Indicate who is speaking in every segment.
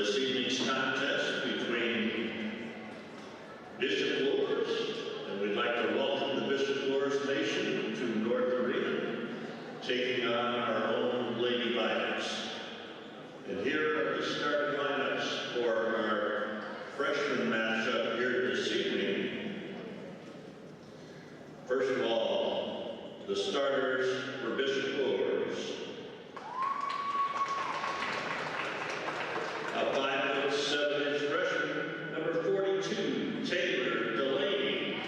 Speaker 1: this evening's contest between Bishop Luers, and we'd like to welcome the Bishop Luers Nation to North Arena, taking on our own Lady Vikings. And here are the starting lineups for our freshman matchup here this evening. First of all, the starters for Bishop Luers. A 5'7" freshman, number 42, Taylor Delaney.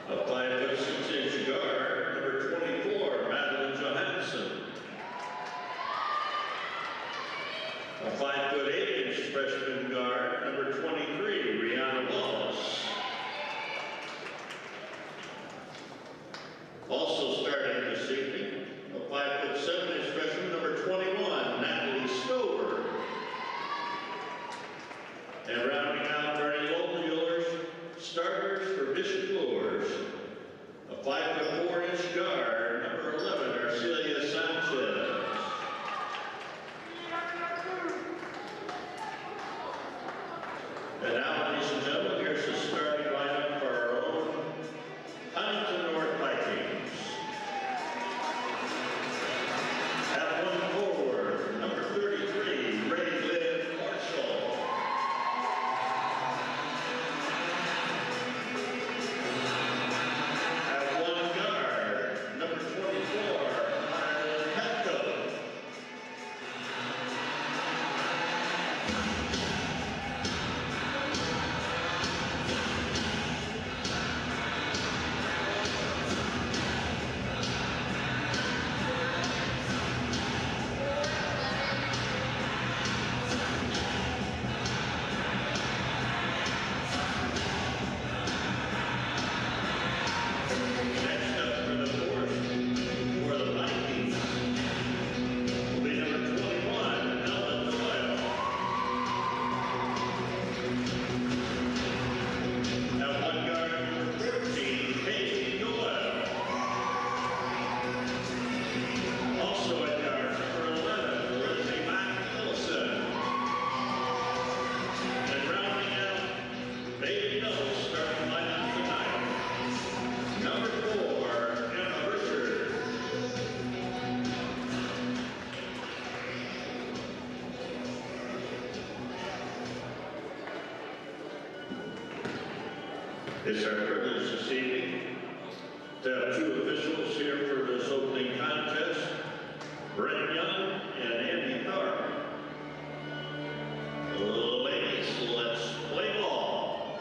Speaker 1: A 5'6" guard, number 24, Madeline Johansson. A 5'8" freshman guard, number 23, Rihanna Wallace. Also starting this evening, a 5'7" freshman, number 21, Natalie Stover. And rounding out for any local Luers, starters for Bishop Luers, a 5'4" guard, number 11, Arcelia Sanchez. And now, ladies and gentlemen, here's the starting lineup for our own Huntington North Vikings. At one forward, number 33, Ray Lynn Marshall. At one guard, number 24, Marilyn Petco. Next up for the for the Vikings will be number 21, Ellen Doyle. At one guard, number 13, Katie Doyle. Also at guard, number 11, Lindsay McEllison. And rounding out, Baby Nose starting lineup tonight. Number 4, Emma Richard. It's our privilege this evening to have two officials here for this opening contest, Brent Young and Andy Tharp. Ladies, let's play ball.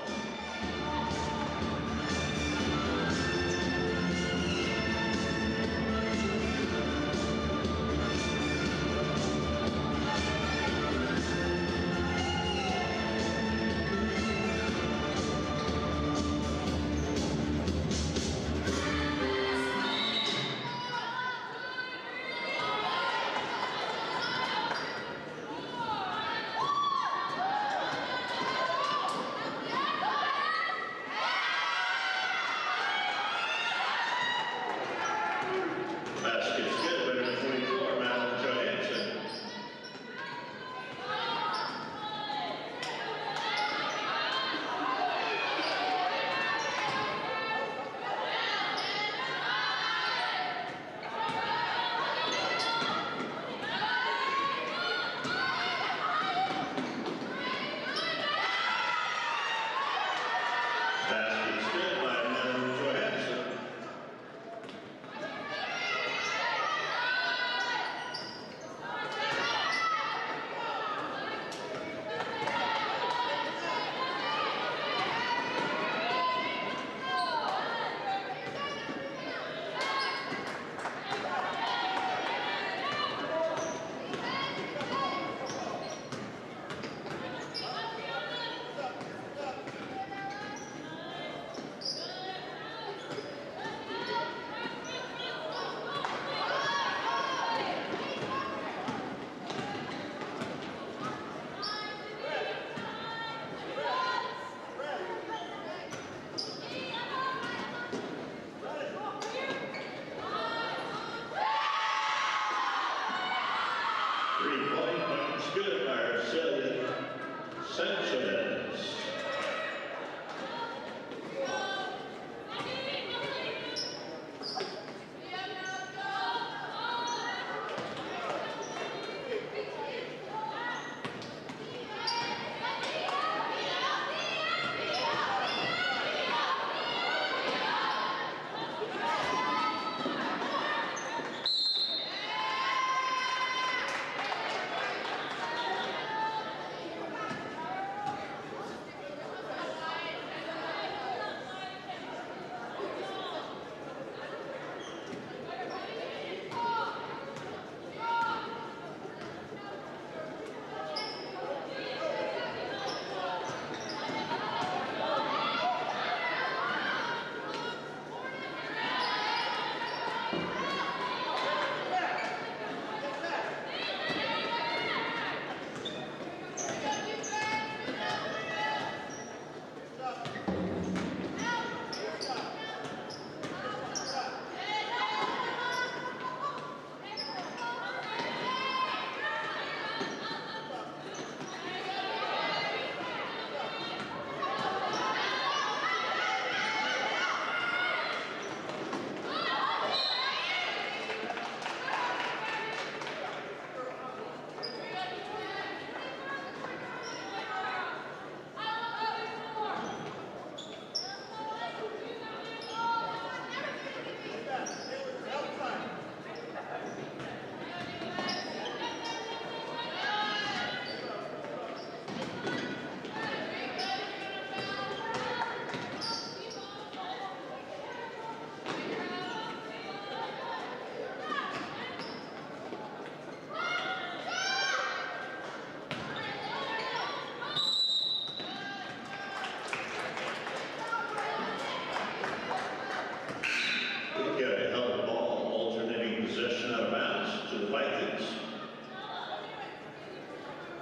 Speaker 1: good by Arcelia Sanchez.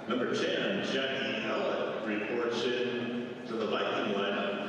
Speaker 1: Number 10, Jackie Hallett reports in to the Viking lineup.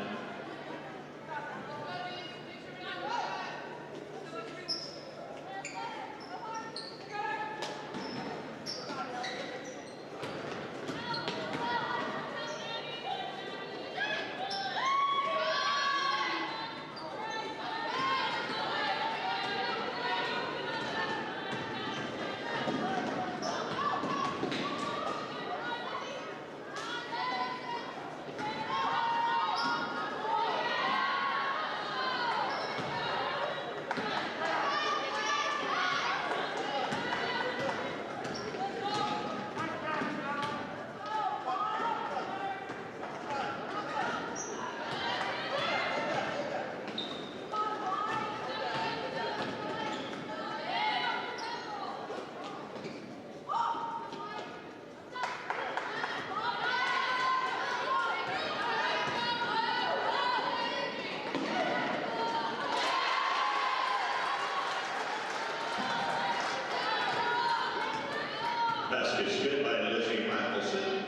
Speaker 1: Basket's good by Lizzie Michelson.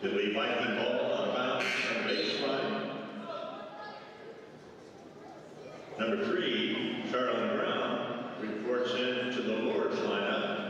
Speaker 1: It'll be Viking ball out of bounds on baseline. Number 3, Charlene Brown reports in to the Luers lineup.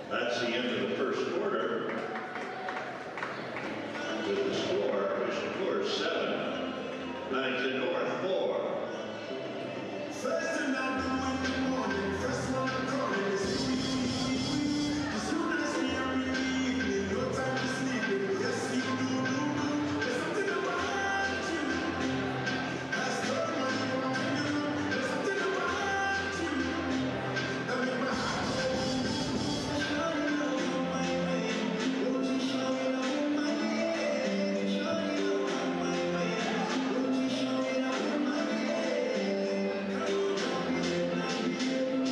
Speaker 1: That's the end of the first quarter. With the score, Bishop Luers 7, Huntington North 4.
Speaker 2: First and out the winter morning, first one I'm calling is as soon as we are in the evening, no time to sleep. Yes, you do. There's something about you. I stole my you. There's something about you that make my heart go. Show me love my way. Won't you show me love my way? Show me love my way. Won't you show me love my way?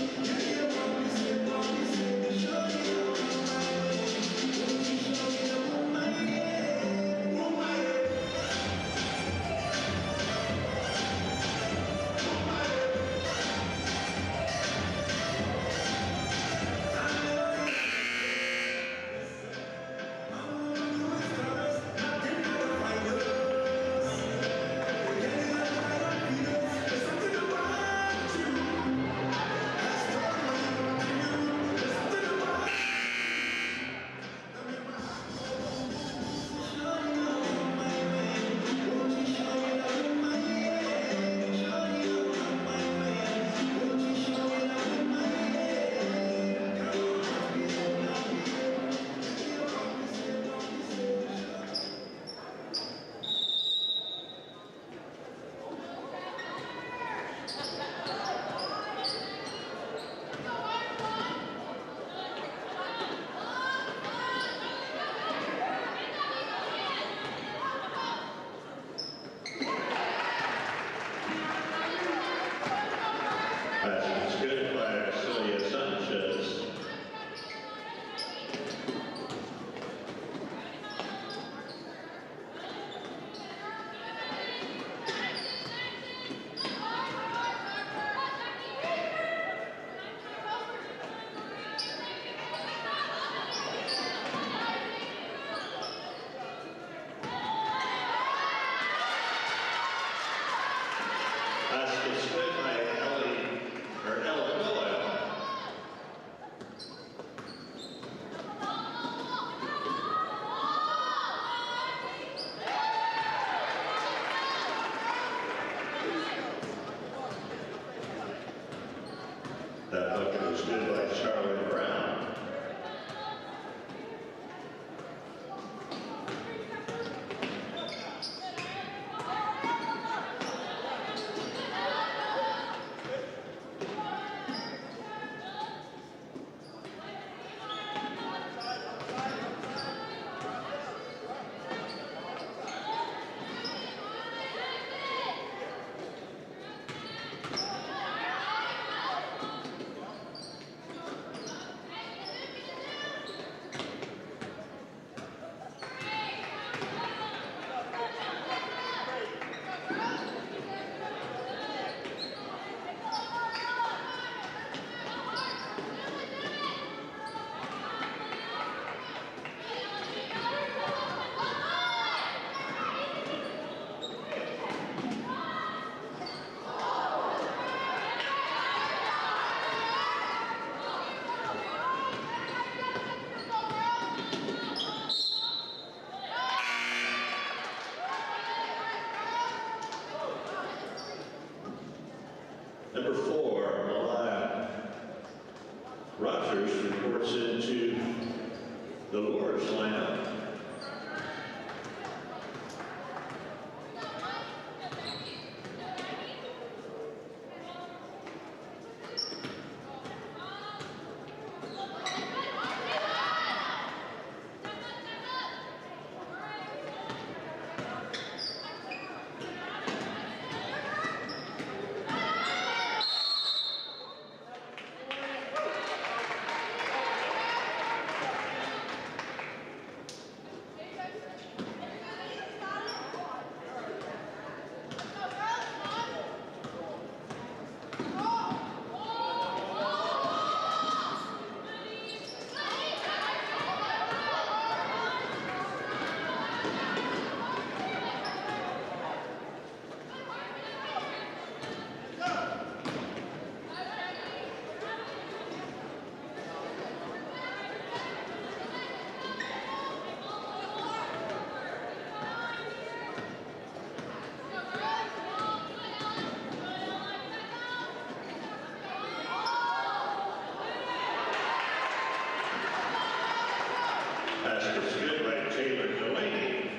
Speaker 1: Basket's good by Taylor Delaney.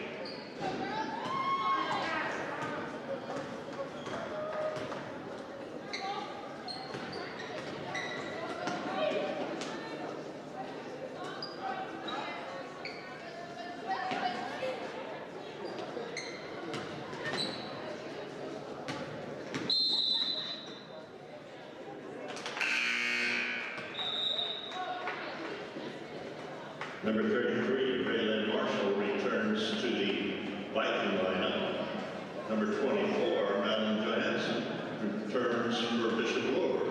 Speaker 1: Number 33, Raylan Marshall returns to the Viking lineup. Number 24, Madeline Johansson returns for Bishop Luers.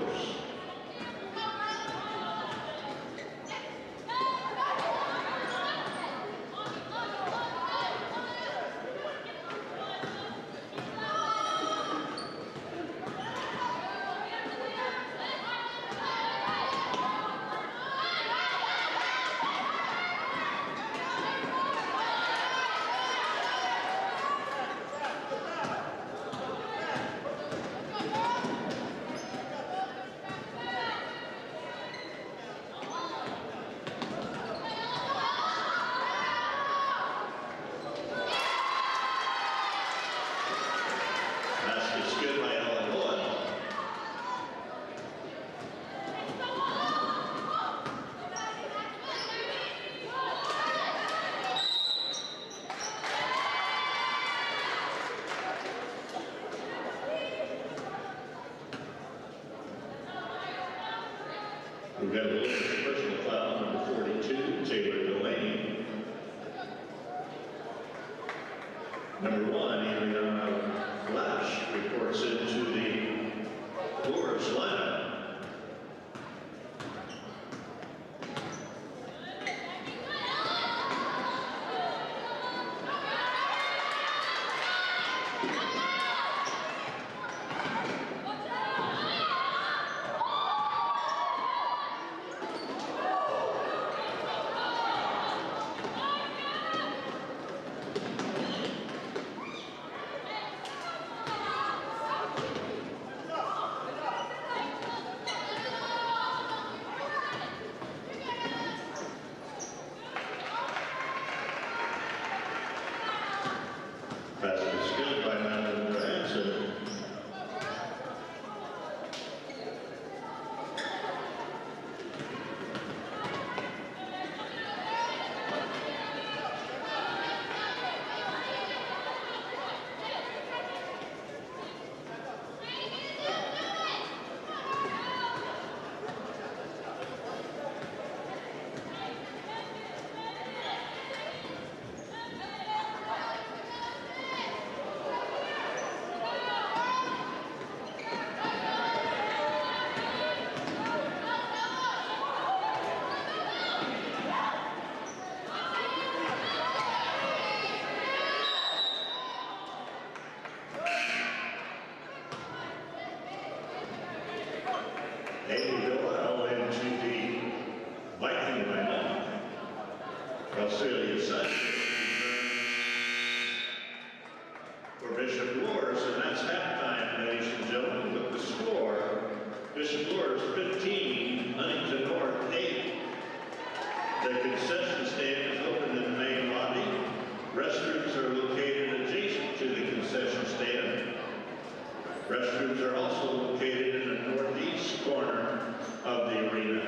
Speaker 1: We've got a little personal foul, number 42, Taylor Delaney. Number 1, Eliana Lash reports into the Luers lineup. Basket skilled by Madeline Johansson. Amy Doyle into the Viking lineup. Australia Sanchez for Bishop Luers, and that's halftime, ladies and gentlemen, with the score. Bishop Luers 15, Huntington North 8. The concession stand is open in the main lobby. Restrooms are located adjacent to the concession stand. Restrooms are also located in the northeast corner of the arena.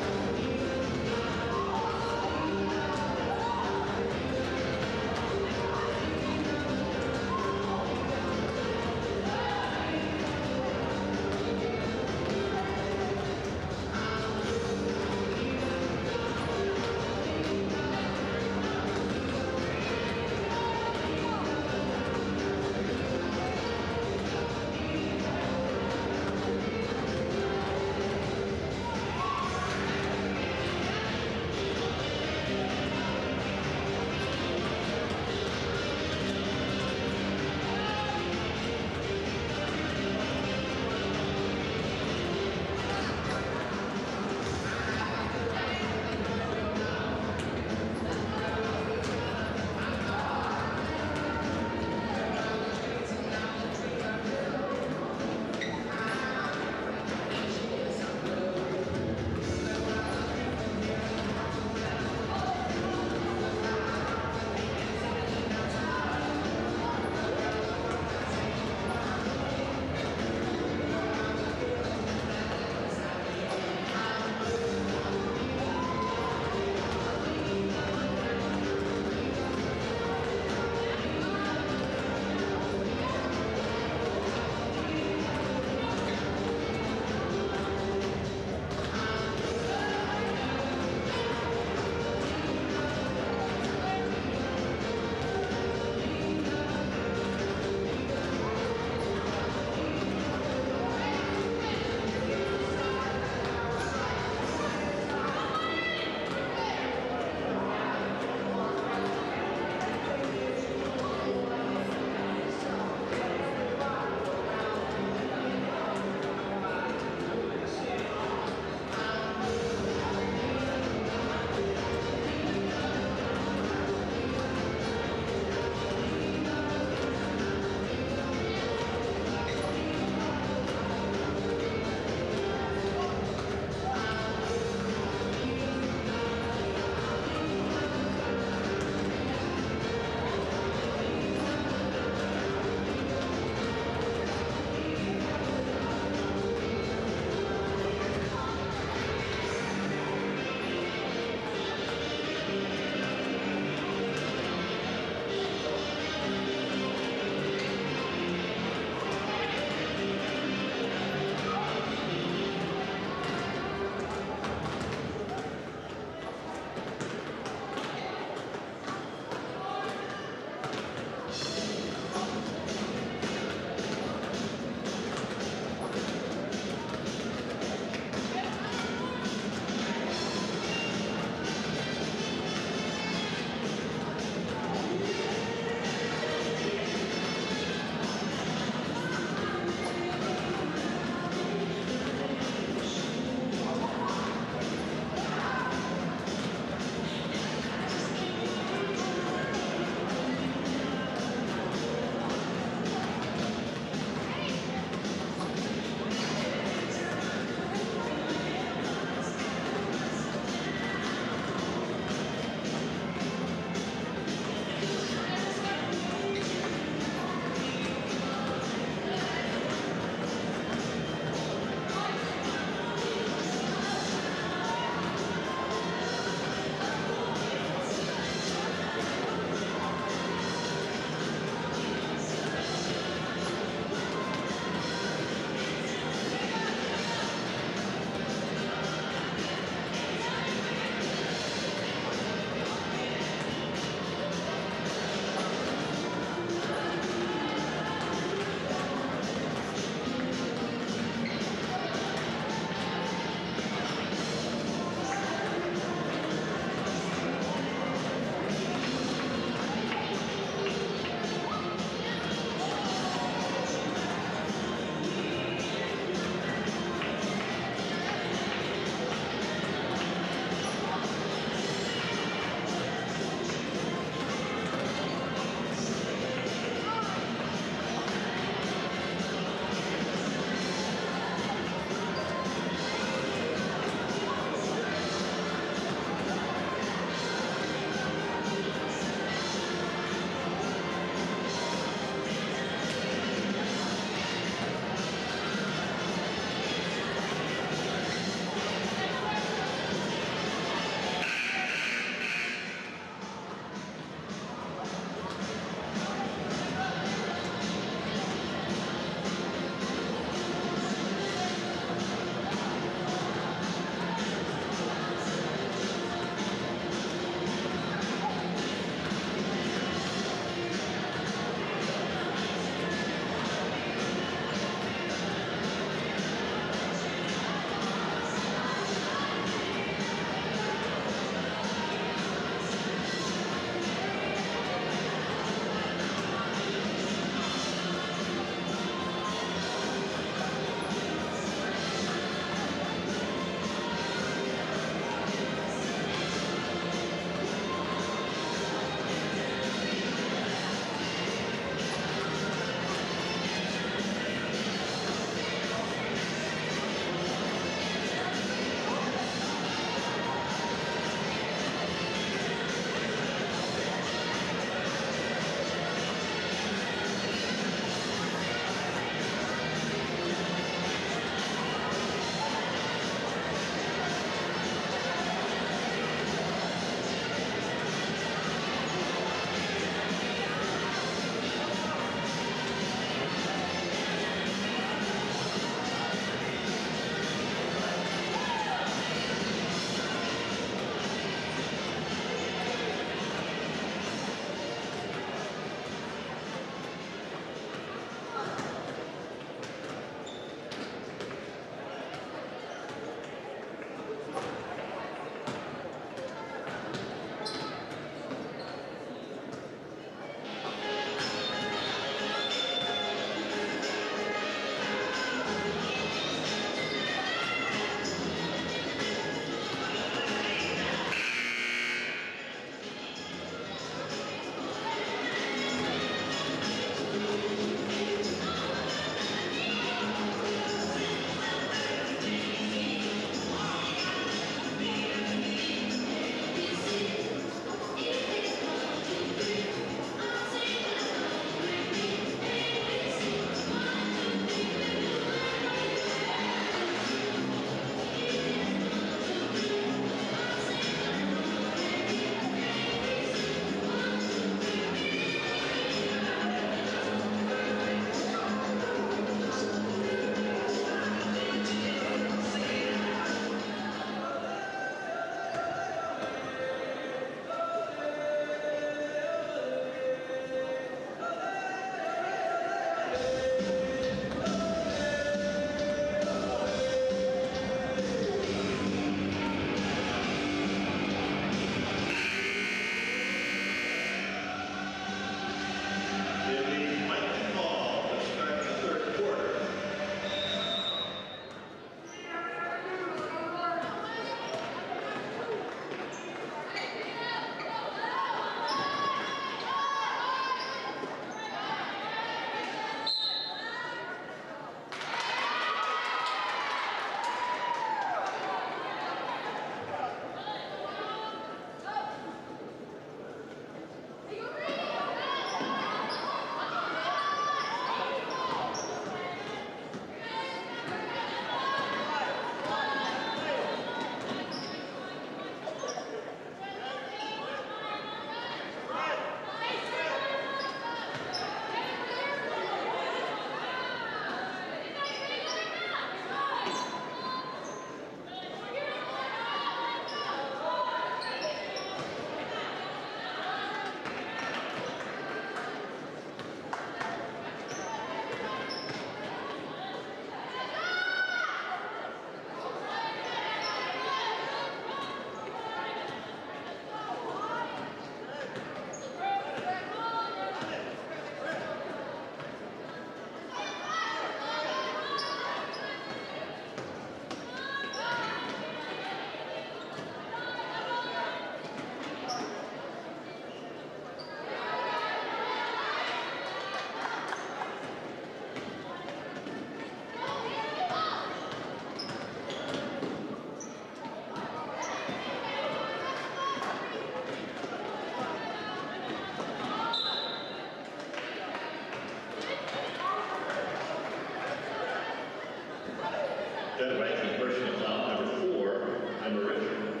Speaker 1: red Viking personal foul number 4, number Richard.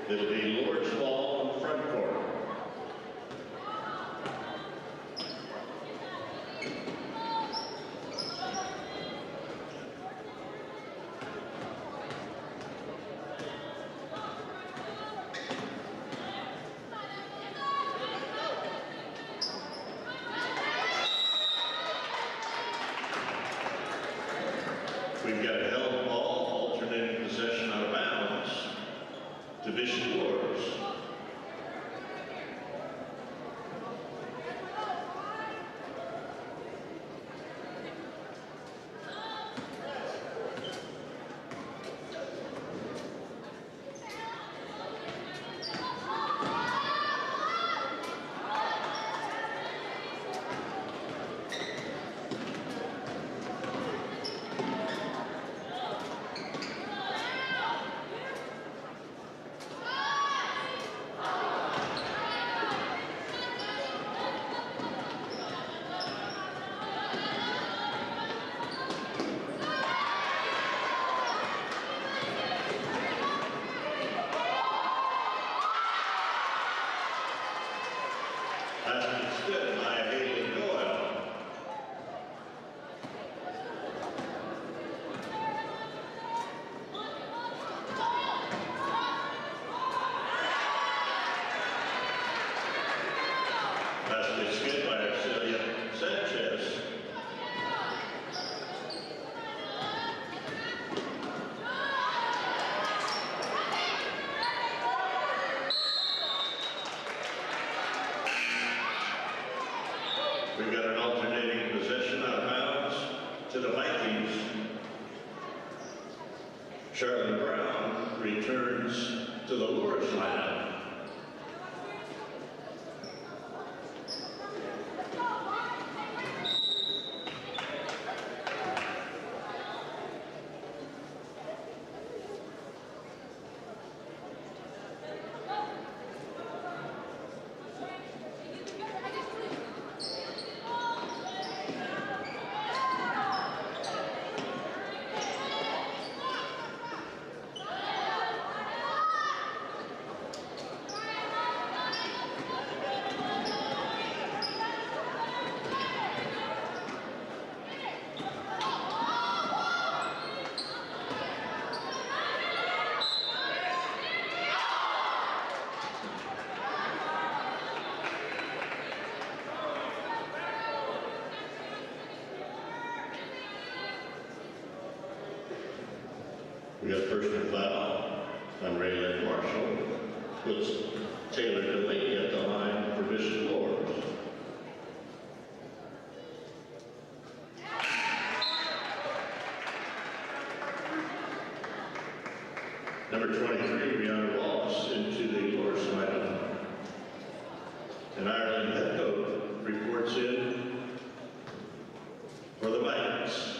Speaker 1: It'll be Luers ball in the front court. We've got a held ball, alternating possession out of bounds to Bishop Luers. That's good by Hayden Doyle. That's good by Sanchez. We've got an alternating possession out of bounds to the Vikings. Charlie Brown returns to the Luers lineup. We got personal foul on Raylan Marshall. Puts Taylor DeLee at the line for Bishop Luers. Number 23, Rihanna Wallace into the Luers lineup. And Ireland Petco reports in for the Vikings.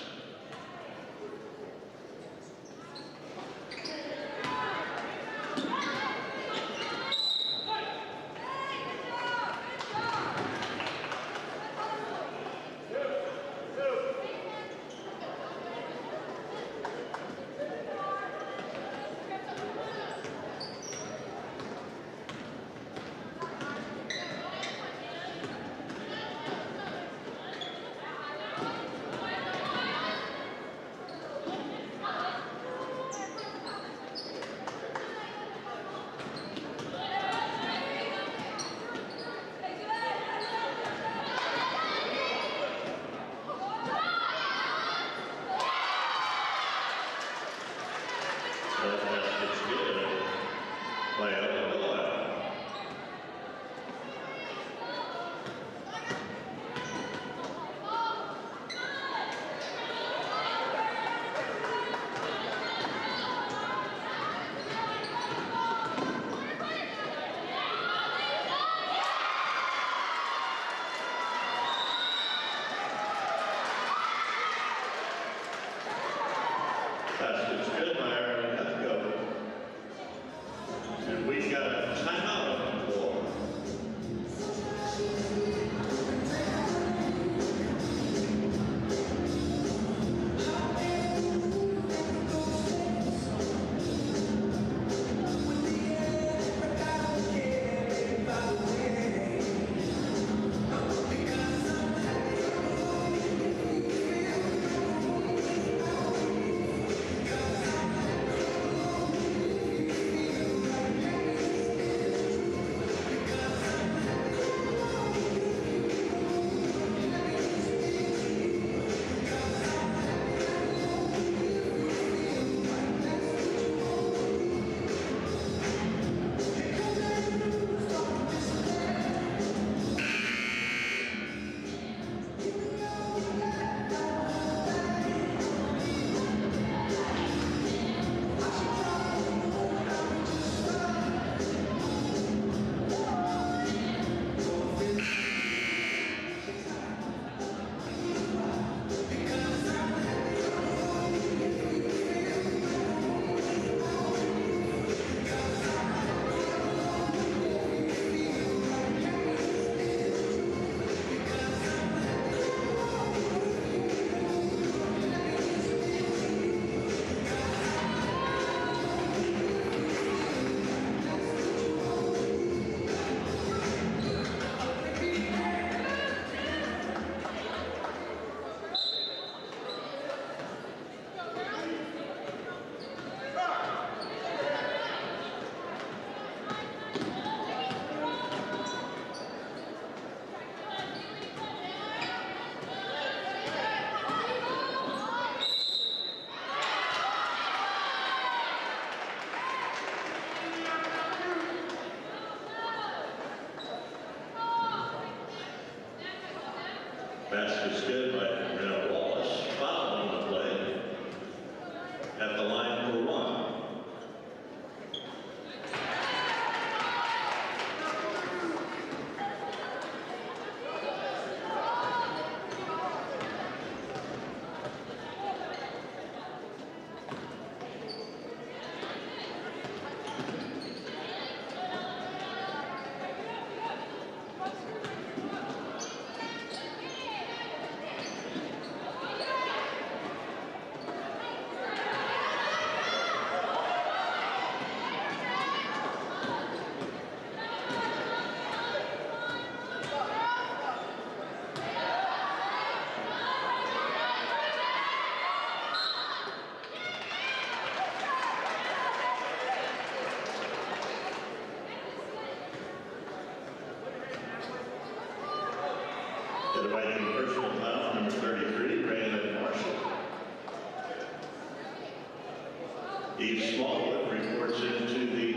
Speaker 1: Eve Smallwood reports into the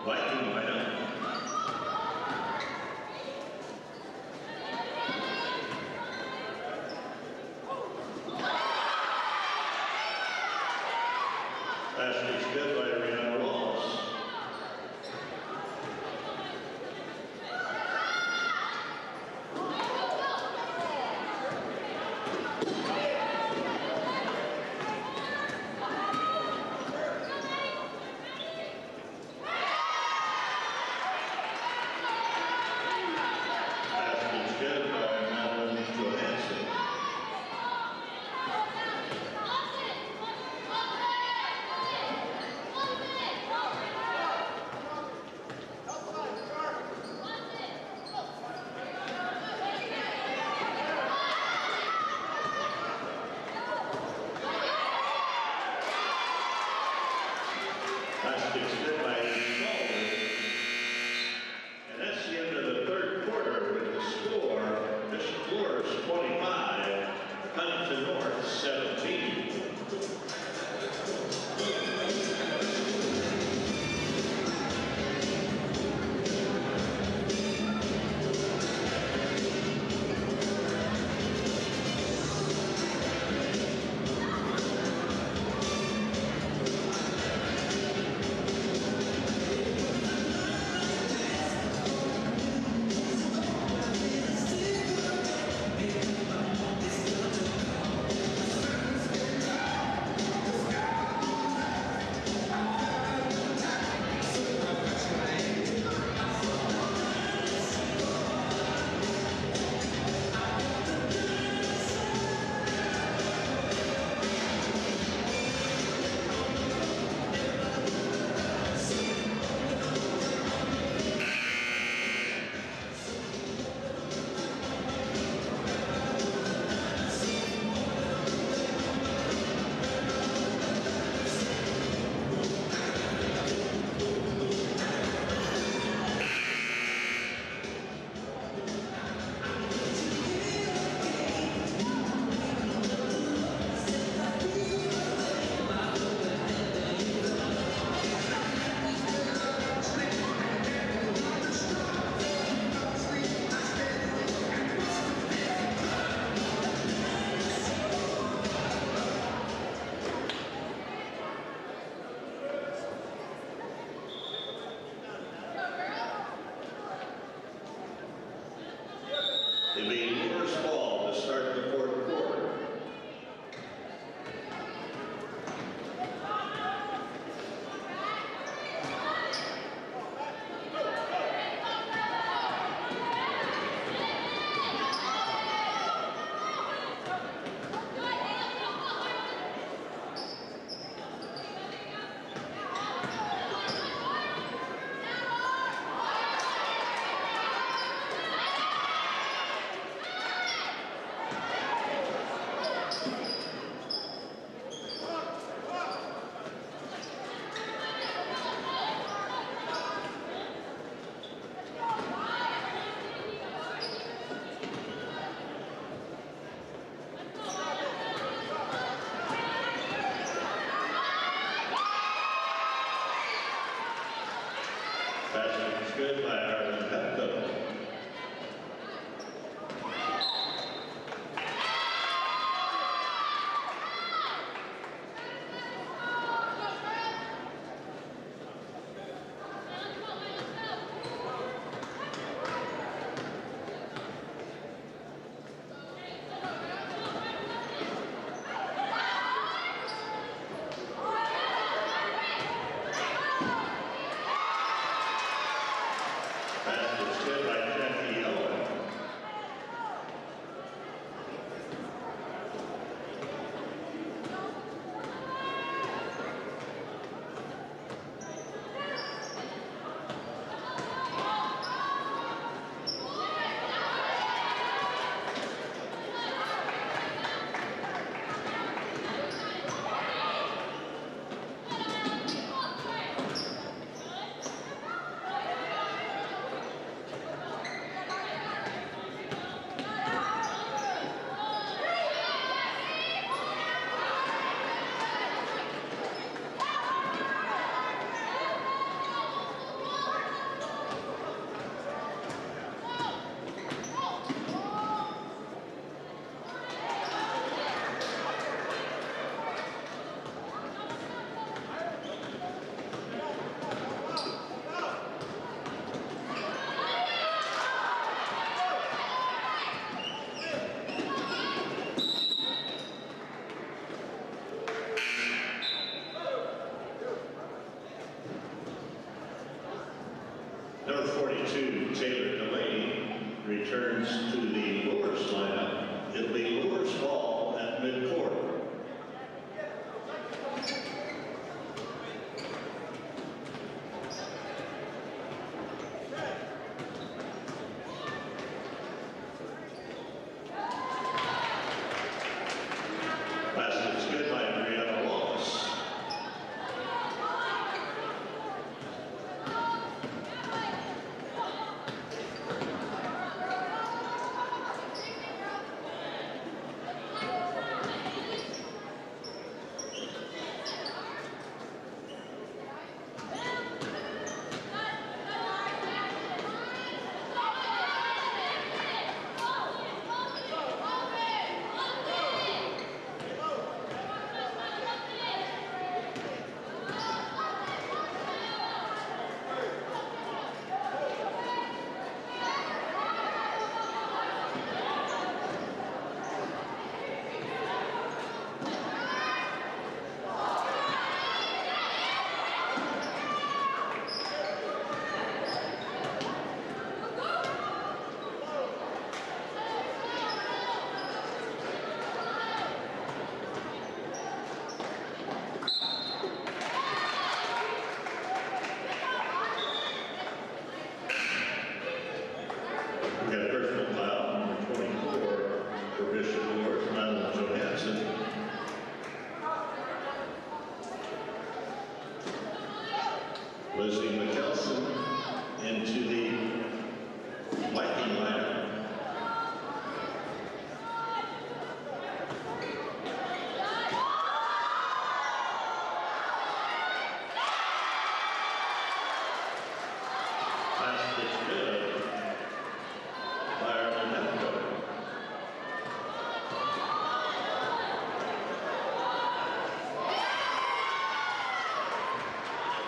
Speaker 1: Viking lineup. Pass is good by Rihanna Wallace.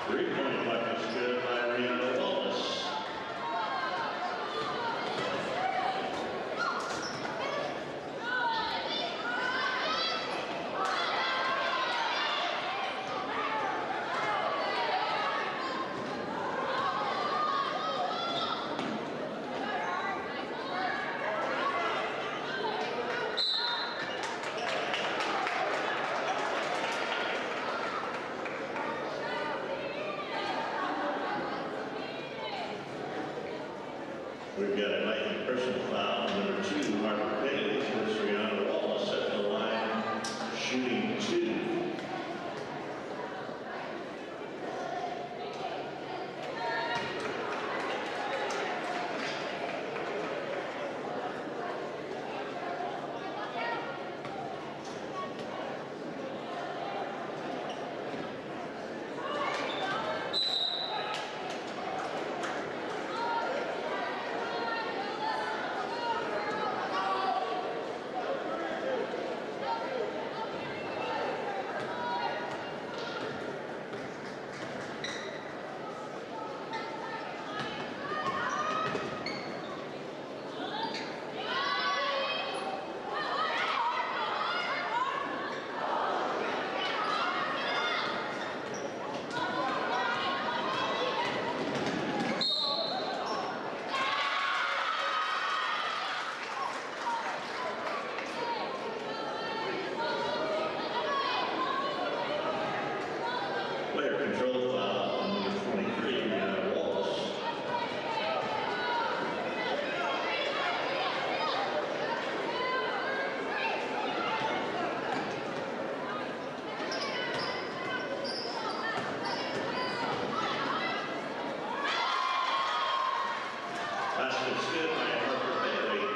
Speaker 1: Three-point puck is good by Rihanna Wallace. We've got a Viking personal foul, number 2, Harper Bailey, puts Rihanna Wallace at the line, shooting 2. Player control foul on number 23, Rihanna Wallace. Basket's good by Harper Bailey.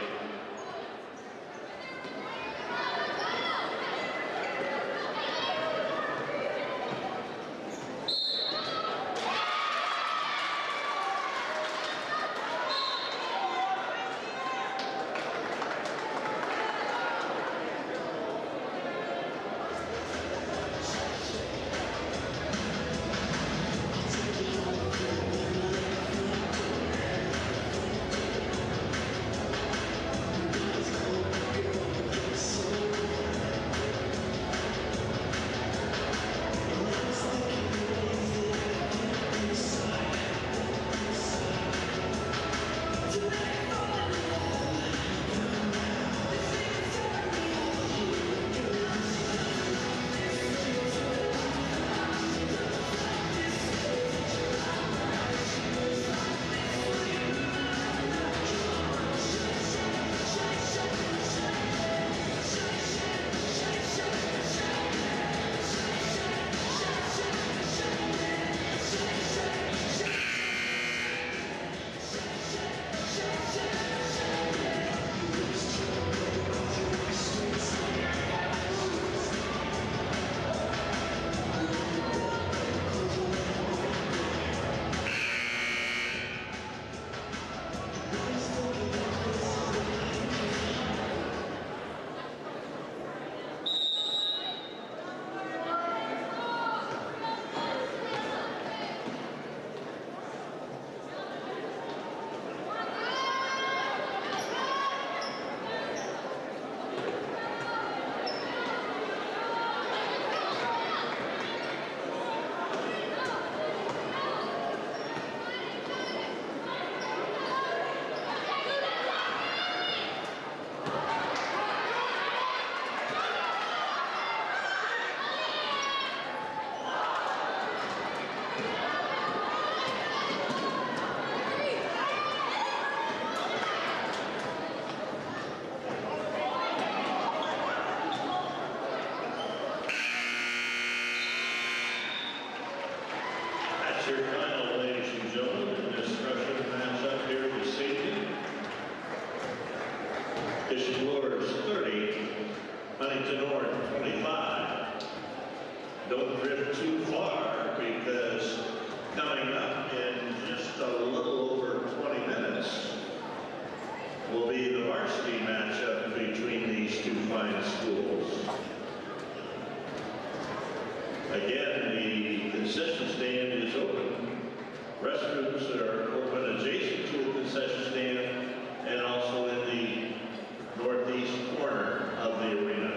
Speaker 1: That's your final, ladies and gentlemen, in this Russian matchup here this evening. It's Luers 30, Huntington North 25. Don't drift too far because coming up in just a little over 20 minutes will be the varsity matchup between these two fine schools. Again, the concession stand is open. Restrooms are open adjacent to the concession stand and also in the northeast corner of the arena.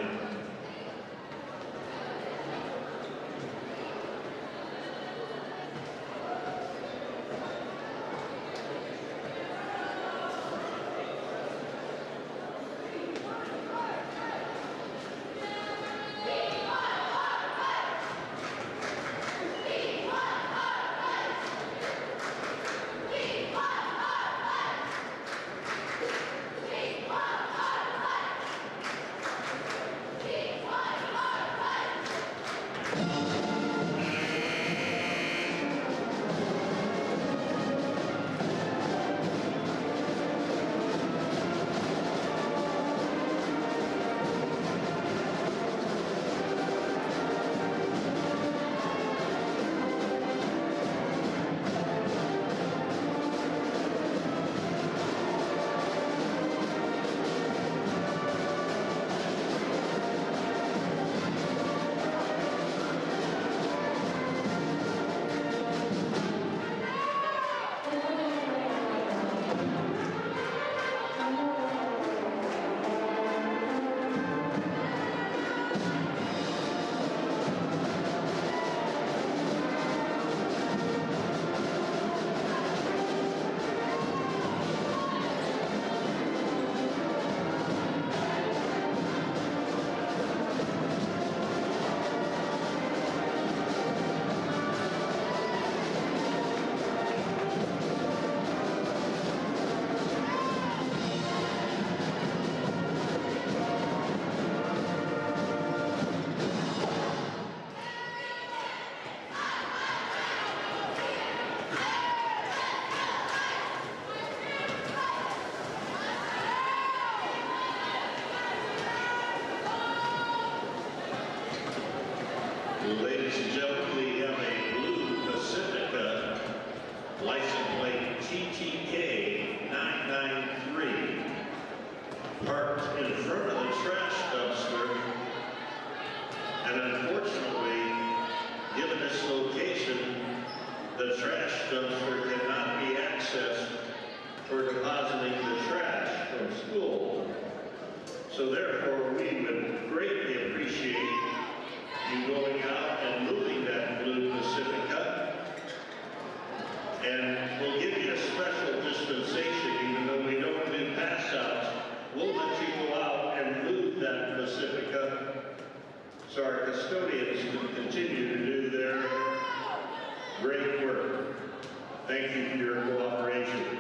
Speaker 1: Ladies and gentlemen, we have a blue Pacifica license plate TTK 993 parked in front of the trash dumpster, and unfortunately, given this location, the trash dumpster cannot be accessed for depositing the trash from school. So therefore, we would greatly appreciate you going out and moving that blue Pacifica, and we'll give you a special dispensation, even though we don't do pass outs. We'll let you go out and move that Pacifica so our custodians can continue to do their great work. Thank you for your cooperation.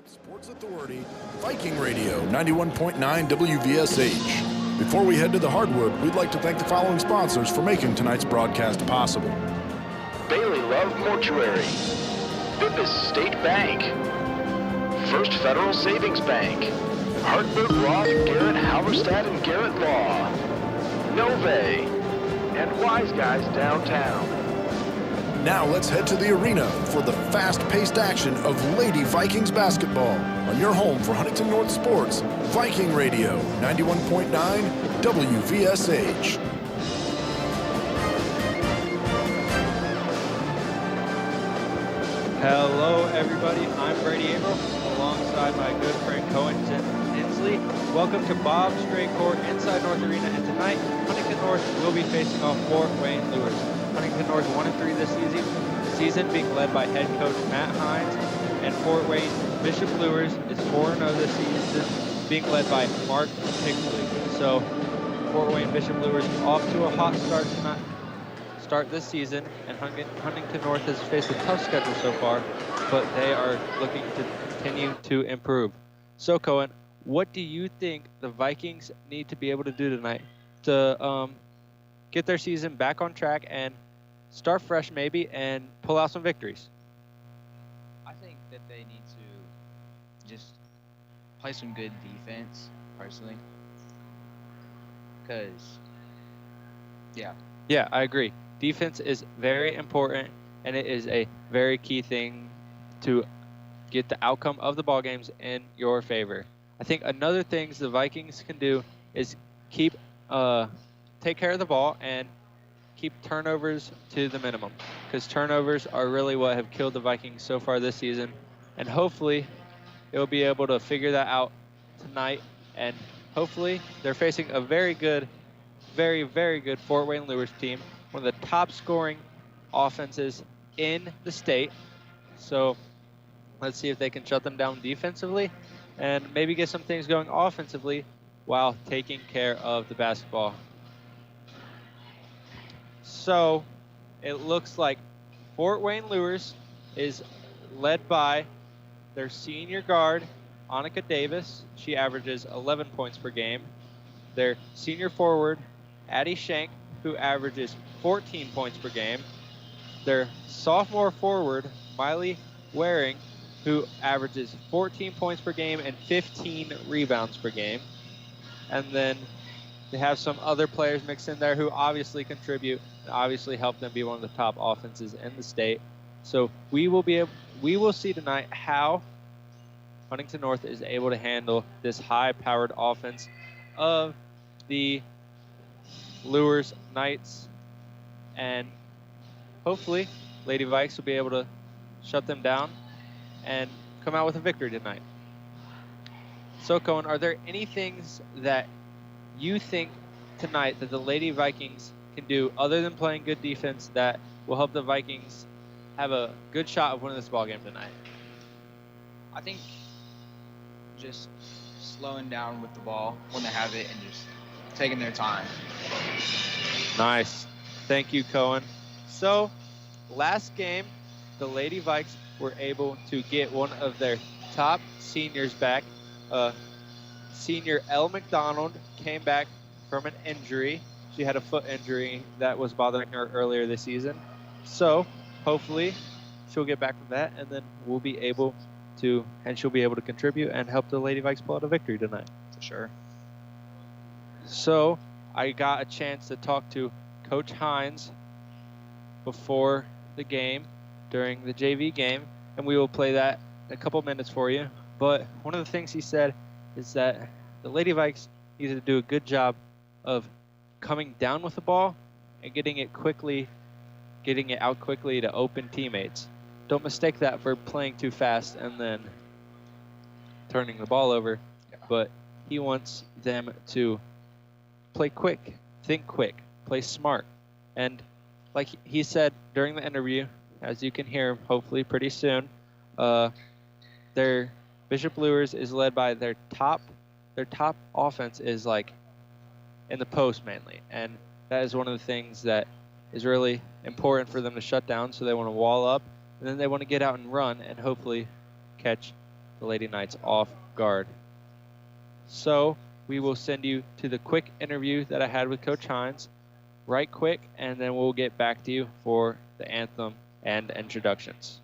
Speaker 3: Sports Authority, Viking Radio, 91.9 WVSH. Before we head to the hardwood, we'd like to thank the following sponsors for making tonight's broadcast possible.
Speaker 4: Bailey Love Mortuary, Bippus State Bank, First Federal Savings Bank, Hartford Roth, Garrett Halverstad and Garrett Law, Nove, and Wise Guys Downtown.
Speaker 3: Now let's head to the arena for the fast-paced action of Lady Vikings basketball on your home for Huntington North Sports, Viking Radio, 91.9 WVSH.
Speaker 5: Hello, everybody. I'm Brady Averill, alongside my good friend Cohen Inslee. Welcome to Bob's Straight Court inside North Arena, and tonight, Huntington North will be facing off Fort Wayne Luers. Huntington North 1-3 this season, being led by head coach Matt Hines, and Fort Wayne Bishop Luers is 4-0 this season, being led by Mark Pixley. So, Fort Wayne Bishop Luers off to a hot start this season, and Huntington North has faced a tough schedule so far, but they are looking to continue to improve. So, Cohen, what do you think the Vikings need to be able to do tonight to get their season back on track and start fresh maybe and pull out some victories?
Speaker 6: I think that they need to just play some good defense, personally. Because,
Speaker 5: Yeah, I agree. Defense is very important, and it is a very key thing to get the outcome of the ball games in your favor. I think another thing the Vikings can do is take care of the ball and keep turnovers to the minimum, because turnovers are really what have killed the Vikings so far this season, and hopefully they'll be able to figure that out tonight, and hopefully they're facing a very good, very, very good Fort Wayne Luers team, one of the top scoring offenses in the state. So let's see if they can shut them down defensively and maybe get some things going offensively while taking care of the basketball. So it looks like Fort Wayne Luers is led by their senior guard, Annika Davis. She averages 11 points per game. Their senior forward, Addie Shank, who averages 14 points per game. Their sophomore forward, Miley Waring, who averages 14 points per game and 15 rebounds per game. And then they have some other players mixed in there who obviously contribute and obviously help them be one of the top offenses in the state. So we will see tonight how Huntington North is able to handle this high-powered offense of the Luers Knights, and hopefully Lady Vikes will be able to shut them down and come out with a victory tonight. So, Cohen, are there any things that you think tonight that the Lady Vikings can do other than playing good defense that will help the Vikings have a good shot of winning this ballgame tonight?
Speaker 6: I think just slowing down with the ball when they have it and just taking their time.
Speaker 5: Nice. Thank you, Cohen. So, last game, the Lady Vikes were able to get one of their top seniors back. Senior Elle McDonald came back from an injury. She had a foot injury that was bothering her earlier this season. So, hopefully, she'll get back from that, and then she'll be able to contribute and help the Lady Vikes pull out a victory tonight.
Speaker 6: For sure.
Speaker 5: So, I got a chance to talk to Coach Hines before the game, during the JV game, and we will play that in a couple minutes for you. But one of the things he said is that the Lady Vikes need to do a good job of coming down with the ball and getting it out quickly to open teammates. Don't mistake that for playing too fast and then turning the ball over. But he wants them to play quick, think quick, play smart. And like he said during the interview, as you can hear hopefully pretty soon, their Bishop Luers is led by their top offense is like in the post mainly. And that is one of the things that is really important for them to shut down. So they want to wall up, and then they want to get out and run and hopefully catch the Lady Knights off guard. So we will send you to the quick interview that I had with Coach Hines, right quick, and then we'll get back to you for the anthem and introductions.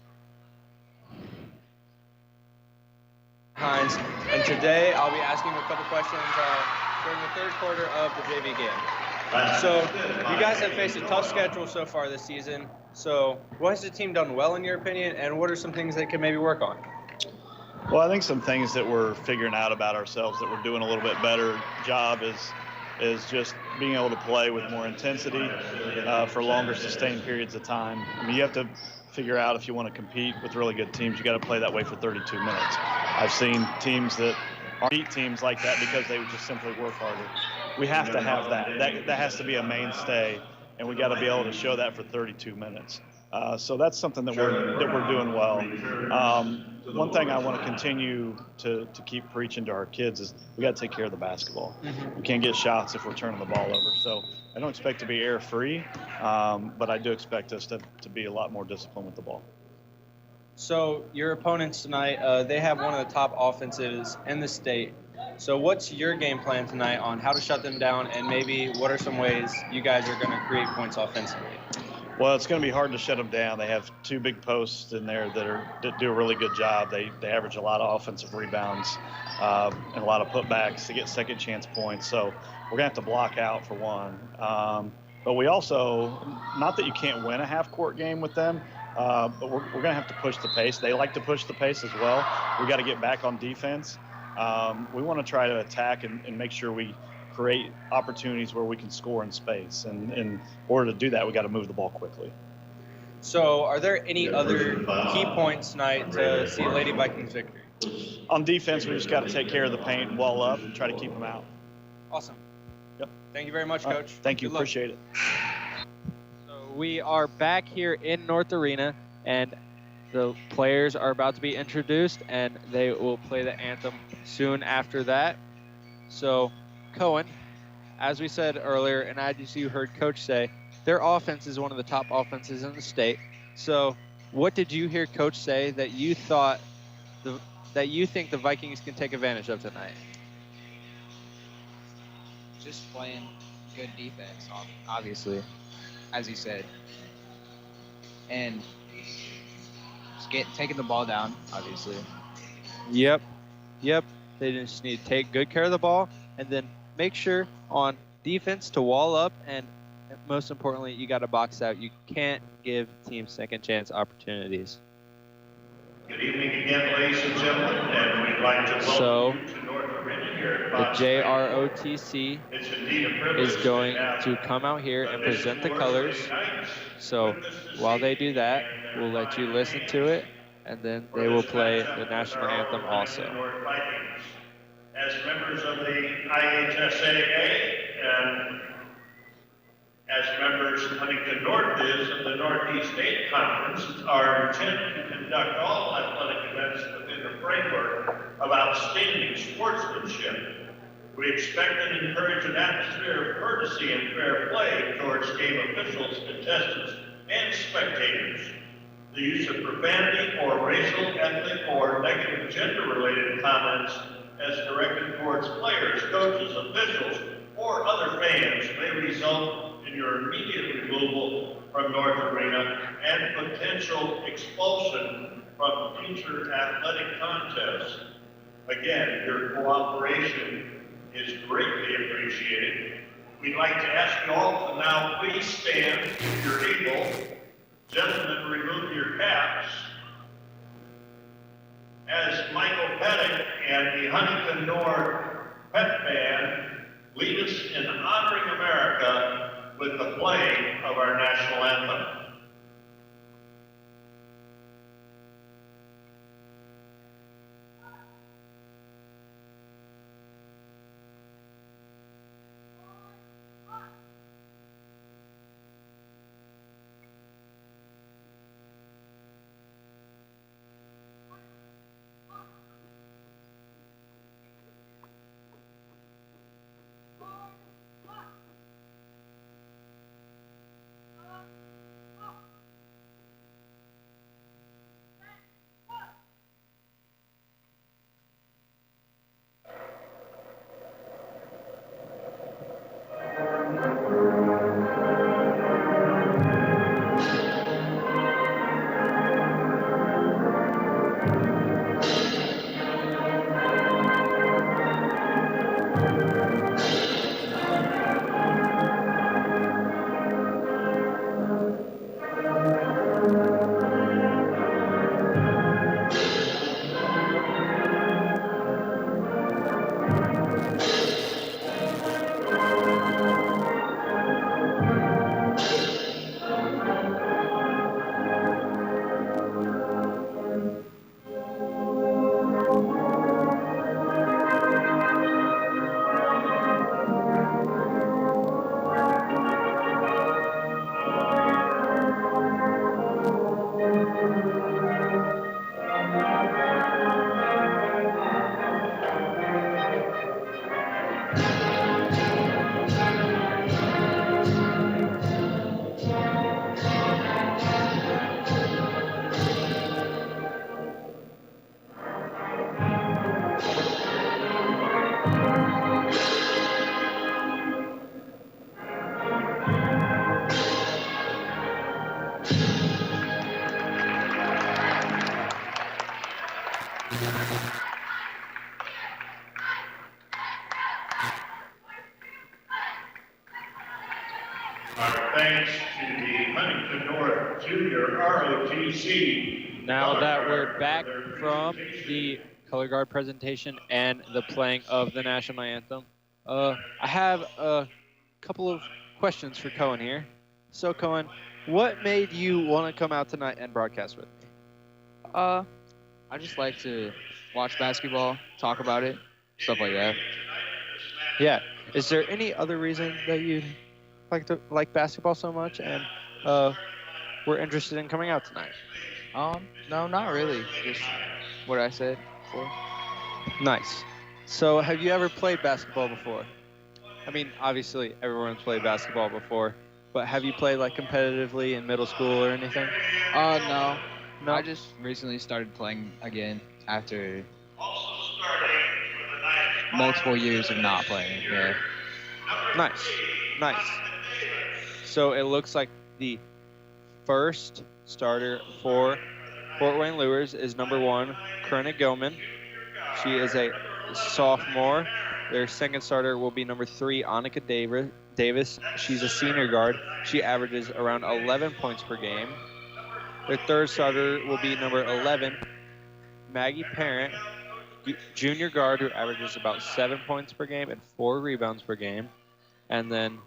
Speaker 7: Hines, and today I'll be asking you a couple questions during the third quarter of the JV game. So you guys have faced a tough schedule so far this season. So what has the team done well in your opinion, and what are some things they can maybe work on?
Speaker 8: Well, I think some things that we're figuring out about ourselves that we're doing a little bit better job is just being able to play with more intensity for longer sustained periods of time. I mean, you have to figure out if you want to compete with really good teams, you got to play that way for 32 minutes. I've seen teams that beat teams like that because they would just simply work harder. We have to have that. That has to be a mainstay, and we got to be able to show that for 32 minutes. So that's something that we're doing well. One thing I want to continue to keep preaching to our kids is we got to take care of the basketball. We can't get shots if we're turning the ball over. So I don't expect to be error-free, but I do expect us to be a lot more disciplined with the ball.
Speaker 7: So your opponents tonight, they have one of the top offenses in the state. So what's your game plan tonight on how to shut them down, and maybe what are some ways you guys are going to create points offensively?
Speaker 8: Well, it's going to be hard to shut them down. They have two big posts in there that do a really good job. They average a lot of offensive rebounds and a lot of putbacks to get second chance points. So we're going to have to block out for one. But we also, not that you can't win a half-court game with them, but we're going to have to push the pace. They like to push the pace as well. We got to get back on defense. We want to try to attack and make sure we create opportunities where we can score in space. And in order to do that, we got to move the ball quickly.
Speaker 7: So are there any other key points tonight to see Lady Vikings victory?
Speaker 8: On defense, we just got to take care of the paint, wall up, and try to keep them out.
Speaker 7: Awesome.
Speaker 8: Yep.
Speaker 7: Thank you very much, Coach.
Speaker 8: Thank you.
Speaker 7: Good luck.
Speaker 8: Appreciate it.
Speaker 5: So we are back here in North Arena, and the players are about to be introduced, and they will play the anthem soon after that. So, Cohen, as we said earlier, and as you heard Coach say, their offense is one of the top offenses in the state. So, what did you hear Coach say that you thought that you think the Vikings can take advantage of tonight?
Speaker 6: Just playing good defense, obviously, as he said, and just taking the ball down, obviously.
Speaker 5: Yep. They just need to take good care of the ball, and then make sure on defense to wall up, and most importantly, you got to box out. You can't give teams second chance opportunities.
Speaker 1: Good evening again, ladies and gentlemen, and we'd like to welcome you to North Arena here at
Speaker 5: The
Speaker 1: Fox
Speaker 5: JROTC
Speaker 1: It's indeed a privilege
Speaker 5: is going
Speaker 1: have
Speaker 5: to come out here and present the
Speaker 1: Bishop
Speaker 5: colors.
Speaker 1: Luers Lady Knights
Speaker 5: So
Speaker 1: with us this
Speaker 5: while they
Speaker 1: evening,
Speaker 5: do that,
Speaker 1: and
Speaker 5: we'll let you listen to it, and then they will play the national anthem also.
Speaker 1: North Vikings. As members of the IHSAA and as members Huntington North is of the Northeast State Conference, our intent to conduct all athletic events within the framework of outstanding sportsmanship. We expect and encourage an atmosphere of courtesy and fair play towards game officials, contestants, and spectators. The use of profanity or racial, ethnic, or negative gender-related comments as directed towards players, coaches, officials, or other fans may result in your immediate removal from North Arena and potential expulsion from future athletic contests. Again, your cooperation is greatly appreciated. We'd like to ask you all to now please stand if you're able. Gentlemen, remove your caps. As Michael Pettit and the Huntington North Pet Band lead us in honoring America with the playing of our national anthem. Our thanks to the Huntington North Junior ROTC.
Speaker 5: Now that we're back from the color guard presentation and the playing of the national anthem, I have a couple of questions for Cohen here. So Cohen, what made you want to come out tonight and broadcast with me?
Speaker 6: I just like to watch basketball, talk about it, stuff like that.
Speaker 5: Yeah. Is there any other reason that you like basketball so much and were interested in coming out tonight?
Speaker 6: No, not really. Just what I said before.
Speaker 5: Nice. So have you ever played basketball before? I mean, obviously everyone's played basketball before, but have you played like competitively in middle school or anything?
Speaker 6: No.
Speaker 5: No?
Speaker 6: I just recently started playing again after multiple years of not playing. Yeah.
Speaker 5: Nice. Nice. So it looks like the first starter for Fort Wayne Luers is number 1, Corinna Gilman. She is a sophomore. Their second starter will be number 3, Annika Davis. She's a senior guard. She averages around 11 points per game. Their third starter will be number 11, Maggie Parent, junior guard, who averages about 7 points per game and 4 rebounds per game. And then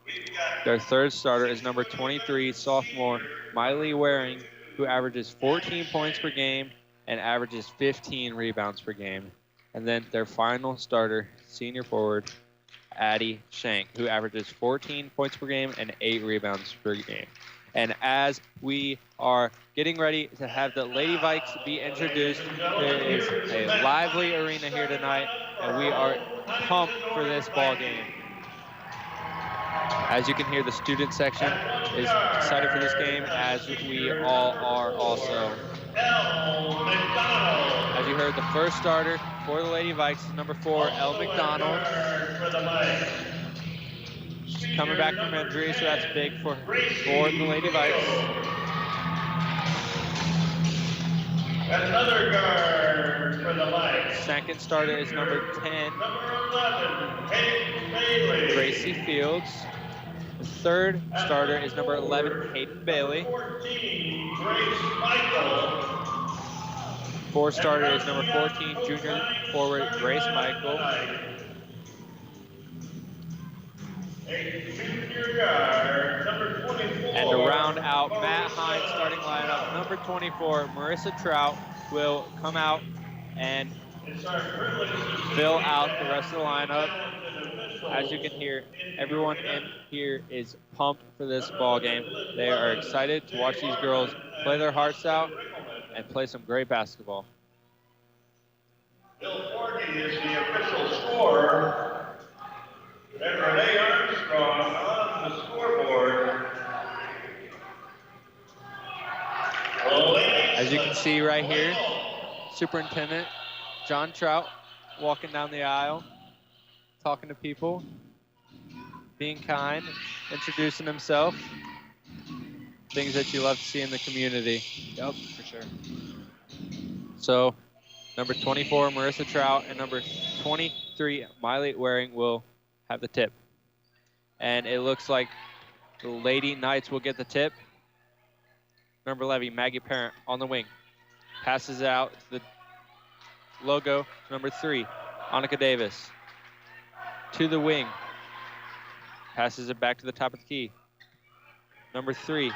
Speaker 5: their third starter is number 23, sophomore, Miley Waring, who averages 14 points per game and averages 15 rebounds per game. And then their final starter, senior forward, Addie Shank, who averages 14 points per game and 8 rebounds per game. And as we are getting ready to have the Lady Vikes be introduced, there is a lively arena here tonight, and we are pumped for this ball game. As you can hear, the student section is excited for this game, as we all are also. As you heard, the first starter for the Lady Vikes is number 4, Elle McDonald. She's coming back from injury, so that's big for the Lady Vikes.
Speaker 1: Another guard for the Vikes.
Speaker 5: Second starter is number 10,
Speaker 1: Number 11, Hayden Bailey.
Speaker 5: Gracie Fields. The third starter is number 11, Hayden Bailey.
Speaker 1: 14, Grace Michael.
Speaker 5: Fourth starter is number 14, junior forward Grace Michael.
Speaker 1: A junior guard, number 24.
Speaker 5: And to round out Matt Hines' starting lineup, number 24, Marissa Trout, will come out and fill out the rest of the lineup. As you can hear, everyone in here is pumped for this ball game. They are excited to watch these girls play their hearts out and play some great basketball.
Speaker 1: Bill Forney is the official scorer. And Renee Armstrong on the scoreboard.
Speaker 5: As you can see right here, Superintendent John Trout walking down the aisle, talking to people, being kind, introducing himself. Things that you love to see in the community.
Speaker 6: Yep, for sure.
Speaker 5: So, number 24, Marissa Trout, and number 23, Miley Waring, will have the tip. And it looks like the Lady Knights will get the tip. Number 11, Maggie Parent on the wing. Passes out the logo, number 3, Annika Davis. To the wing. Passes it back to the top of the key. Number 3,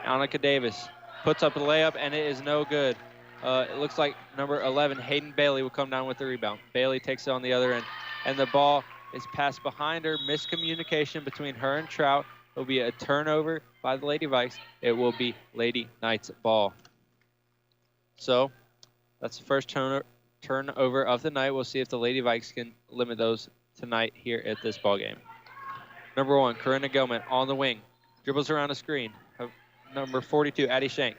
Speaker 5: Annika Davis. Puts up a layup, and it is no good. It looks like number 11, Hayden Bailey, will come down with the rebound. Bailey takes it on the other end, and the ball is passed behind her. Miscommunication between her and Trout. It will be a turnover by the Lady Vikes. It will be Lady Knights ball. So that's the first turnover of the night. We'll see if the Lady Vikes can limit those tonight here at this ball game. Number 1, Corinna Gilman on the wing. Dribbles around a screen. Number 42, Addie Shank.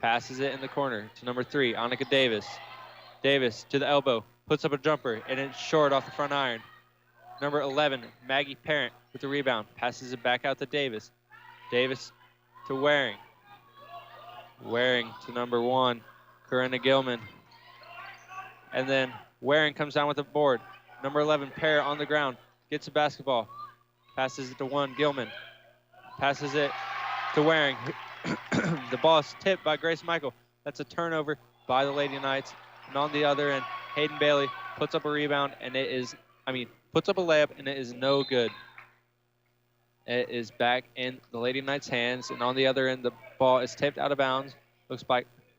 Speaker 5: Passes it in the corner to number 3, Annika Davis. Davis to the elbow. Puts up a jumper, and it's short off the front iron. Number 11, Maggie Parent with the rebound. Passes it back out to Davis. Davis to Waring. Waring to number 1, Corinna Gilman. And then Waring comes down with the board. Number 11, Parent on the ground. Gets the basketball. Passes it to 1, Gilman. passes it to Waring. The ball is tipped by Grace Michael. That's a turnover by the Lady Knights. And on the other end, Hayden Bailey puts up a rebound, and puts up a layup, and it is no good. It is back in the Lady Knights' hands, and on the other end, the ball is tipped out of bounds. Looks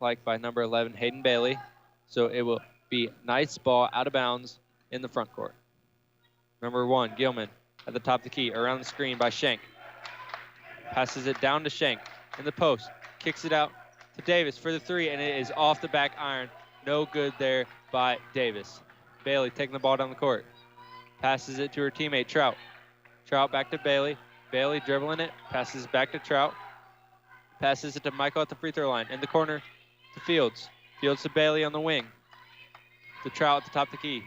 Speaker 5: like by number 11, Hayden Bailey. So it will be Knights ball out of bounds in the front court. Number 1, Gilman at the top of the key, around the screen by Schenk. Passes it down to Schenk in the post. Kicks it out to Davis for the 3, and it is off the back iron. No good there by Davis. Bailey taking the ball down the court. Passes it to her teammate, Trout. Trout back to Bailey. Bailey dribbling it. Passes back to Trout. Passes it to Michael at the free throw line. In the corner to Fields. Fields to Bailey on the wing. To Trout at the top of the key.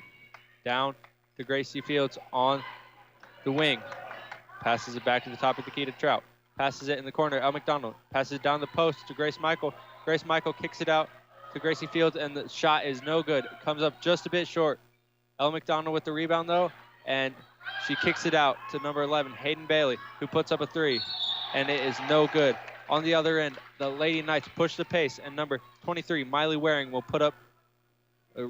Speaker 5: Down to Gracie Fields on the wing. Passes it back to the top of the key to Trout. Passes it in the corner, El McDonald. Passes it down the post to Grace Michael. Grace Michael kicks it out to Gracie Fields, and the shot is no good. It comes up just a bit short. El McDonald with the rebound, though, and she kicks it out to number 11, Hayden Bailey, who puts up a 3, and it is no good. On the other end, the Lady Knights push the pace, and number 23, Miley Waring, will put up a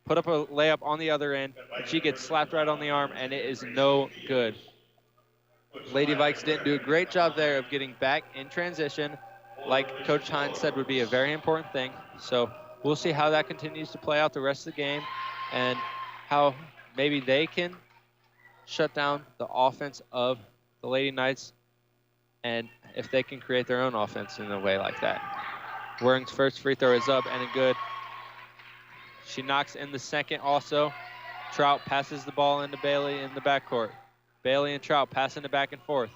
Speaker 5: layup on the other end, and she gets slapped right on the arm, and it is no good. Lady Vikes didn't do a great job there of getting back in transition, like Coach Hines said would be a very important thing. So we'll see how that continues to play out the rest of the game and how maybe they can shut down the offense of the Lady Knights and if they can create their own offense in a way like that. Waring's first free throw is up and good. She knocks in the second also. Trout passes the ball into Bailey in the backcourt. Bailey and Trout passing it back and forth.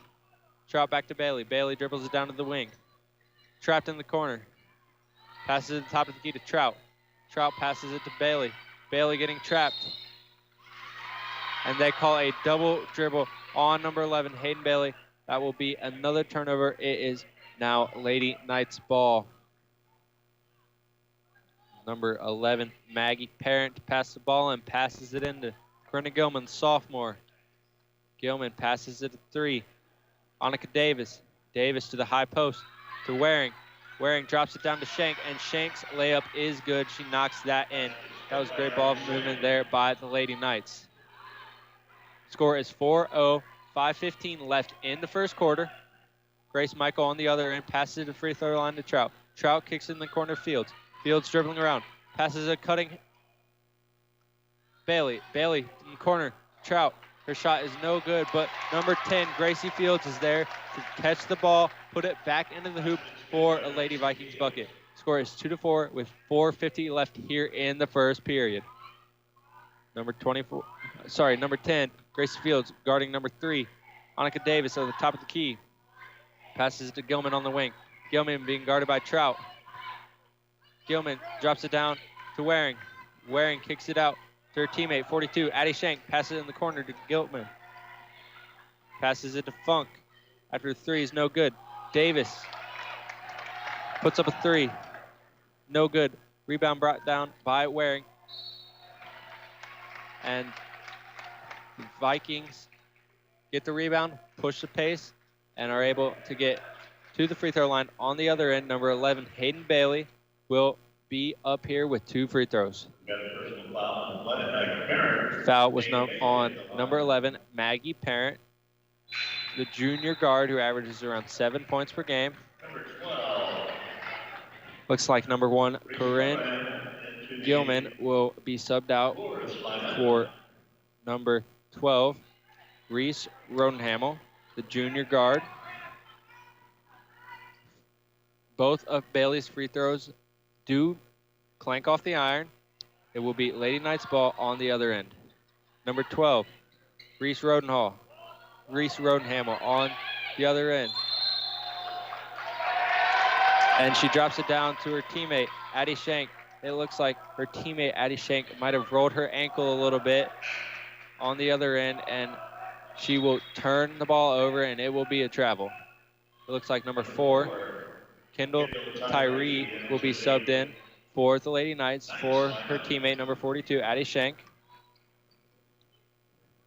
Speaker 5: Trout back to Bailey. Bailey dribbles it down to the wing. Trapped in the corner. Passes it to the top of the key to Trout. Trout passes it to Bailey. Bailey getting trapped. And they call a double dribble on number 11, Hayden Bailey. That will be another turnover. It is now Lady Knights ball. Number 11, Maggie Parent, passes the ball and passes it into Corinna Gilman, sophomore. Gilman passes it to 3. Annika Davis. Davis to the high post to Waring. Waring drops it down to Schenk, and Schenk's layup is good. She knocks that in. That was great ball movement there by the Lady Knights. Score is 4-0, 5:15 left in the first quarter. Grace Michael on the other end passes it to free throw line to Trout. Trout kicks in the corner Fields. Fields dribbling around. Passes it cutting Bailey. Bailey in the corner. Trout. Her shot is no good, but number 10, Gracie Fields, is there to catch the ball, put it back into the hoop for a Lady Vikings bucket. Score is 2-4 with 4:50 left here in the first period. Number 10, Gracie Fields guarding number 3, Annika Davis at the top of the key. Passes it to Gilman on the wing. Gilman being guarded by Trout. Gilman drops it down to Waring. Waring kicks it out to her teammate, 42, Addie Schenk. Passes it in the corner to Gilman. Passes it to Funk. After the 3 is no good. Davis puts up a 3. No good. Rebound brought down by Waring. And the Vikings get the rebound, push the pace, and are able to get to the free throw line. On the other end, number 11, Hayden Bailey, will be up here with 2 free throws. Foul was on number 11, Maggie Parent, the junior guard who averages around 7 points per game. Looks like number 1, Corinne Gilman, will be subbed out for number 12, Reese Rodenhamel, the junior guard. Both of Bailey's free throws do clank off the iron. It will be Lady Knights ball on the other end. Number 12, Reese Rodenhamel on the other end. And she drops it down to her teammate, Addie Schenk. It looks like her teammate, Addie Schenk, might have rolled her ankle a little bit on the other end, and she will turn the ball over, and it will be a travel. It looks like number 4, Kendall Tyree, will be subbed in for the Lady Knights for her teammate, number 42, Addie Schenk.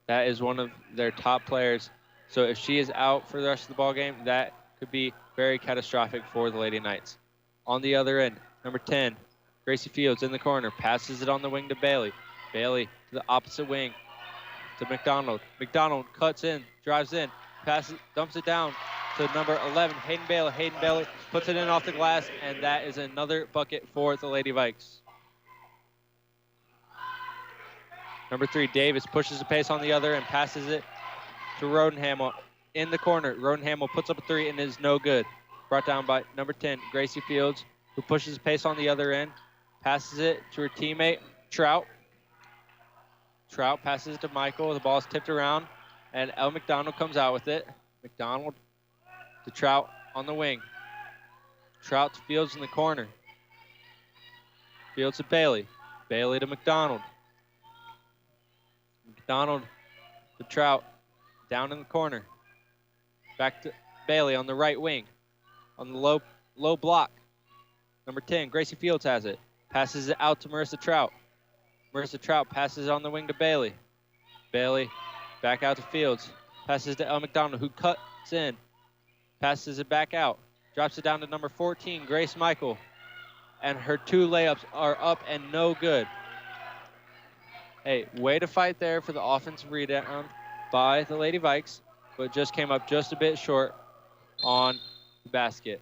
Speaker 5: That is one of their top players So if she is out for the rest of the ball game, that could be very catastrophic for the Lady Knights. On the other end, number 10, Gracie Fields in the corner, passes it on the wing to Bailey. Bailey to the opposite wing to McDonald. McDonald cuts in, drives in, passes, dumps it down to number 11, Hayden Bailey. Hayden Bailey puts it in off the glass, and that is another bucket for the Lady Vikes. Number 3, Davis pushes the pace on the other and passes it to Rodenhamel in the corner. Rodenhamel puts up a 3 and is no good. Brought down by number 10, Gracie Fields, who pushes the pace on the other end, passes it to her teammate, Trout. Trout passes it to Michael. The ball is tipped around, and El McDonald comes out with it. McDonald to Trout on the wing. Trout to Fields in the corner. Fields to Bailey. Bailey to McDonald. McDonald to Trout down in the corner. Back to Bailey on the right wing. On the low block. Number 10, Gracie Fields has it. Passes it out to Marissa Trout. Marissa Trout passes it on the wing to Bailey. Bailey back out to Fields. Passes to El McDonald, who cuts in. Passes it back out. Drops it down to number 14, Grace Michael. And her 2 layups are up and no good. Hey, way to fight there for the offensive rebound by the Lady Vikes, but just came up just a bit short on the basket.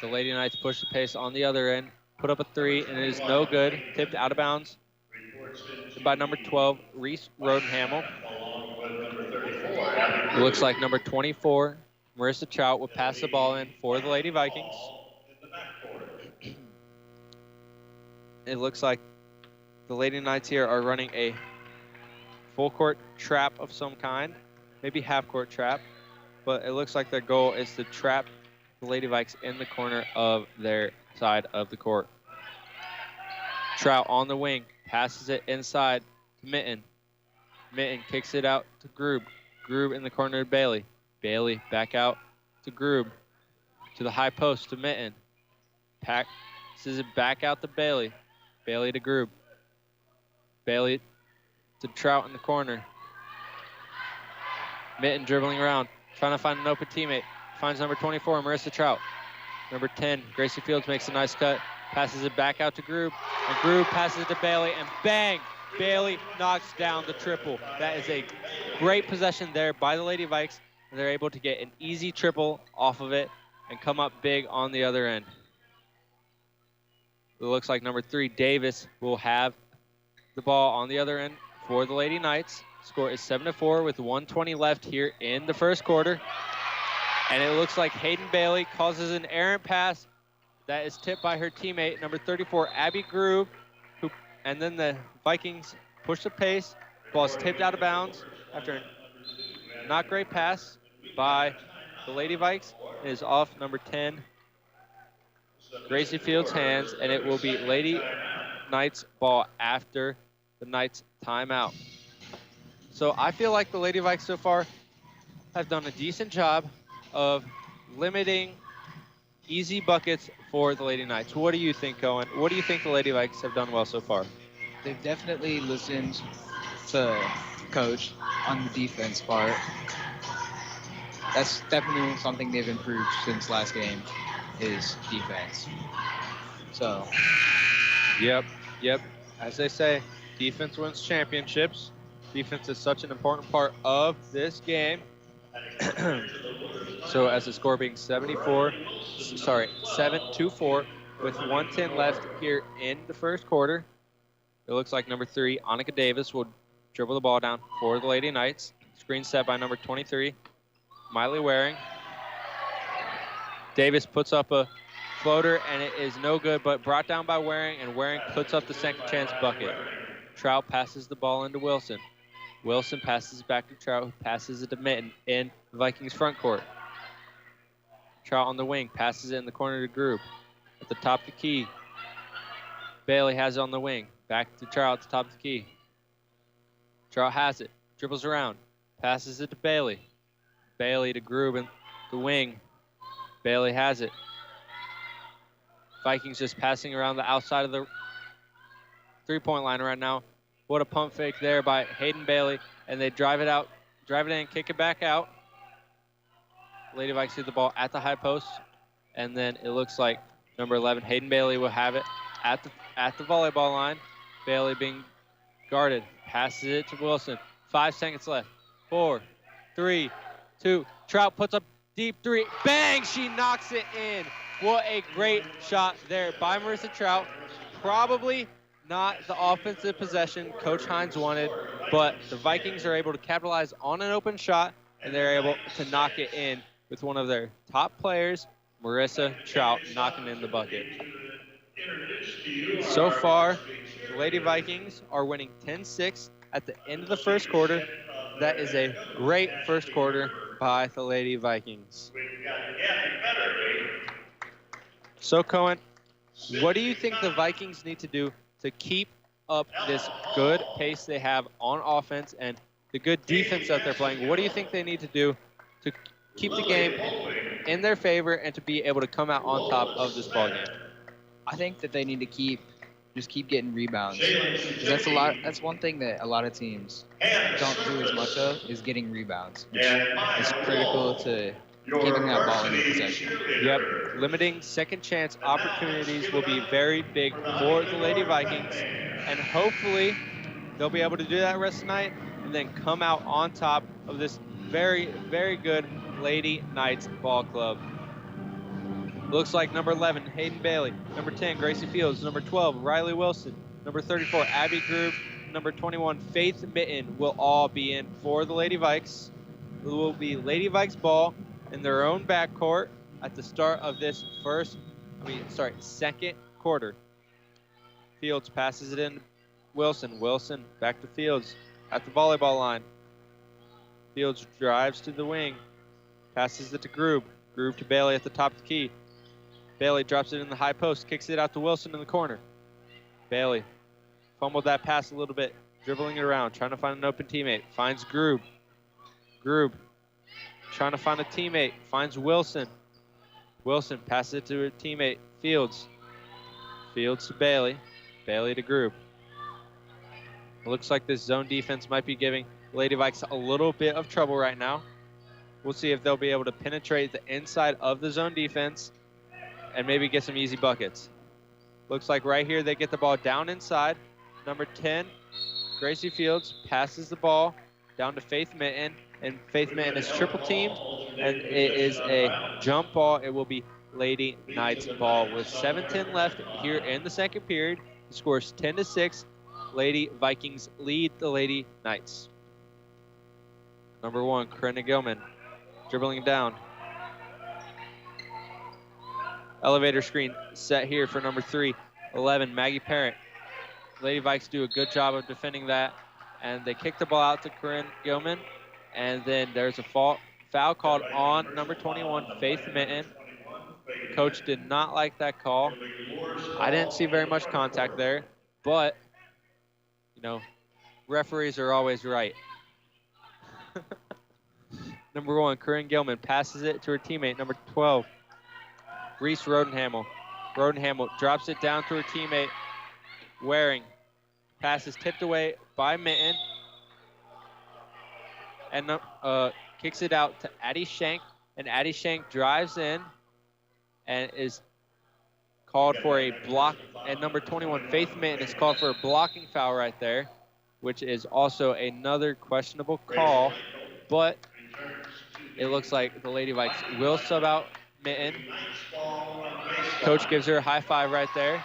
Speaker 5: The Lady Knights push the pace on the other end, put up a 3, and it is no good. Tipped out of bounds by number 12, Reese Rodenhamel. It looks like number 24, Marissa Trout, will pass the ball in for the Lady Vikings. It looks like the Lady Knights here are running a full court trap of some kind, maybe half court trap, but it looks like their goal is to trap the Lady Vikes in the corner of their side of the court. Trout on the wing, passes it inside to Mitten. Mitten kicks it out to Groob. Groob in the corner to Bailey. Bailey back out to Groob. To the high post to Mitten. Passes it back out to Bailey. Bailey to Groob. Bailey to Trout in the corner. Mitten dribbling around, trying to find an open teammate. Finds number 24, Marissa Trout. Number 10, Gracie Fields makes a nice cut. Passes it back out to Groob. And Groob passes it to Bailey, and bang! Bailey knocks down the triple. That is a great possession there by the Lady Vikes. And they're able to get an easy triple off of it and come up big on the other end. It looks like number 3, Davis, will have the ball on the other end for the Lady Knights. Score is 7-4 with 1:20 left here in the first quarter. And it looks like Hayden Bailey causes an errant pass that is tipped by her teammate, number 34, Abby Groob, and then the Vikings push the pace. Ball is tipped out of bounds after a not great pass by the Lady Vikes. It is off number 10, Gracie Fields' hands, and it will be Lady Knights ball after the Knights timeout. So I feel like the Lady Vikes so far have done a decent job of limiting easy buckets for the Lady Knights. What do you think, Cohen? What do you think the Lady Vikes have done well so far?
Speaker 6: They've definitely listened to Coach on the defense part. That's definitely something they've improved since last game, is defense. So.
Speaker 5: Yep. As they say, defense wins championships. Defense is such an important part of this game. So as the score being 7-4 with 1:10 left here in the first quarter. It looks like number 3, Annika Davis, will dribble the ball down for the Lady Knights. Screen set by number 23, Miley Waring. Davis puts up a floater, and it is no good, but brought down by Waring, and Waring puts up the second chance bucket. Trout passes the ball into Wilson. Wilson passes it back to Trout, who passes it to Mitten in the Vikings front court. Trout on the wing, passes it in the corner to Groob. At the top of the key, Bailey has it on the wing. Back to Trout at the top of the key. Trout has it, dribbles around, passes it to Bailey. Bailey to Groob in the wing. Bailey has it. Vikings just passing around the outside of the three-point line right now. What a pump fake there by Hayden Bailey, and they drive it out drive it in, kick it back out. Lady Vikes get the ball at the high post, and then it looks like number 11, Hayden Bailey, will have it at the volleyball line. Bailey being guarded, passes it to Wilson. 5 seconds left. 4, 3, 2. Trout puts up deep three. Bang! She knocks it in. What a great shot there by Marissa Trout. Probably not the offensive possession Coach Hines wanted, but the Vikings are able to capitalize on an open shot, and they're able to knock it in with one of their top players, Marissa Trout, knocking in the bucket. So far, the Lady Vikings are winning 10-6 at the end of the first quarter. That is a great first quarter by the Lady Vikings. So, Cohen, what do you think the Vikings need to do to keep up this good pace they have on offense and the good defense that they're playing? What do you think they need to do to keep the game in their favor and to be able to come out on top of this ball game?
Speaker 6: I think that they need to keep getting rebounds. 'Cause that's one thing that a lot of teams don't do as much of, is getting rebounds, which is critical to keeping that ball in possession.
Speaker 5: Yep, limiting second chance opportunities will be very big for the Lady Vikings, and hopefully they'll be able to do that rest of the night and then come out on top of this very, very good Lady Knights ball club. Looks like number 11, Hayden Bailey, number 10, Gracie Fields, number 12, Riley Wilson, number 34, Abby Groove, number 21, Faith Mitten will all be in for the Lady Vikes. It will be Lady Vikes ball in their own backcourt at the start of this second quarter. Fields passes it in. Wilson back to Fields at the volleyball line. Fields drives to the wing, passes it to Groove to Bailey at the top of the key. Bailey drops it in the high post, kicks it out to Wilson in the corner. Bailey fumbled that pass a little bit, dribbling it around, trying to find an open teammate. Finds Groove trying to find a teammate, finds Wilson. Wilson passes it to her teammate, Fields. Fields to Bailey. Bailey to Groove. It looks like this zone defense might be giving Lady Vikes a little bit of trouble right now. We'll see if they'll be able to penetrate the inside of the zone defense and maybe get some easy buckets. Looks like right here they get the ball down inside. Number 10, Gracie Fields, passes the ball down to Faith Mitten, and Faith Mitten is triple teamed, and it is a jump ball. It will be Lady Knights ball with 7:10 left here in the second period. The score is 10-6. Lady Vikings lead the Lady Knights. Number 1, Corinna Gilman, dribbling down. Elevator screen set here for number 3, 11, Maggie Parent. Lady Vikes do a good job of defending that, and they kick the ball out to Corinne Gilman, and then there's a foul called on number 21, Faith Mitten. Coach did not like that call. I didn't see very much contact there, but, referees are always right. Number 1, Corinne Gilman passes it to her teammate, number 12, Reese Rodenhamel. Rodenhamel drops it down to her teammate, Waring. Pass is tipped away by Mitten. And kicks it out to Addie Shank. And Addie Shank drives in and is called for a block. And number 21, Faith Mitten, is called for a blocking foul right there, which is also another questionable call. But it looks like the Lady Vikes will sub out Mitten. Coach gives her a high five right there.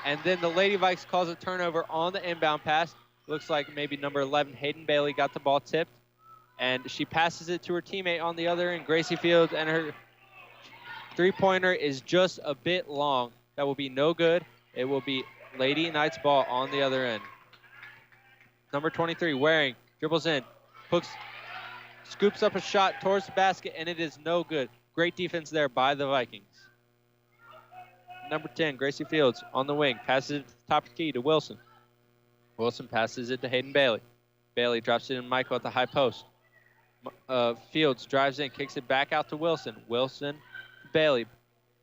Speaker 5: And then the Lady Vikes calls a turnover on the inbound pass. Looks like maybe number 11, Hayden Bailey, got the ball tipped. And she passes it to her teammate on the other end, Gracie Fields, and her three-pointer is just a bit long. That will be no good. It will be Lady Knights ball on the other end. Number 23, Waring, dribbles in, scoops up a shot towards the basket, and it is no good. Great defense there by the Vikings. Number 10, Gracie Fields on the wing, passes it to the top of the key to Wilson. Wilson passes it to Hayden Bailey. Bailey drops it in Michael at the high post. Fields drives in, kicks it back out to Wilson. Wilson to Bailey.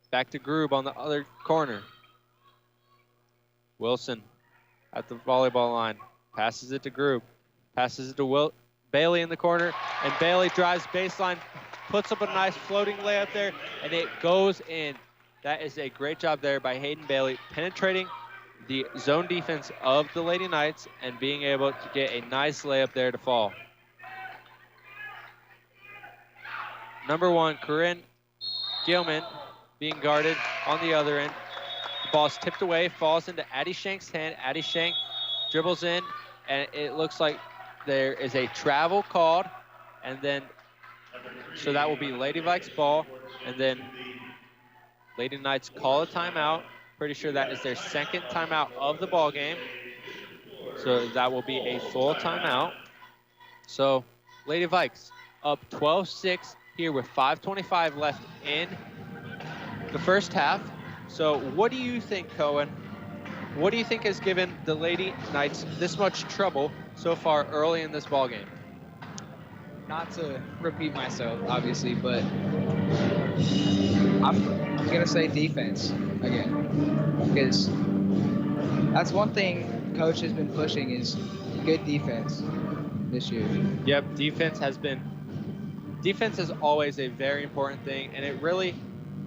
Speaker 5: Back to Groob on the other corner. Wilson at the volleyball line. Passes it to Groob. Passes it to Bailey in the corner, and Bailey drives baseline, puts up a nice floating layup there, and it goes in. That is a great job there by Hayden Bailey, penetrating the zone defense of the Lady Knights and being able to get a nice layup there to fall. Number 1, Corinne Gilman being guarded on the other end. The ball's tipped away, falls into Addie Shank's hand. Addie Shank dribbles in, and it looks like there is a travel called, and then, so that will be Lady Vikes ball, and then Lady Knights call a timeout. Pretty sure that is their second timeout of the ball game. So that will be a full timeout. So Lady Vikes up 12-6 here with 5:25 left in the first half. So what do you think, Cohen? What do you think has given the Lady Knights this much trouble so far early in this ball game?
Speaker 6: Not to repeat myself, obviously, but I'm going to say defense again, because that's one thing Coach has been pushing is good defense this year.
Speaker 5: Yep, defense is always a very important thing, and it really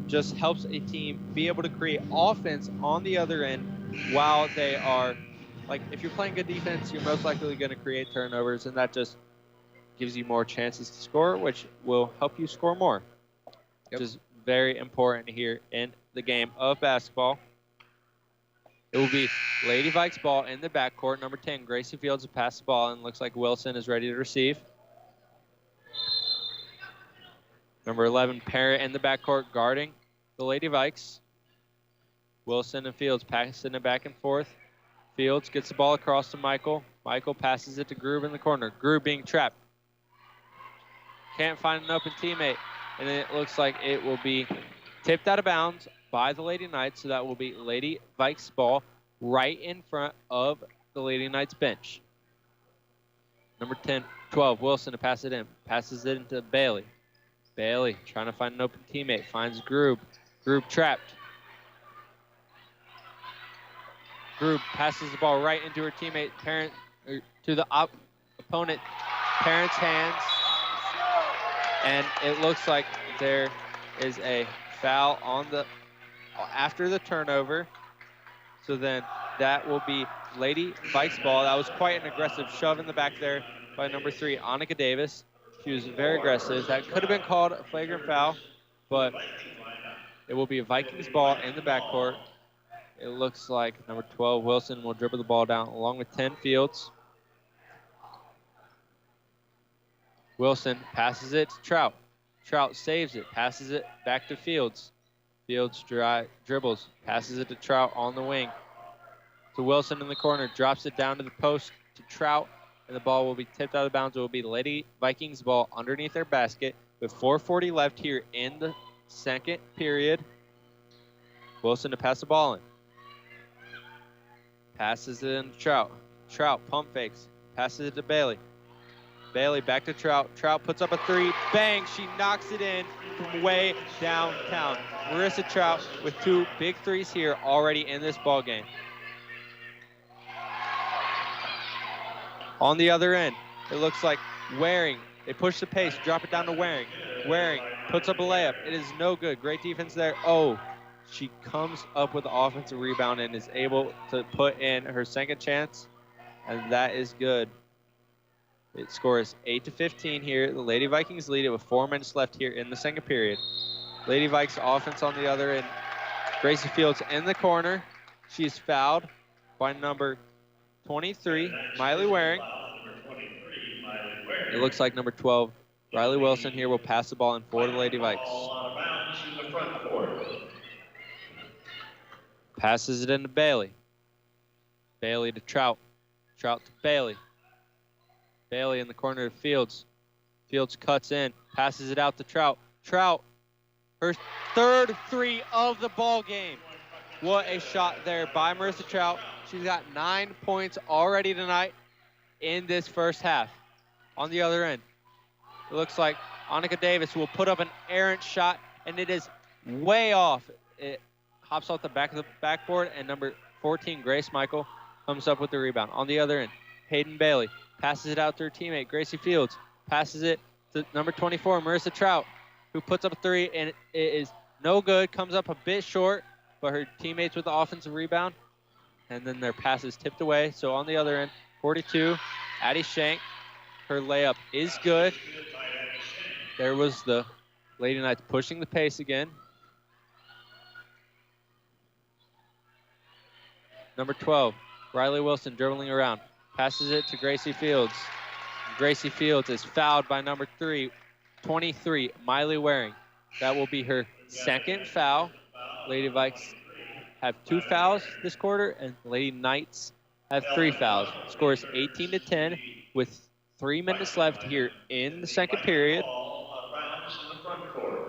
Speaker 5: just helps a team be able to create offense on the other end while they are, like, if you're playing good defense, you're most likely going to create turnovers, and that just gives you more chances to score, which will help you score more, which is very important here in the game of basketball. It will be Lady Vikes ball in the backcourt. Number 10, Gracie Fields will pass the ball, and looks like Wilson is ready to receive. Number 11, Parrott in the backcourt guarding the Lady Vikes. Wilson and Fields passing it back and forth. Fields gets the ball across to Michael. Michael passes it to Groob in the corner. Groob being trapped. Can't find an open teammate. And then it looks like it will be tipped out of bounds by the Lady Knights. So that will be Lady Vikes ball right in front of the Lady Knights bench. Number 12, Wilson to pass it in. Passes it into Bailey. Bailey trying to find an open teammate. Finds Groob. Groob trapped. Groob passes the ball right into her teammate, to the opponent Parent's hands. And it looks like there is a foul on after the turnover. So then that will be Lady Vikes ball. That was quite an aggressive shove in the back there by number 3, Annika Davis. She was very aggressive. That could have been called a flagrant foul, but it will be a Vikings ball in the backcourt. It looks like number 12, Wilson, will dribble the ball down along with 10, Fields. Wilson passes it to Trout. Trout saves it, passes it back to Fields. Fields dribbles, passes it to Trout on the wing. To Wilson in the corner, drops it down to the post to Trout, and the ball will be tipped out of bounds. It will be the Lady Vikings ball underneath their basket with 4:40 left here in the second period. Wilson to pass the ball in. Passes it in to Trout. Trout pump fakes. Passes it to Bailey. Bailey back to Trout. Trout puts up a 3. Bang! She knocks it in from way downtown. Marissa Trout with 2 big 3s here already in this ball game. On the other end, it looks like Waring. They push the pace, drop it down to Waring. Waring puts up a layup. It is no good. Great defense there. Oh, she comes up with the offensive rebound and is able to put in her second chance, and that is good. It scores 8-15 here. The Lady Vikings lead it with 4 minutes left here in the second period. Lady Vikes offense on the other end. Gracie Fields in the corner. She's fouled by number 23, Miley Waring. It looks like number 12, Riley Wilson here will pass the ball in for the Lady Vikes. Passes it into Bailey. Bailey to Trout. Trout to Bailey. Bailey in the corner of Fields. Fields cuts in, passes it out to Trout. Trout, her third 3 of the ball game. What a shot there by Marissa Trout. She's got 9 points already tonight in this first half. On the other end, it looks like Annika Davis will put up an errant shot, and it is way off. It hops off the back of the backboard, and number 14, Grace Michael, comes up with the rebound. On the other end, Hayden Bailey passes it out to her teammate, Gracie Fields. Passes it to number 24, Marissa Trout, who puts up a three, and it is no good. Comes up a bit short, but her teammates with the offensive rebound. And then their pass is tipped away. So on the other end, 42, Addie Shank. Her layup is good. There was the Lady Knights pushing the pace again. Number 12, Riley Wilson dribbling around. Passes it to Gracie Fields. Gracie Fields is fouled by number 23, Miley Waring. That will be her second foul. Lady Vikes have 2 fouls this quarter, and Lady Knights have 3 fouls. Scores 18-10 with 3 minutes left here in the second period.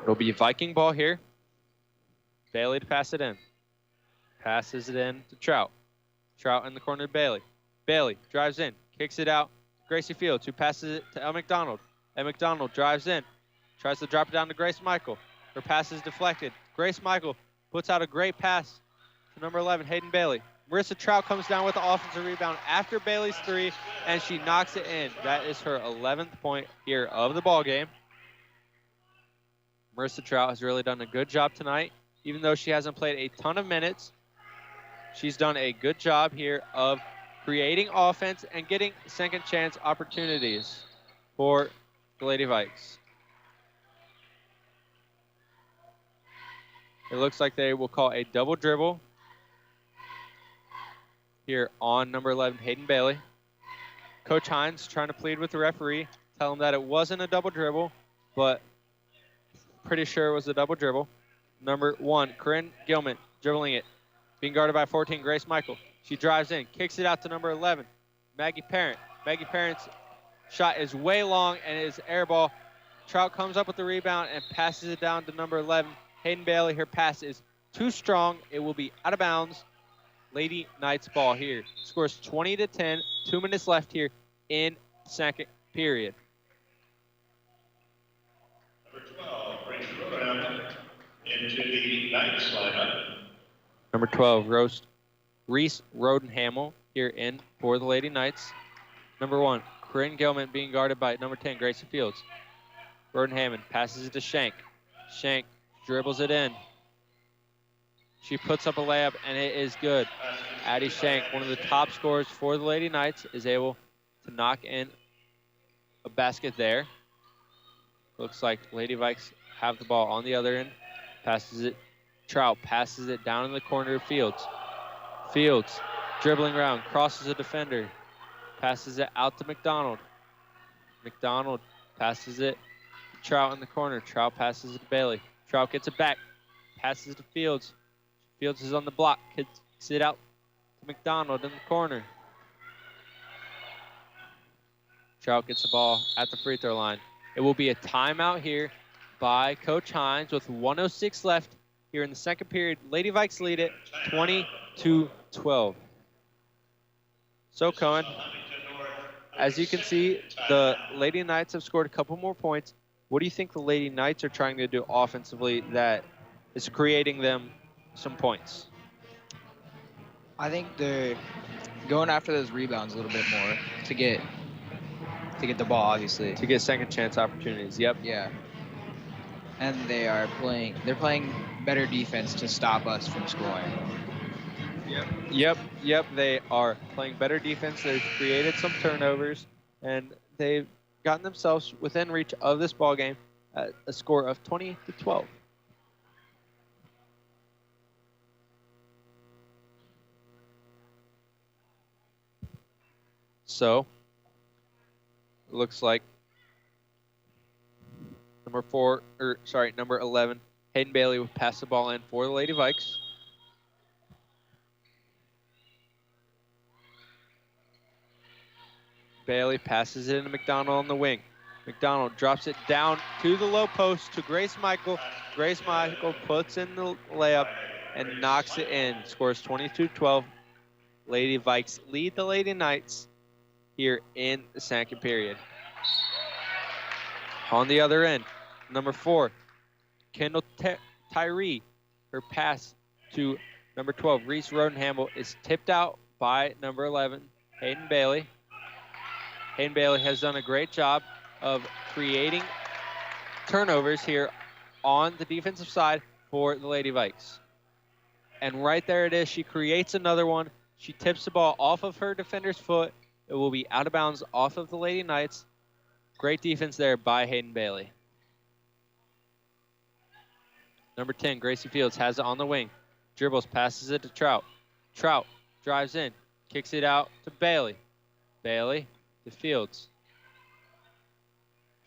Speaker 5: It'll be Viking ball here. Bailey to pass it in. Passes it in to Trout. Trout in the corner to Bailey. Bailey drives in, kicks it out. Gracie Fields, who passes it to Elle McDonald. Elle McDonald drives in, tries to drop it down to Grace Michael. Her pass is deflected. Grace Michael puts out a great pass to number 11, Hayden Bailey. Marissa Trout comes down with the offensive rebound after Bailey's three, and she knocks it in. That is her 11th point here of the ball game. Marissa Trout has really done a good job tonight. Even though she hasn't played a ton of minutes, she's done a good job here of creating offense and getting second chance opportunities for the Lady Vikes. It looks like they will call a double dribble here on number 11, Hayden Bailey. Coach Hines trying to plead with the referee, tell him that it wasn't a double dribble, but pretty sure it was a double dribble. Number 1, Corinne Gilman dribbling it, being guarded by 14, Grace Michael. She drives in, kicks it out to number 11, Maggie Parent. Maggie Parent's shot is way long and is air ball. Trout comes up with the rebound and passes it down to number 11, Hayden Bailey. Her pass is too strong. It will be out of bounds. Lady Knights ball here. Scores 20-10. 2 minutes left here in second period.
Speaker 1: Number 12, brings the program into the Knights lineup.
Speaker 5: Number 12, Reese Rodenhamel here in for the Lady Knights. Number 1, Corinne Gilman being guarded by number 10, Gracie Fields. Rodenhamel passes it to Shank. Shank dribbles it in. She puts up a layup, and it is good. Addie Shank, one of the top scorers for the Lady Knights, is able to knock in a basket there. Looks like Lady Vikes have the ball on the other end. Passes it. Trout passes it down in the corner of Fields. Fields dribbling around, crosses a defender. Passes it out to McDonald. McDonald passes it to Trout in the corner. Trout passes it to Bailey. Trout gets it back. Passes it to Fields. Fields is on the block. Kicks it out to McDonald in the corner. Trout gets the ball at the free throw line. It will be a timeout here by Coach Hines with 1:06 left here in the second period. Lady Vikes lead it 20-12. So, Cohen, as you can see, the Lady Knights have scored a couple more points. What do you think the Lady Knights are trying to do offensively that is creating them some points?
Speaker 6: I think they're going after those rebounds a little bit more to get the ball, obviously.
Speaker 5: To get second chance opportunities, yep.
Speaker 6: Yeah. And they're playing better defense to stop us from scoring.
Speaker 5: Yep, they are playing better defense. They've created some turnovers, and they've gotten themselves within reach of this ball game at a score of 20-12. So, it looks like number 11, Hayden Bailey will pass the ball in for the Lady Vikes. Bailey passes it into McDonald on the wing. McDonald drops it down to the low post to Grace Michael. Grace Michael puts in the layup and knocks it in. Scores 22-12. Lady Vikes lead the Lady Knights here in the second period. On the other end, number 4, Kendall Tyree. Her pass to number 12, Reese Rodenhamel, is tipped out by number 11, Hayden Bailey. Hayden Bailey has done a great job of creating turnovers here on the defensive side for the Lady Vikes. And right there it is. She creates another one. She tips the ball off of her defender's foot. It will be out of bounds off of the Lady Knights. Great defense there by Hayden Bailey. Number 10, Gracie Fields has it on the wing. Dribbles, passes it to Trout. Trout drives in, kicks it out to Bailey. Bailey to Fields.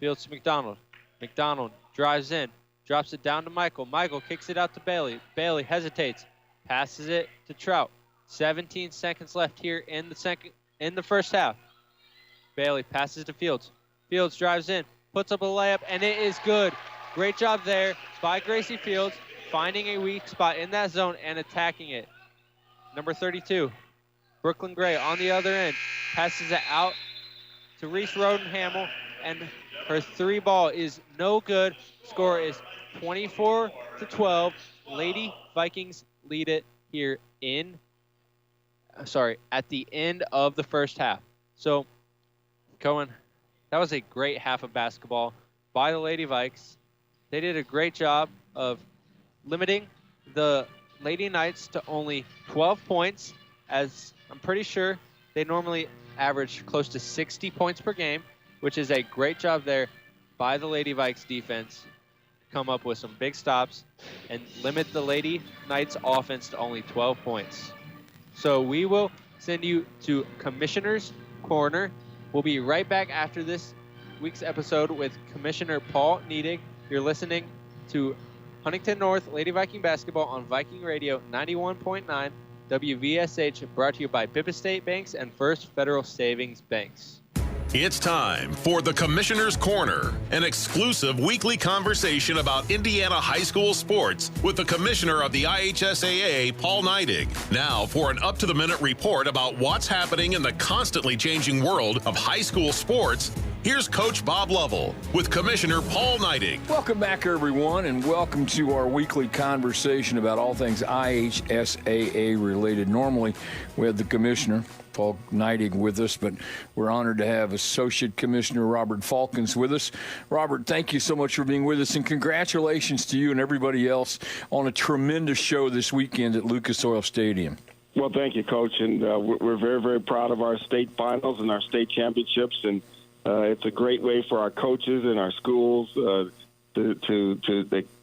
Speaker 5: Fields to McDonald. McDonald drives in, drops it down to Michael. Michael kicks it out to Bailey. Bailey hesitates, passes it to Trout. 17 seconds left here in the first half. Bailey passes to Fields. Fields drives in, puts up a layup, and it is good. Great job there by Gracie Fields, finding a weak spot in that zone and attacking it. Number 32, Brooklyn Gray on the other end, passes it out to Reese Rodenhamel, and her three ball is no good. Score is 24-12. Lady Vikings lead it here at the end of the first half. So, Cohen, that was a great half of basketball by the Lady Vikes. They did a great job of limiting the Lady Knights to only 12 points, as I'm pretty sure they normally average close to 60 points per game, which is a great job there by the Lady Vikes defense. Come up with some big stops and limit the Lady Knights offense to only 12 points. So we will send you to Commissioner's Corner. We'll be right back after this week's episode with Commissioner Paul Niedig. You're listening to Huntington North Lady Viking Basketball on Viking Radio 91.9 WVSH, brought to you by Pippa State Banks and First Federal Savings Banks.
Speaker 9: It's time for the Commissioner's Corner, an exclusive weekly conversation about Indiana high school sports with the Commissioner of the IHSAA, Paul Niedig. Now for an up-to-the-minute report about what's happening in the constantly changing world of high school sports. Here's Coach Bob Lovell with Commissioner Paul Niedig.
Speaker 10: Welcome back, everyone, and welcome to our weekly conversation about all things IHSAA related. Normally, we have the Commissioner, Paul Niedig, with us, but we're honored to have Associate Commissioner Robert Falcons with us. Robert, thank you so much for being with us, and congratulations to you and everybody else on a tremendous show this weekend at Lucas Oil Stadium.
Speaker 11: Well, thank you, Coach, and we're very, very proud of our state finals and our state championships, and it's a great way for our coaches and our schools to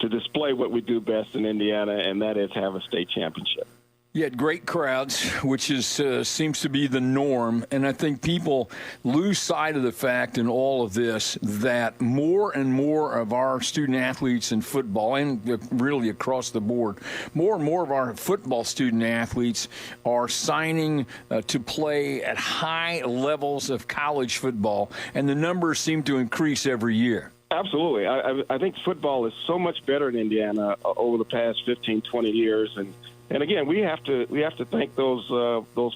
Speaker 11: display what we do best in Indiana, and that is have a state championship.
Speaker 10: You had great crowds, which is seems to be the norm, and I think people lose sight of the fact in all of this that more and more of our student athletes in football, and really across the board, more and more of our football student athletes are signing to play at high levels of college football, and the numbers seem to increase every year.
Speaker 11: Absolutely. I think football is so much better in Indiana over the past 15, 20 years, and again, we have to thank those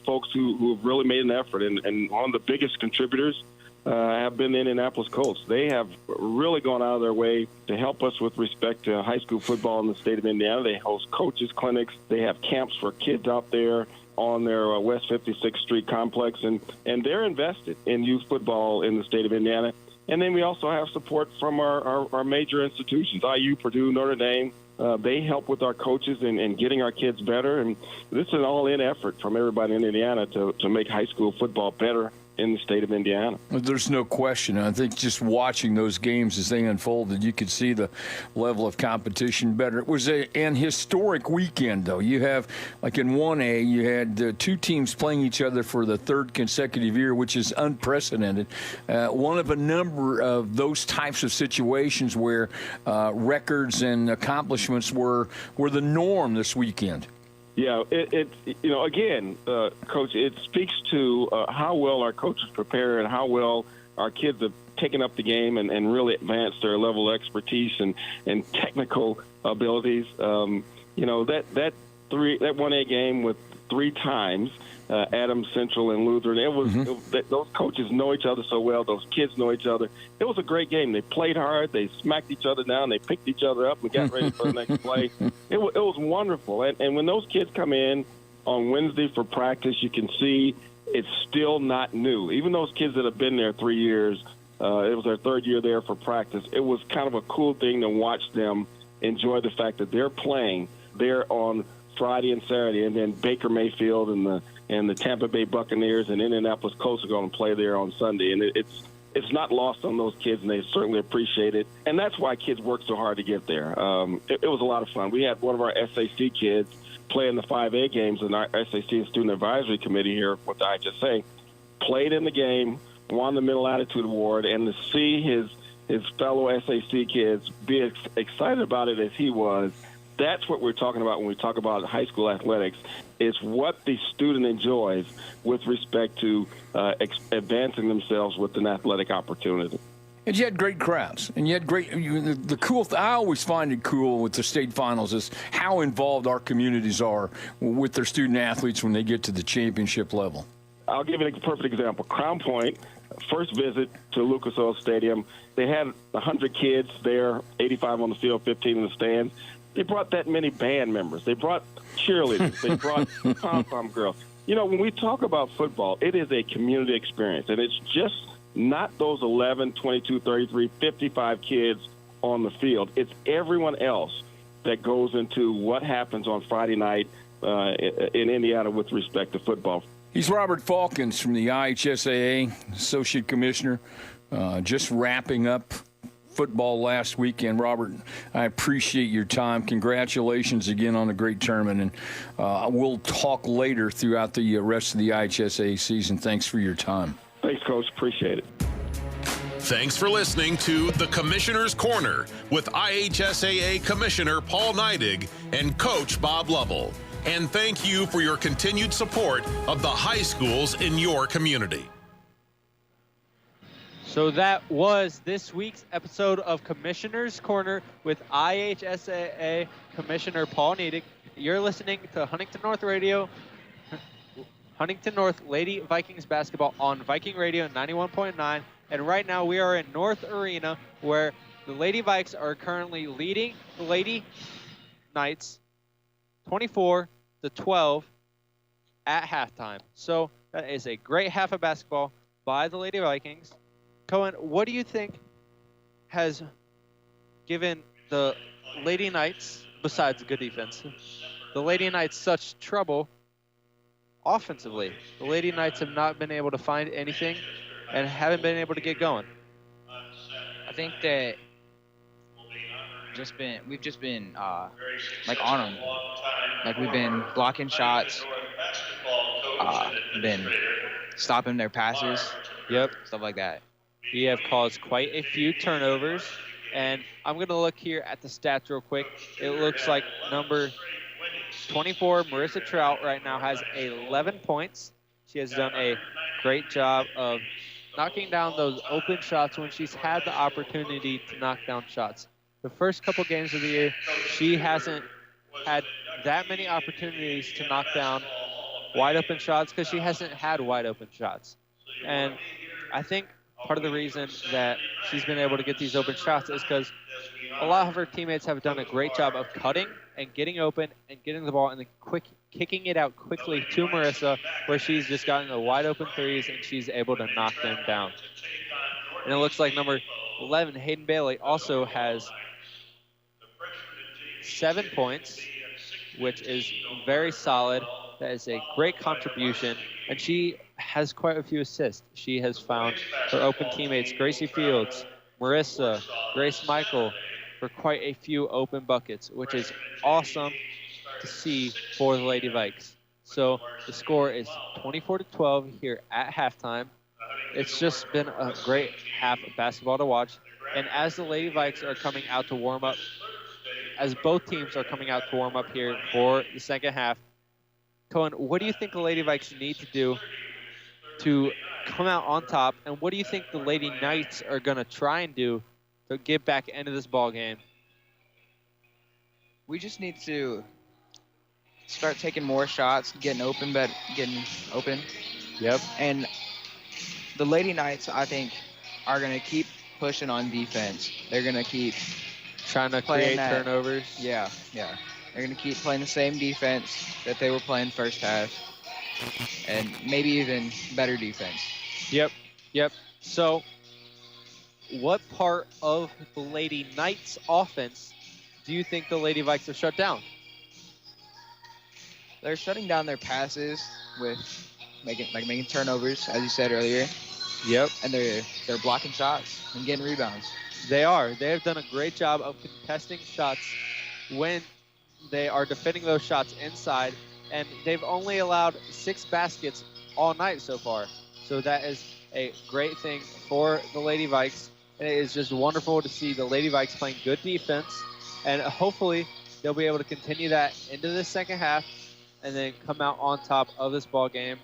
Speaker 11: folks who have really made an effort, and one of the biggest contributors have been the Indianapolis Colts. They have really gone out of their way to help us with respect to high school football in the state of Indiana. They host coaches clinics. They have camps for kids out there on their West 56th Street complex, and they're invested in youth football in the state of Indiana. And then we also have support from our major institutions, IU, Purdue, Notre Dame. They help with our coaches and getting our kids better. And this is an all-in effort from everybody in Indiana to make high school football better in the state of Indiana.
Speaker 10: There's no question. I think just watching those games as they unfolded, you could see the level of competition better. It was an historic weekend, though. You have, like in 1A, you had two teams playing each other for the third consecutive year, which is unprecedented. One of a number of those types of situations where records and accomplishments were the norm this weekend.
Speaker 11: Yeah, again, Coach, it speaks to how well our coaches prepare and how well our kids have taken up the game and really advanced their level of expertise and technical abilities. That 1A game with 3 times Adams Central and Lutheran. It was those coaches know each other so well. Those kids know each other. It was a great game. They played hard. They smacked each other down. They picked each other up and got ready for the next play. It was wonderful. And when those kids come in on Wednesday for practice, you can see it's still not new. Even those kids that have been there 3 years, it was their third year there for practice. It was kind of a cool thing to watch them enjoy the fact that they're playing there on Friday and Saturday, and then Baker Mayfield and the Tampa Bay Buccaneers and Indianapolis Colts are going to play there on Sunday. And it's not lost on those kids, and they certainly appreciate it. And that's why kids work so hard to get there. It was a lot of fun. We had one of our SAC kids play in the 5A games in our SAC and Student Advisory Committee here with the IHSA, played in the game, won the Middle Attitude Award, and to see his fellow SAC kids be excited about it as he was, that's what we're talking about when we talk about high school athletics. It's what the student enjoys with respect to advancing themselves with an athletic opportunity.
Speaker 10: And you had great crowds, and you had great. The cool. I always find it cool with the state finals is how involved our communities are with their student athletes when they get to the championship level.
Speaker 11: I'll give you a perfect example. Crown Point, first visit to Lucas Oil Stadium, they had 100 kids there, 85 on the field, 15 in the stands. They brought that many band members. They brought cheerleaders. They brought pom-pom girls. You know, when we talk about football, it is a community experience, and it's just not those 11, 22, 33, 55 kids on the field. It's everyone else that goes into what happens on Friday night in Indiana with respect to football.
Speaker 10: He's Robert Falcons from the IHSAA, Associate Commissioner, just wrapping up football last weekend. Robert, I appreciate your time. Congratulations again on a great tournament, and we'll talk later throughout the rest of the IHSAA season. Thanks for your time.
Speaker 11: Thanks, Coach. Appreciate it.
Speaker 9: Thanks for listening to The Commissioner's Corner with IHSAA Commissioner Paul Neidig and Coach Bob Lovell. And thank you for your continued support of the high schools in your community.
Speaker 5: So that was this week's episode of Commissioner's Corner with IHSAA Commissioner Paul Neidig. You're listening to Huntington North Radio, Huntington North Lady Vikings basketball on Viking Radio 91.9. And right now we are in North Arena, where the Lady Vikes are currently leading the Lady Knights 24-12 at halftime. So that is a great half of basketball by the Lady Vikings. Cohen, what do you think has given the Lady Knights, besides good defense, the Lady Knights such trouble offensively? The Lady Knights have not been able to find anything and haven't been able to get going.
Speaker 6: I think that we've just been like on them. Like we've been blocking shots, been stopping their passes.
Speaker 5: Yep.
Speaker 6: Stuff like that.
Speaker 5: We have caused quite a few turnovers, and I'm going to look here at the stats real quick. It looks like number 24, Marissa Trout, right now has 11 points. She has done a great job of knocking down those open shots when she's had the opportunity to knock down shots. The first couple games of the year, she hasn't had that many opportunities to knock down wide open shots because she hasn't had wide open shots. And I think part of the reason that she's been able to get these open shots is because a lot of her teammates have done a great job of cutting and getting open and getting the ball and then kicking it out quickly to Marissa, where she's just gotten the wide open threes and she's able to knock them down. And it looks like number 11, Hayden Bailey, also has 7 points, which is very solid. That is a great contribution. And she has quite a few assists. She has found her open teammates, Gracie Fields, Marissa, Grace Michael, for quite a few open buckets, which is awesome to see for the Lady Vikes. So the score is 24-12 here at halftime. It's just been a great half of basketball to watch. And as the Lady Vikes are coming out to warm up, as both teams are coming out to warm up here for the second half, Cohen, what do you think the Lady Vikes need to do to come out on top, and what do you think the Lady Knights are going to try and do to get back into this ball game?
Speaker 6: We just need to start taking more shots, getting open.
Speaker 5: Yep.
Speaker 6: And the Lady Knights, I think, are going to keep pushing on defense. They're going to keep
Speaker 5: trying to create turnovers.
Speaker 6: Yeah. They're going to keep playing the same defense that they were playing first half. and maybe even better defense.
Speaker 5: Yep. So, what part of the Lady Knights offense do you think the Lady Vikes have shut down?
Speaker 6: They're shutting down their passes with making turnovers, as you said earlier.
Speaker 5: Yep.
Speaker 6: And they're blocking shots and getting rebounds.
Speaker 5: They are. They have done a great job of contesting shots when they are defending those shots inside, and they've only allowed 6 baskets all night so far. So that is a great thing for the Lady Vikes, and it is just wonderful to see the Lady Vikes playing good defense, and hopefully they'll be able to continue that into the second half and then come out on top of this ball game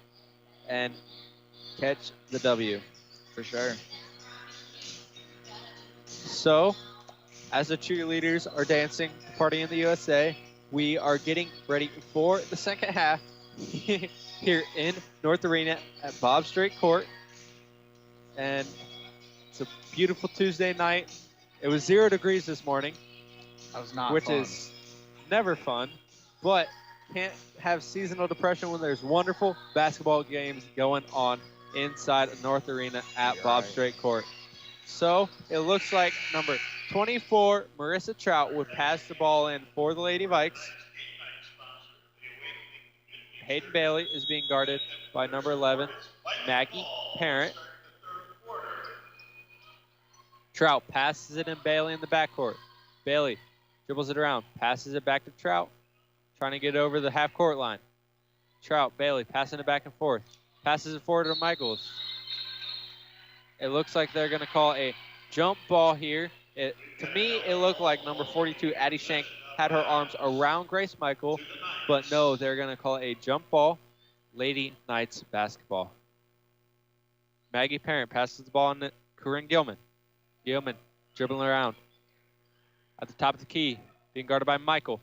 Speaker 5: and catch the W.
Speaker 6: For sure.
Speaker 5: So, as the cheerleaders are dancing, Party in the USA, we are getting ready for the second half here in North Arena at Bob Strait Court. And it's a beautiful Tuesday night. It was 0 degrees this morning.
Speaker 6: That was not
Speaker 5: which
Speaker 6: fun.
Speaker 5: is never fun, but can't have seasonal depression when there's wonderful basketball games going on inside North Arena at Bob Strait Court. So it looks like number 24, Marissa Trout, would pass the ball in for the Lady Vikes. Hayden Bailey is being guarded by number 11, Maggie Parent. Trout passes it in Bailey in the backcourt. Bailey dribbles it around, passes it back to Trout, trying to get over the half-court line. Trout, Bailey, passing it back and forth. Passes it forward to Michaels. It looks like they're going to call a jump ball here. To me, it looked like number 42, Addie Shank, had her arms around Grace Michael, but no, they're going to call a jump ball. Lady Knights basketball. Maggie Parent passes the ball on to Corinne Gilman. Gilman dribbling around. At the top of the key, being guarded by Michael.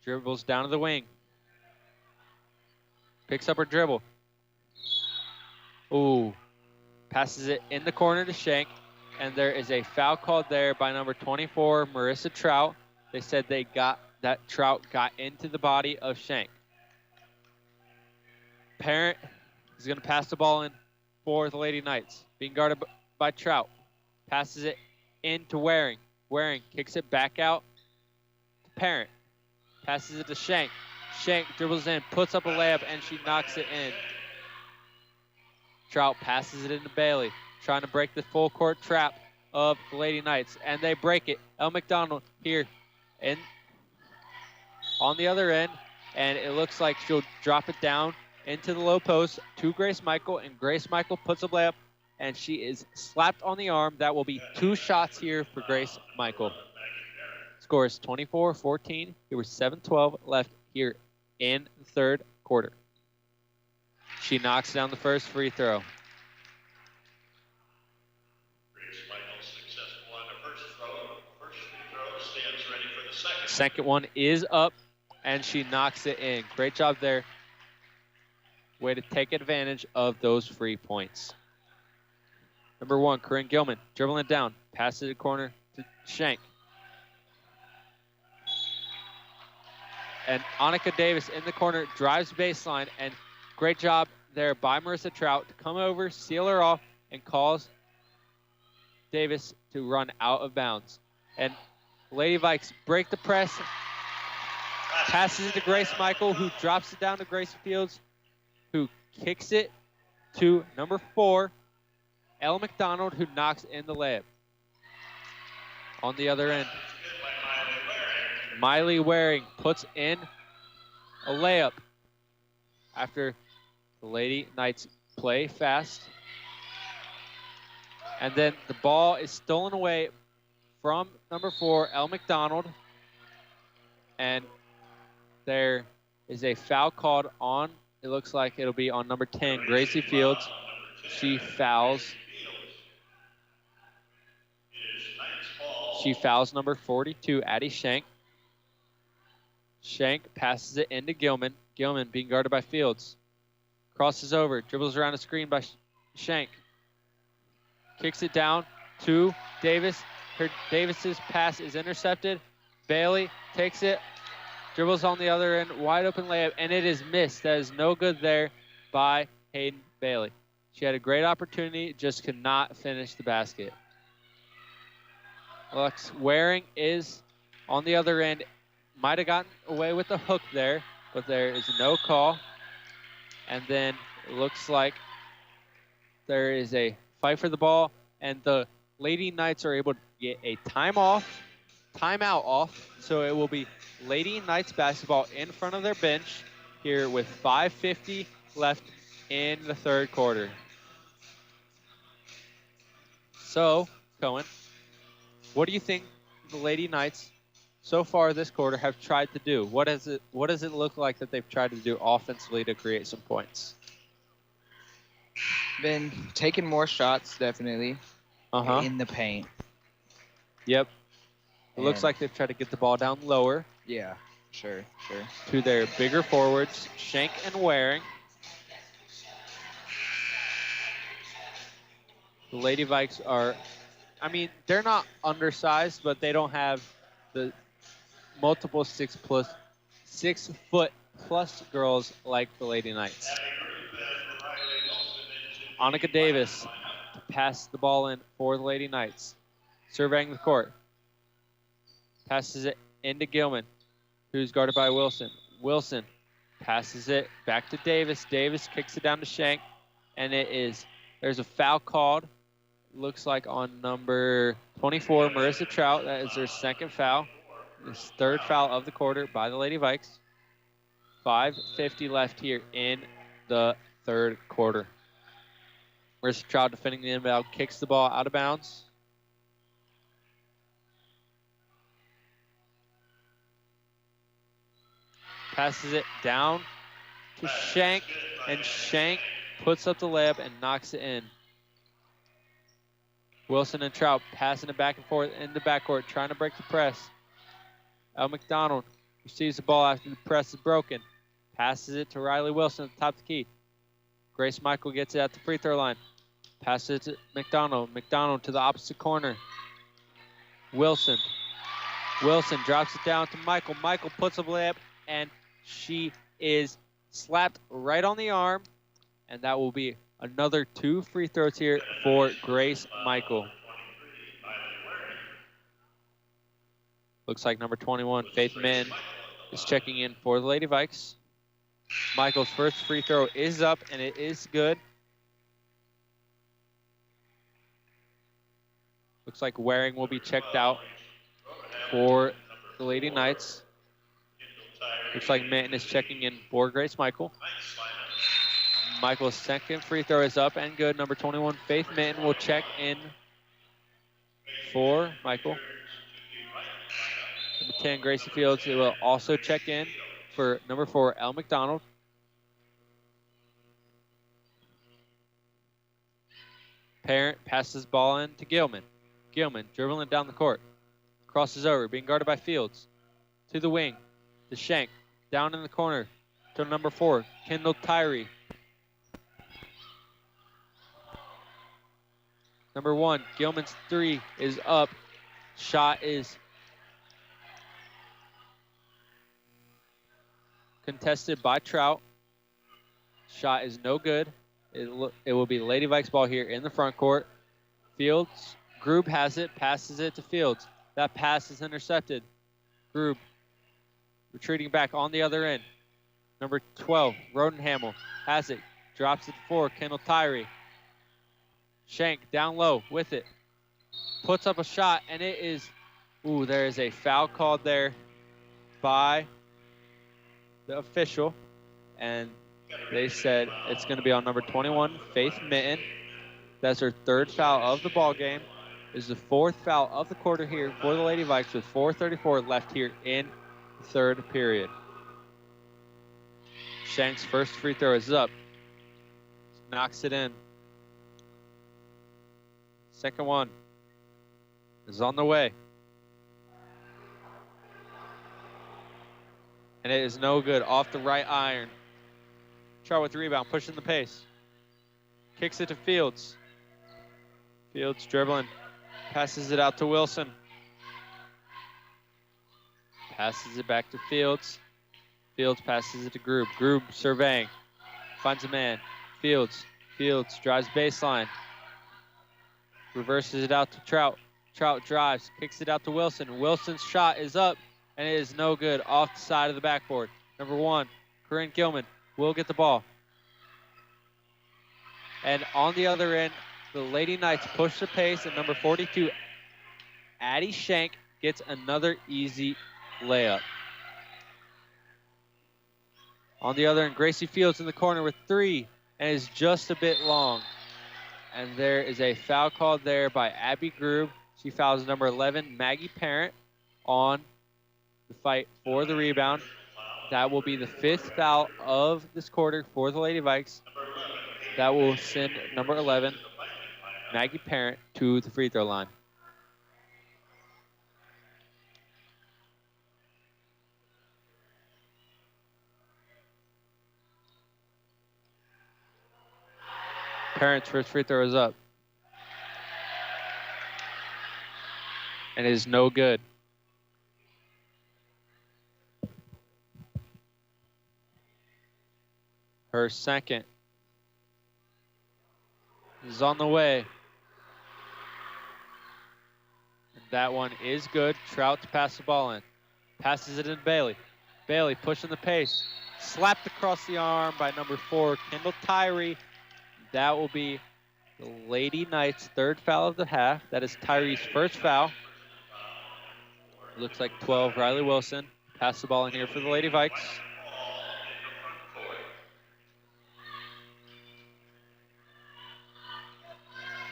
Speaker 5: Dribbles down to the wing. Picks up her dribble. Ooh. Passes it in the corner to Shank. And there is a foul called there by number 24, Marissa Trout. They said that Trout got into the body of Shank. Parent is going to pass the ball in for the Lady Knights. Being guarded by Trout. Passes it into Waring. Waring kicks it back out to Parent. Passes it to Shank. Shank dribbles in, puts up a layup, and she knocks it in. Trout passes it into Bailey, trying to break the full court trap of the Lady Knights, and they break it. Elle McDonald here on the other end, and it looks like she'll drop it down into the low post to Grace Michael, and Grace Michael puts a layup, and she is slapped on the arm. That will be 2 shots here for Grace Michael. Score is 24-14. There was 7:12 left here in the third quarter. She knocks down the first free throw.
Speaker 1: Grace Michael successful on the first throw. First free throw stands ready for the second.
Speaker 5: Second one is up, and she knocks it in. Great job there. Way to take advantage of those free points. Number 1, Corinne Gilman, dribbling it down. Passes it to corner to Shank. And Annika Davis in the corner, drives baseline, and great job there by Marissa Trout to come over, seal her off, and cause Davis to run out of bounds. And Lady Vikes break the press, passes it to Grace Michael, who drops it down to Grace Fields, who kicks it to number 4, Elle McDonald, who knocks in the layup. On the other end, Miley Waring puts in a layup after the Lady Knights play fast. And then the ball is stolen away from number 4, Elle McDonald. And there is a foul called on, it looks like it'll be on number 10, Gracie Fields. She fouls. She fouls number 42, Addie Shank. Shank passes it into Gilman. Gilman being guarded by Fields. Crosses over, dribbles around a screen by Shank. Kicks it down to Davis. Davis's pass is intercepted. Bailey takes it, dribbles on the other end, wide open layup, and it is missed. That is no good there by Hayden Bailey. She had a great opportunity, just could not finish the basket. Lux Waring is on the other end. Might have gotten away with the hook there, but there is no call. And then it looks like there is a fight for the ball, and the Lady Knights are able to get a timeout off. So it will be Lady Knights basketball in front of their bench here with 5:50 left in the third quarter. So, Cohen, what do you think the Lady Knights so far this quarter have tried to do? What does it look like that they've tried to do offensively to create some points?
Speaker 6: Been taking more shots, definitely, in the paint.
Speaker 5: Yep. It looks
Speaker 6: And-
Speaker 5: like they've tried to get the ball down lower.
Speaker 6: Yeah, sure.
Speaker 5: To their bigger forwards, Shank and Waring. The Lady Vikes are, they're not undersized, but they don't have the multiple 6-foot plus girls like the Lady Knights. Annika Davis to pass the ball in for the Lady Knights. Surveying the court. Passes it into Gilman, who's guarded by Wilson. Wilson passes it back to Davis. Davis kicks it down to Shank, and there's a foul called. Looks like on number 24, Marissa Trout. That is their second foul. This third foul of the quarter by the Lady Vikes. 5:50 left here in the third quarter. Marissa Trout defending the inbound, kicks the ball out of bounds. Passes it down to Shank, and Shank puts up the layup and knocks it in. Wilson and Trout passing it back and forth in the backcourt, trying to break the press. El McDonald receives the ball after the press is broken. Passes it to Riley Wilson at the top of the key. Grace Michael gets it at the free throw line. Passes it to McDonald. McDonald to the opposite corner. Wilson drops it down to Michael. Michael puts up a layup, and she is slapped right on the arm, and that will be another 2 free throws here for Grace Michael. Looks like number 21, Faith Min, is checking in for the Lady Vikes. Michael's first free throw is up, and it is good. Looks like Waring will be checked out for the Lady Knights. Looks like Minton is checking in for Grace Michael. Michael's second free throw is up and good. Number 21, Faith Minton, will check in for Michael. Number 10, Gracie Fields, will also check in for number 4, El McDonald. Parent passes ball in to Gilman. Gilman dribbling down the court. Crosses over, being guarded by Fields. To the wing, to Shank. Down in the corner to number 4, Kendall Tyree. Number 1, Gilman's 3 is up. Shot is contested by Trout. Shot is no good. It will be Lady Vikes ball here in the front court. Fields, Grube has it, passes it to Fields. That pass is intercepted. Grube retreating back on the other end. Number 12, Rodenhamel has it, drops it for Kendall Tyree. Shank down low with it. Puts up a shot, and it is, there is a foul called there by the official, and they said it's going to be on number 21, Faith Minton. That's her third foul of the ball game. This is the fourth foul of the quarter here for the Lady Vikes with 4:34 left here in the third period. Shank's first free throw is up. Knocks it in. Second one is on the way. And it is no good. Off the right iron. Trout with the rebound, pushing the pace. Kicks it to Fields. Fields dribbling. Passes it out to Wilson. Passes it back to Fields. Fields passes it to Grube. Grube surveying. finds a man. Fields drives baseline. Reverses it out to Trout. Trout drives, kicks it out to Wilson. Wilson's shot is up, and it is no good off the side of the backboard. Number 1, Corinne Gilman will get the ball. And on the other end, the Lady Knights push the pace, and number 42, Addie Shank, gets another easy layup. On the other end, Gracie Fields in the corner with 3, and is just a bit long. And there is a foul called there by Abby Grube. She fouls number 11, Maggie Parent, on the fight for the rebound. That will be the 5th foul of this quarter for the Lady Vikes. That will send number 11, Maggie Parent, to the free throw line. Parent's first free throw is up. And it is no good. Her second is on the way. And that one is good. Trout to pass the ball in. Passes it in Bailey. Bailey pushing the pace. Slapped across the arm by number 4, Kendall Tyree. That will be the Lady Knights' 3rd foul of the half. That is Tyree's first foul. Looks like 12, Riley Wilson. Pass the ball in here for the Lady Vikes.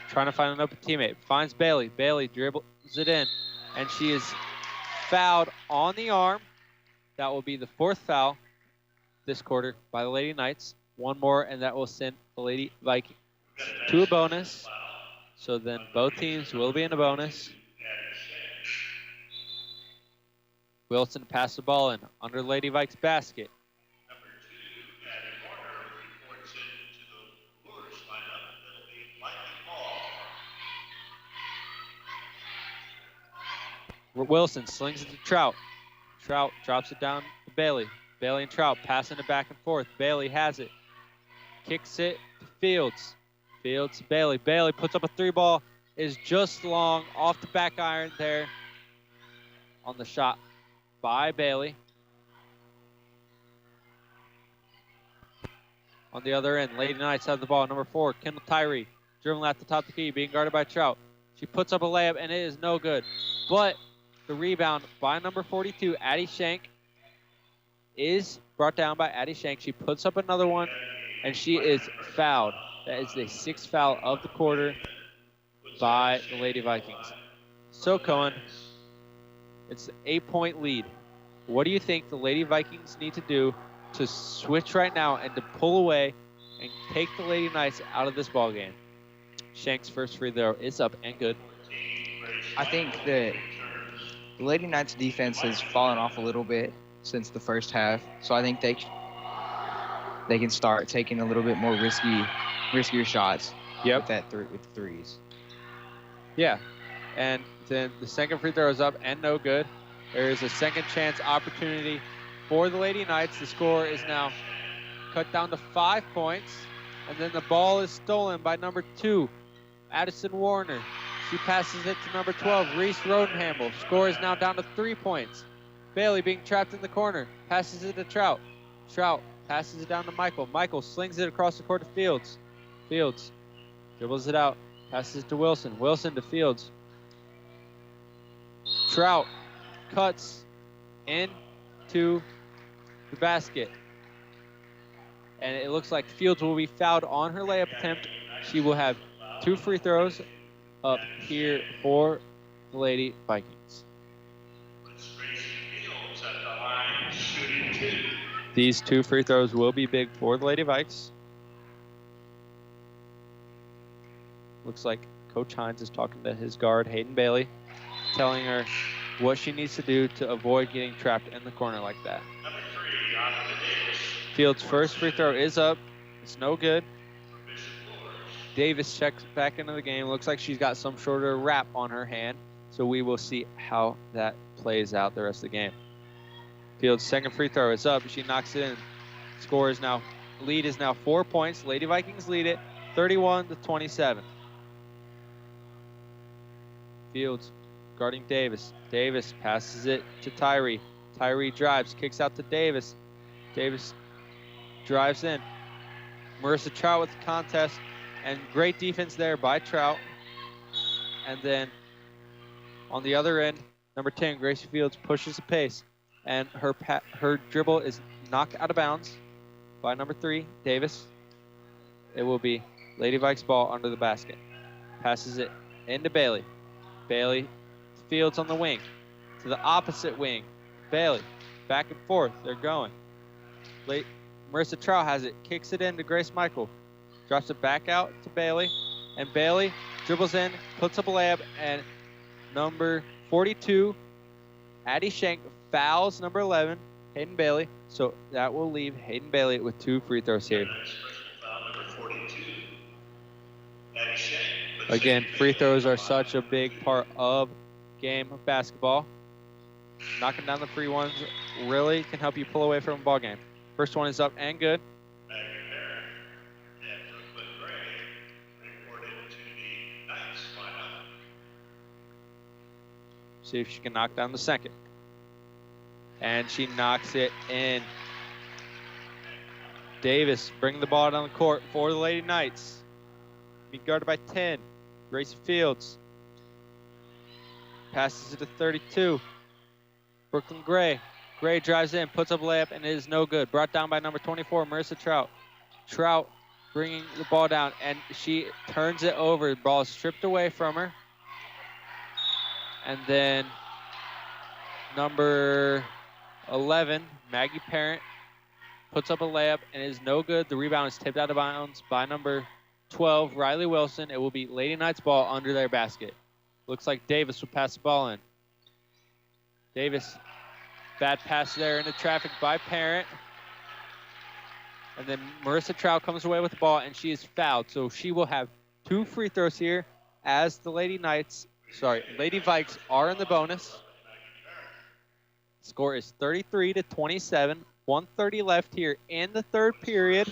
Speaker 5: Trying to find an open teammate. Finds Bailey. Bailey dribbles it in. And she is fouled on the arm. That will be the 4th foul this quarter by the Lady Knights. One more, and that will send the Lady Vikings to a bonus. So then both teams will be in a bonus. Wilson passed the ball in under Lady Vikes basket.
Speaker 1: Number 2, Patty Warner, reports into the Luers lineup. It'll be Mikey Ball.
Speaker 5: Wilson slings it to Trout. Trout drops it down to Bailey. Bailey and Trout passing it back and forth. Bailey has it. Kicks it to Fields. Fields to Bailey. Bailey puts up a 3 ball. Is just long off the back iron there on the shot by Bailey. On the other end, Lady Knights have the ball. Number 4, Kendall Tyree, dribbling at the top of the key, being guarded by Trout. She puts up a layup, and it is no good. But the rebound by number 42, Addie Shank, is brought down by Addie Shank. She puts up another one, and she is fouled. That is the 6th foul of the quarter by the Lady Vikings. So, Cohen, it's an 8-point lead. What do you think the Lady Vikings need to do to switch right now and to pull away and take the Lady Knights out of this ball game? Shank's first free throw is up and good.
Speaker 6: I think that the Lady Knights defense has fallen off a little bit since the first half, so I think they can start taking a little bit more riskier shots.
Speaker 5: Yep.
Speaker 6: With the threes.
Speaker 5: Yeah, and then the second free throw is up and no good. There is a second chance opportunity for the Lady Knights. The score is now cut down to 5 points, and then the ball is stolen by number 2, Addison Warner. She passes it to number 12, Reese Rodenhamel. Score is now down to 3 points. Bailey being trapped in the corner, passes it to Trout. Trout passes it down to Michael. Michael slings it across the court to Fields. Fields dribbles it out, passes it to Wilson. Wilson to Fields. Trout cuts into the basket. And it looks like Fields will be fouled on her layup attempt. She will have 2 free throws up here for the Lady Vikings. These 2 free throws will be big for the Lady Vikes. Looks like Coach Hines is talking to his guard, Hayden Bailey, telling her what she needs to do to avoid getting trapped in the corner like that. Fields' first free throw is up. It's no good. Davis checks back into the game. Looks like she's got some sort of wrap on her hand. So we will see how that plays out the rest of the game. Fields' second free throw is up. She knocks it in. Score is now lead is now 4 points. Lady Vikings lead it 31-27. Fields guarding Davis. Davis passes it to Tyree. Tyree drives, kicks out to Davis. Davis drives in. Marissa Trout with the contest, and great defense there by Trout. And then on the other end, number 10, Gracie Fields pushes the pace, and her dribble is knocked out of bounds by number 3, Davis. It will be Lady Vikes ball under the basket. Passes it into Bailey. Bailey, Fields on the wing, to the opposite wing. Bailey, back and forth, they're going. Marissa Trout has it, kicks it into Grace Michael, drops it back out to Bailey, and Bailey dribbles in, puts up a layup, and number 42, Addie Shank, fouls number 11, Hayden Bailey. So that will leave Hayden Bailey with 2 free throws here. Again, free throws are such a big part of game of basketball. Knocking down the free ones really can help you pull away from a ball game. First one is up and good. See if she can knock down the second. And she knocks it in. Davis bringing the ball down the court for the Lady Knights. Being guarded by 10, Gracie Fields. Passes it to 32, Brooklyn Gray. Gray drives in, puts up a layup, and it is no good. Brought down by number 24, Marissa Trout. Trout bringing the ball down, and she turns it over. The ball is stripped away from her. And then number 11, Maggie Parent, puts up a layup, and it is no good. The rebound is tipped out of bounds by number 12, Riley Wilson. It will be Lady Knights ball under their basket. Looks like Davis will pass the ball in. Davis, bad pass there into traffic by Parent. And then Marissa Trout comes away with the ball, and she is fouled. So she will have 2 free throws here as the Lady Vikes are in the bonus. Score is 33-27. 1:30 left here in the third period.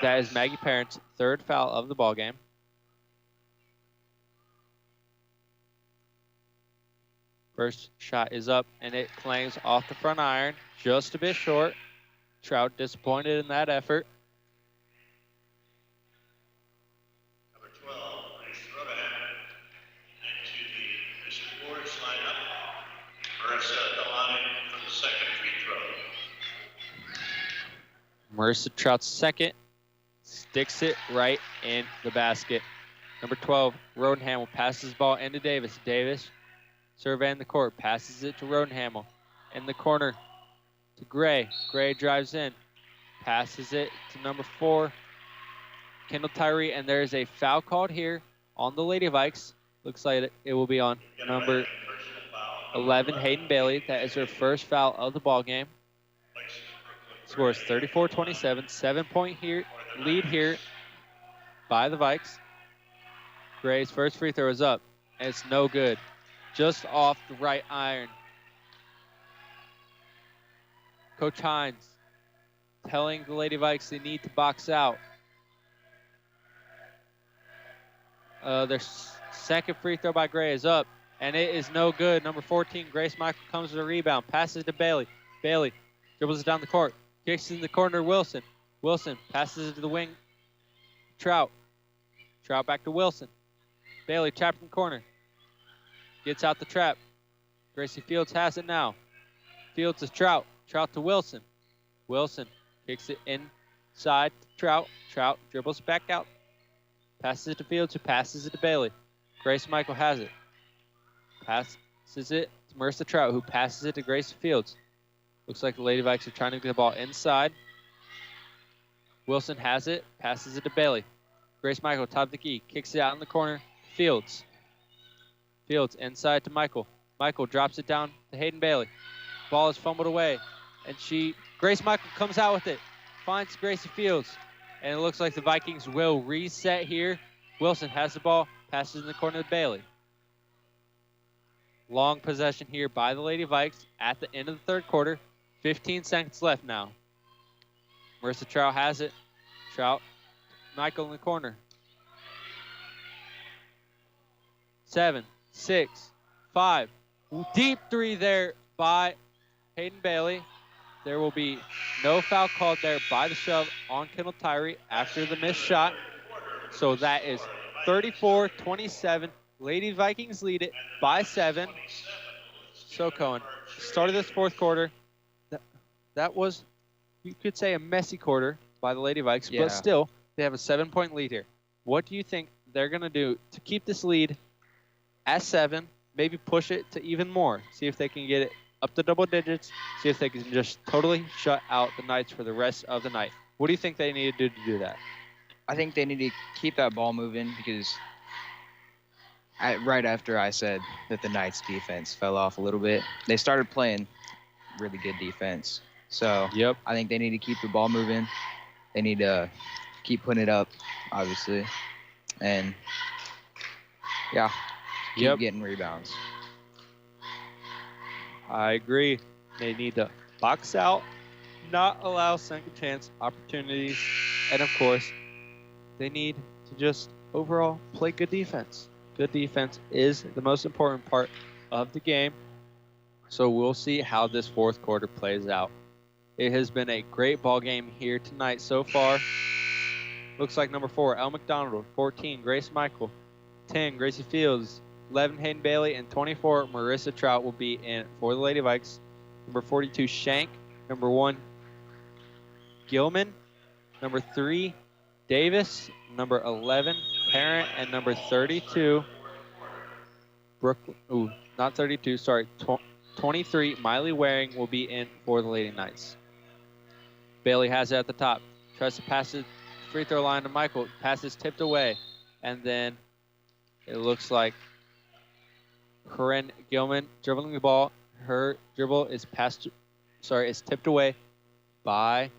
Speaker 5: That is Maggie Parent's 3rd foul of the ball game. First shot is up, and it clangs off the front iron, just a bit short. Trout disappointed in that effort.
Speaker 1: Number 12, Grace Rutherford, into the Bishop Ward's lineup. Marissa at the line for the second free throw.
Speaker 5: Marissa Trout's second, sticks it right in the basket. Number 12, Rodenhamel passes the ball into Davis. Davis surveying the court, passes it to Rodenhamel. In the corner to Gray. Gray drives in, passes it to number 4, Kendall Tyree, and there is a foul called here on the Lady Vikes. Looks like it will be on number 11, Hayden Bailey. That is her first foul of the ball game. Scores 34-27, 7-point lead here by the Vikes. Gray's first free throw is up, and it's no good. Just off the right iron. Coach Hines telling the Lady Vikes they need to box out. Their second free throw by Gray is up, and it is no good. Number 14, Grace Michael comes with a rebound, passes to Bailey. Bailey dribbles it down the court, kicks it in the corner to Wilson. Wilson passes it to the wing. Trout back to Wilson. Bailey trapped in the corner. Gets out the trap. Gracie Fields has it now. Fields to Trout. Trout to Wilson. Wilson kicks it inside to Trout. Trout dribbles back out. Passes it to Fields, who passes it to Bailey. Grace Michael has it. Passes it to Marissa Trout, who passes it to Gracie Fields. Looks like the Lady Vikes are trying to get the ball inside. Wilson has it. Passes it to Bailey. Grace Michael, top of the key. Kicks it out in the corner. Fields. Fields inside to Michael. Michael drops it down to Hayden Bailey. Ball is fumbled away. And Grace Michael comes out with it. Finds Gracie Fields. And it looks like the Vikings will reset here. Wilson has the ball. Passes in the corner to Bailey. Long possession here by the Lady Vikes at the end of the third quarter. 15 seconds left now. Marissa Trout has it. Trout, Michael in the corner. 7, 6, 5. Deep three there by Hayden Bailey. There will be no foul called there by the shove on Kendall Tyree after the missed shot. So that is 34-27. Lady Vikings lead it by 7. So Cohen, start of this fourth quarter, that was, you could say, a messy quarter by the Lady Vikes, but still, they have a 7-point lead here. What do you think they're going to do to keep this lead at 7, maybe push it to even more, see if they can get it up to double digits, see if they can just totally shut out the Knights for the rest of the night? What do you think they need to do that?
Speaker 6: I think they need to keep that ball moving because right after I said that the Knights defense fell off a little bit, they started playing really good defense. So I think they need to keep the ball moving. They need to keep putting it up, obviously. And, keep getting rebounds.
Speaker 5: I agree. They need to box out, not allow second chance opportunities, and, of course, they need to just overall play good defense. Good defense is the most important part of the game. So we'll see how this fourth quarter plays out. It has been a great ball game here tonight so far. Looks like number 4, Elle McDonald, 14, Grace Michael, 10, Gracie Fields, 11, Hayden Bailey, and 24, Marissa Trout will be in for the Lady Vikes. Number 42, Shank. Number 1, Gilman. Number 3, Davis. Number 11, Parent. And number 32, Brooklyn. Ooh, not 32, sorry. 23, Miley Waring will be in for the Lady Knights. Bailey has it at the top. Tries to pass it free throw line to Michael. Pass is tipped away. And then it looks like Corinne Gilman dribbling the ball. Her dribble is is tipped away by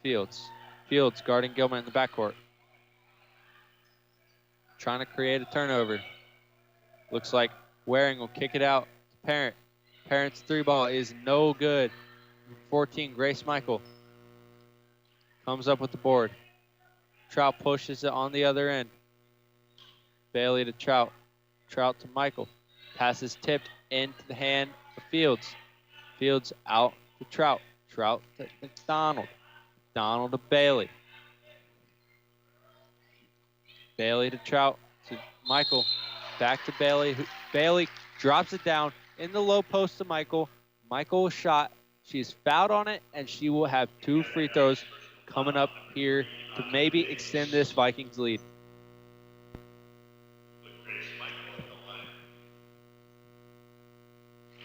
Speaker 5: Fields. Fields guarding Gilman in the backcourt. Trying to create a turnover. Looks like Waring will kick it out to Parent. Parent's 3-ball is no good. 14, Grace Michael comes up with the board. Trout pushes it on the other end. Bailey to Trout. Trout to Michael. Pass is tipped into the hand of Fields. Fields out to Trout. Trout to McDonald. McDonald to Bailey. Bailey to Trout to Michael. Back to Bailey. Bailey drops it down in the low post to Michael. Michael shot. She's fouled on it, and she will have 2 free throws coming up here to maybe extend this Vikings lead.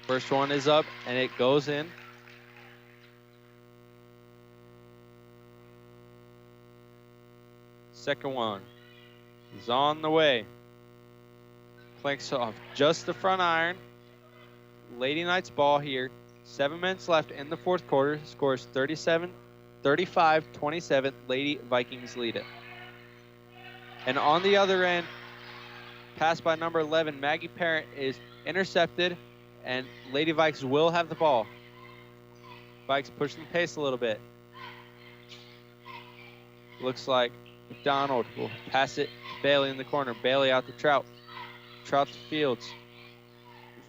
Speaker 5: First one is up, and it goes in. Second one is on the way. Clanks off just the front iron. Lady Knights ball here. 7 minutes left in the fourth quarter. Scores 35-27. Lady Vikings lead it. And on the other end, pass by number 11, Maggie Parent, is intercepted, and Lady Vikes will have the ball. Vikes pushing the pace a little bit. Looks like McDonald will pass it to Bailey in the corner. Bailey out to Trout. Trout to Fields.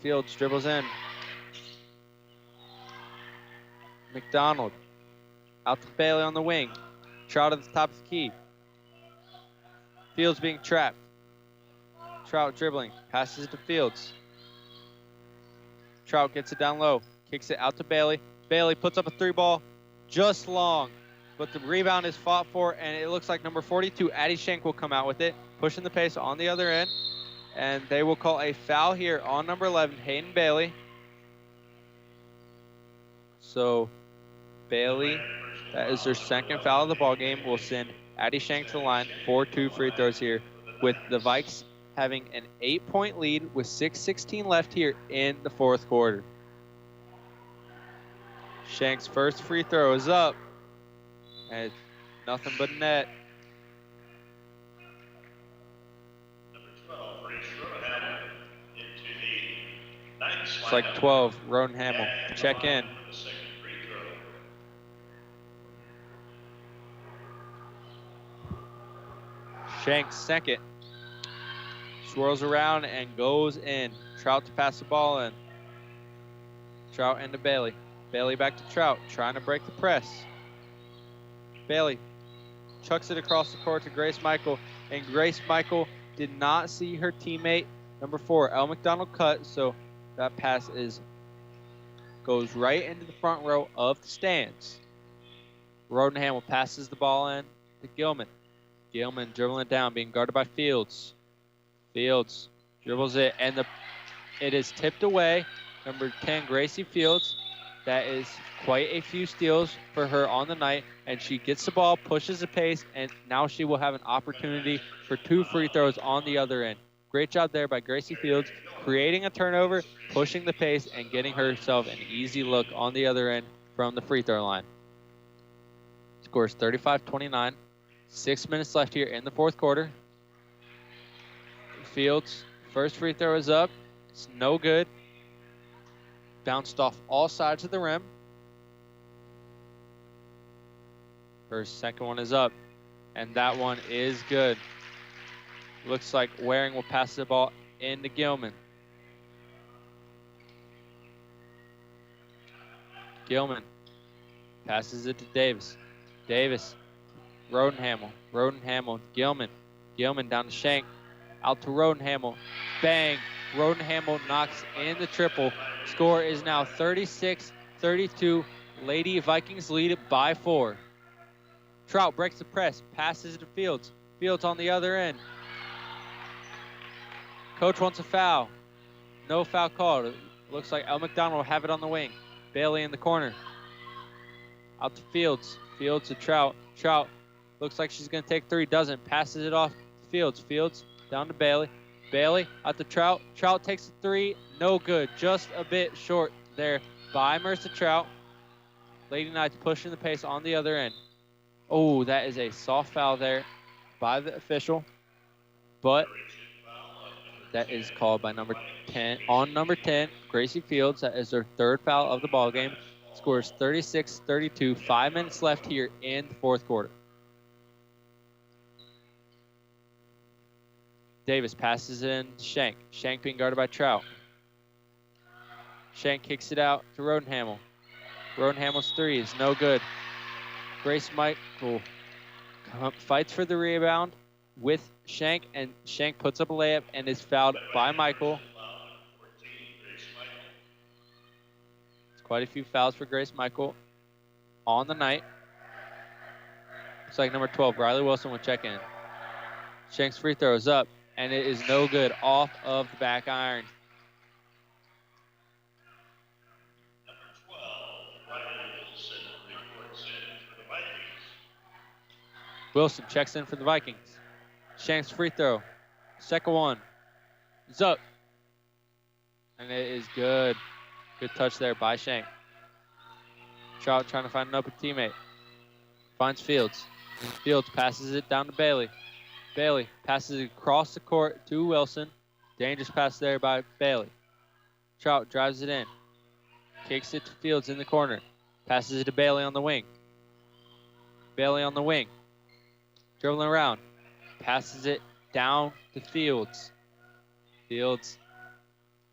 Speaker 5: Fields dribbles in. McDonald out to Bailey on the wing. Trout at the top of the key. Fields being trapped. Trout dribbling. Passes it to Fields. Trout gets it down low. Kicks it out to Bailey. Bailey puts up a 3-ball. Just long. But the rebound is fought for, and it looks like number 42, Addie Shank, will come out with it. Pushing the pace on the other end. And they will call a foul here on number 11, Hayden Bailey. So Bailey, that is their second foul of the ball game, will send Addie Shank to the line for 2 free throws here, with the Vikes having an 8-point lead with 6:16 left here in the fourth quarter. Shank's first free throw is up, and it's nothing but net. It's like 12, Roden Hamill. Check in. Shanks second. Swirls around and goes in. Trout to pass the ball in. Trout into Bailey. Bailey back to Trout, trying to break the press. Bailey chucks it across the court to Grace Michael, and Grace Michael did not see her teammate, number 4, Elle McDonald, cut, so that pass goes right into the front row of the stands. Rodenhamel passes the ball in to Gilman. Gilman dribbling it down, being guarded by Fields. Fields dribbles it, and it is tipped away. Number 10, Gracie Fields. That is quite a few steals for her on the night, and she gets the ball, pushes the pace, and now she will have an opportunity for 2 free throws on the other end. Great job there by Gracie Fields, creating a turnover, pushing the pace, and getting herself an easy look on the other end from the free throw line. Scores 35-29. 6 minutes left here in the fourth quarter. Fields, first free throw is up. It's no good. Bounced off all sides of the rim. Her second one is up, and that one is good. Looks like Waring will pass the ball into Gilman. Gilman passes it to Davis. Davis, Rodenhamel. Rodenhamel, Gilman. Gilman down to Shank. Out to Rodenhamel. Bang. Rodenhamel knocks in the triple. Score is now 36-32. Lady Vikings lead it by 4. Trout breaks the press, passes it to Fields. Fields on the other end. Coach wants a foul. No foul called. Looks like Elle McDonald will have it on the wing. Bailey in the corner. Out to Fields. Fields to Trout. Trout looks like she's going to take 3. Doesn't. Passes it off to Fields. Fields down to Bailey. Bailey out to Trout. Trout takes a 3. No good. Just a bit short there by Marissa Trout. Lady Knights pushing the pace on the other end. Oh, that is a soft foul there by the official. But that is called by number 10. On number 10, Gracie Fields. That is her 3rd foul of the ball game. Scores 36-32. 5 minutes left here in the fourth quarter. Davis passes it in to Shank. Shank being guarded by Trout. Shank kicks it out to Rodenhamel. Rodenhamel's 3 is no good. Grace Michael fights for the rebound with Shank, and Shank puts up a layup and is fouled by Michael. It's quite a few fouls for Grace Michael on the night. Looks like number 12, Riley Wilson, will check in. Shank's free throw is up, and it is no good, off of the back iron.
Speaker 1: Number 12, Riley Wilson reports in for the Vikings.
Speaker 5: Wilson checks in for the Vikings. Shank's free throw. Second one is up. And it is good. Good touch there by Shank. Trout trying to find an open teammate. Finds Fields. Fields passes it down to Bailey. Bailey passes it across the court to Wilson. Dangerous pass there by Bailey. Trout drives it in. Kicks it to Fields in the corner. Passes it to Bailey on the wing. Bailey on the wing. Dribbling around. Passes it down to Fields. Fields,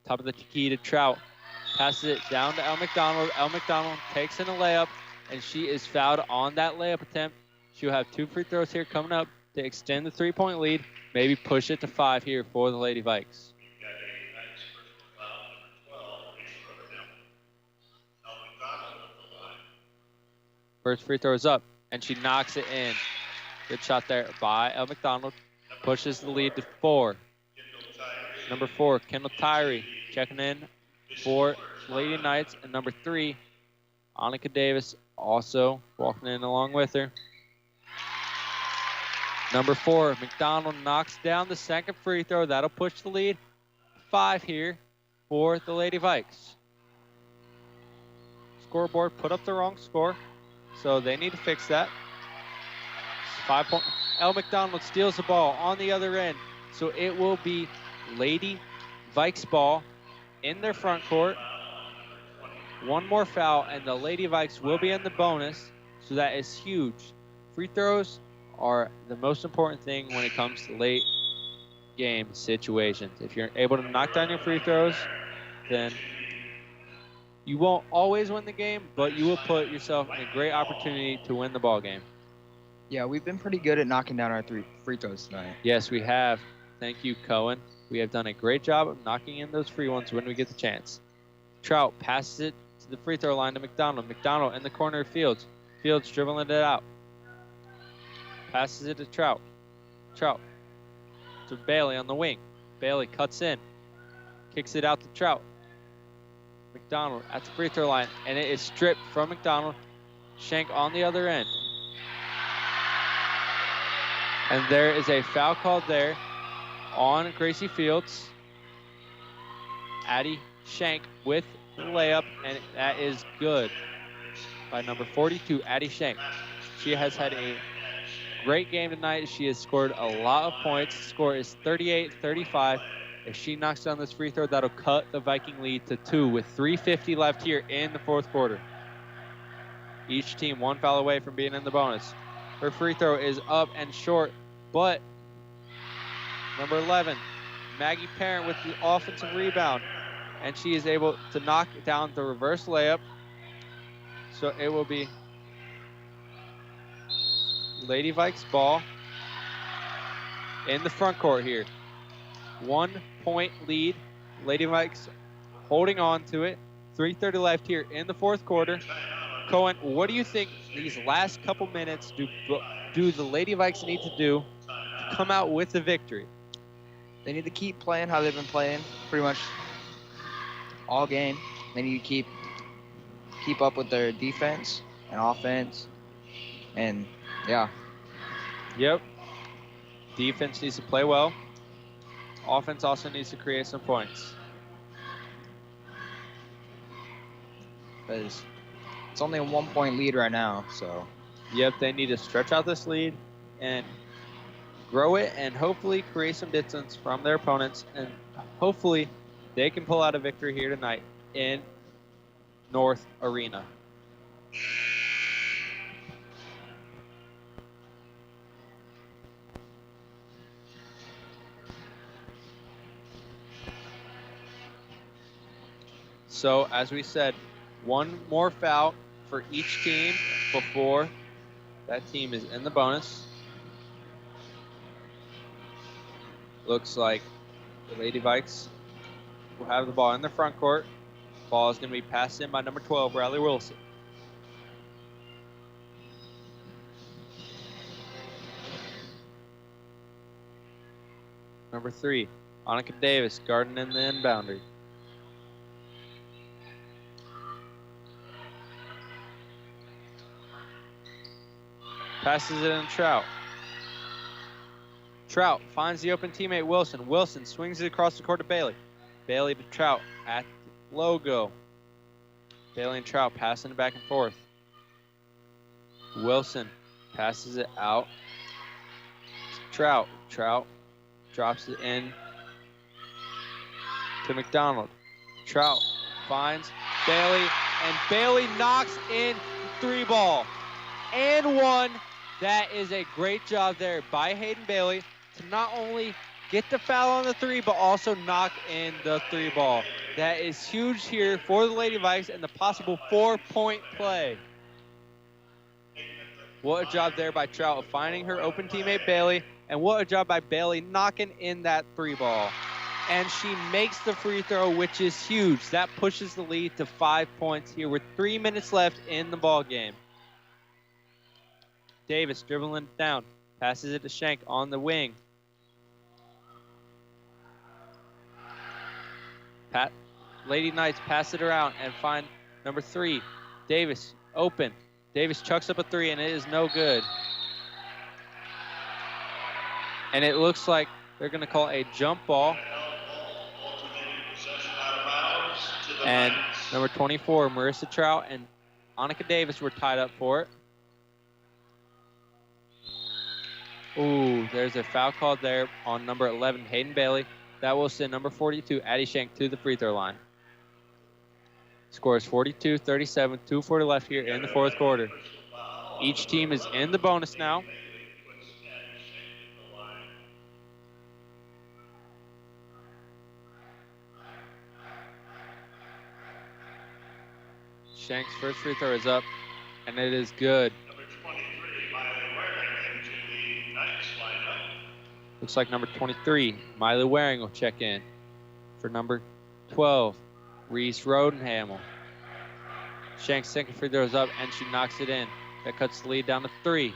Speaker 5: top of the key to Trout. Passes it down to Elle McDonald. Elle McDonald takes in a layup, and she is fouled on that layup attempt. She'll have 2 free throws here coming up to extend the 3-point lead, maybe push it to 5 here for the Lady Vikes. First free throw is up, and she knocks it in. Good shot there by Elle McDonald. Pushes the lead to 4. Number 4, Kendall Tyree checking in for Lady Knights. And number 3, Annika Davis also walking in along with her. Number 4, McDonald knocks down the second free throw. That'll push the lead 5 here for the Lady Vikes. Scoreboard put up the wrong score, so they need to fix that. 5 point. Elle McDonald steals the ball on the other end, so it will be Lady Vikes ball in their front court. 1 more foul, and the Lady Vikes will be in the bonus, so that is huge. Free throws are the most important thing when it comes to late game situations. If you're able to knock down your free throws, then you won't always win the game, but you will put yourself in a great opportunity to win the ball game.
Speaker 6: Yeah, we've been pretty good at knocking down our free throws tonight.
Speaker 5: Yes, we have. Thank you, Cohen. We have done a great job of knocking in those free ones when we get the chance. Trout passes it to the free throw line to McDonald. McDonald in the corner of Fields. Fields dribbling it out. Passes it to Trout. Trout to Bailey on the wing. Bailey cuts in. Kicks it out to Trout. McDonald at the free throw line, and it is stripped from McDonald. Shank on the other end. And there is a foul called there on Gracie Fields. Addie Shank with the layup, and that is good by number 42, Addie Shank. She has had a great game tonight. She has scored a lot of points. The score is 38-35. If she knocks down this free throw, that'll cut the Viking lead to 2 with 3:50 left here in the fourth quarter. Each team one foul away from being in the bonus. Her free throw is up and short, but number 11, Maggie Parent with the offensive rebound, and she is able to knock down the reverse layup. So it will be Lady Vikes ball in the front court here. 1 point lead. Lady Vikes holding on to it. 3:30 left here in the fourth quarter. Cohen, what do you think these last couple minutes do the Lady Vikes need to do to come out with the victory?
Speaker 6: They need to keep playing how they've been playing pretty much all game. They need to keep up with their defense and offense. And, yeah.
Speaker 5: Yep. Defense needs to play well. Offense also needs to create some points.
Speaker 6: Because it's only a 1 point lead right now, so.
Speaker 5: Yep, they need to stretch out this lead and grow it and hopefully create some distance from their opponents, and hopefully they can pull out a victory here tonight in North Arena. So, as we said, one more foul for each team before that team is in the bonus. Looks like the Lady Vikes will have the ball in the front court. Ball is going to be passed in by number 12, Riley Wilson. Number 3, Annika Davis, guarding in the end boundary. Passes it in Trout. Trout finds the open teammate Wilson. Wilson swings it across the court to Bailey. Bailey to Trout at the logo. Bailey and Trout passing it back and forth. Wilson passes it out to Trout. Trout drops it in to McDonald. Trout finds Bailey, and Bailey knocks in the 3 ball. And 1. That is a great job there by Hayden Bailey to not only get the foul on the 3, but also knock in the 3 ball. That is huge here for the Lady Vikes and the possible 4-point play. What a job there by Trout of finding her open teammate Bailey, and what a job by Bailey knocking in that 3 ball. And she makes the free throw, which is huge. That pushes the lead to 5 points here with 3 minutes left in the ball game. Davis dribbling it down, passes it to Shank on the wing. Lady Knights pass it around and find number 3, Davis, open. Davis chucks up a 3, and it is no good. And it looks like they're going to call a jump ball. And number 24, Marissa Trout and Annika Davis were tied up for it. Ooh, there's a foul called there on number 11, Hayden Bailey. That will send number 42, Addie Shank, to the free throw line. Score is 42-37, 2:40 left here in the fourth quarter. Each team is in the bonus now. Shanks' first free throw is up, and it is good.
Speaker 1: Number 23, Miley Waring into the Knights lineup.
Speaker 5: Looks like number 23, Miley Waring, will check in. For number 12, Reese Rodenhamel. Shanks' second free throw is up, and she knocks it in. That cuts the lead down to 3.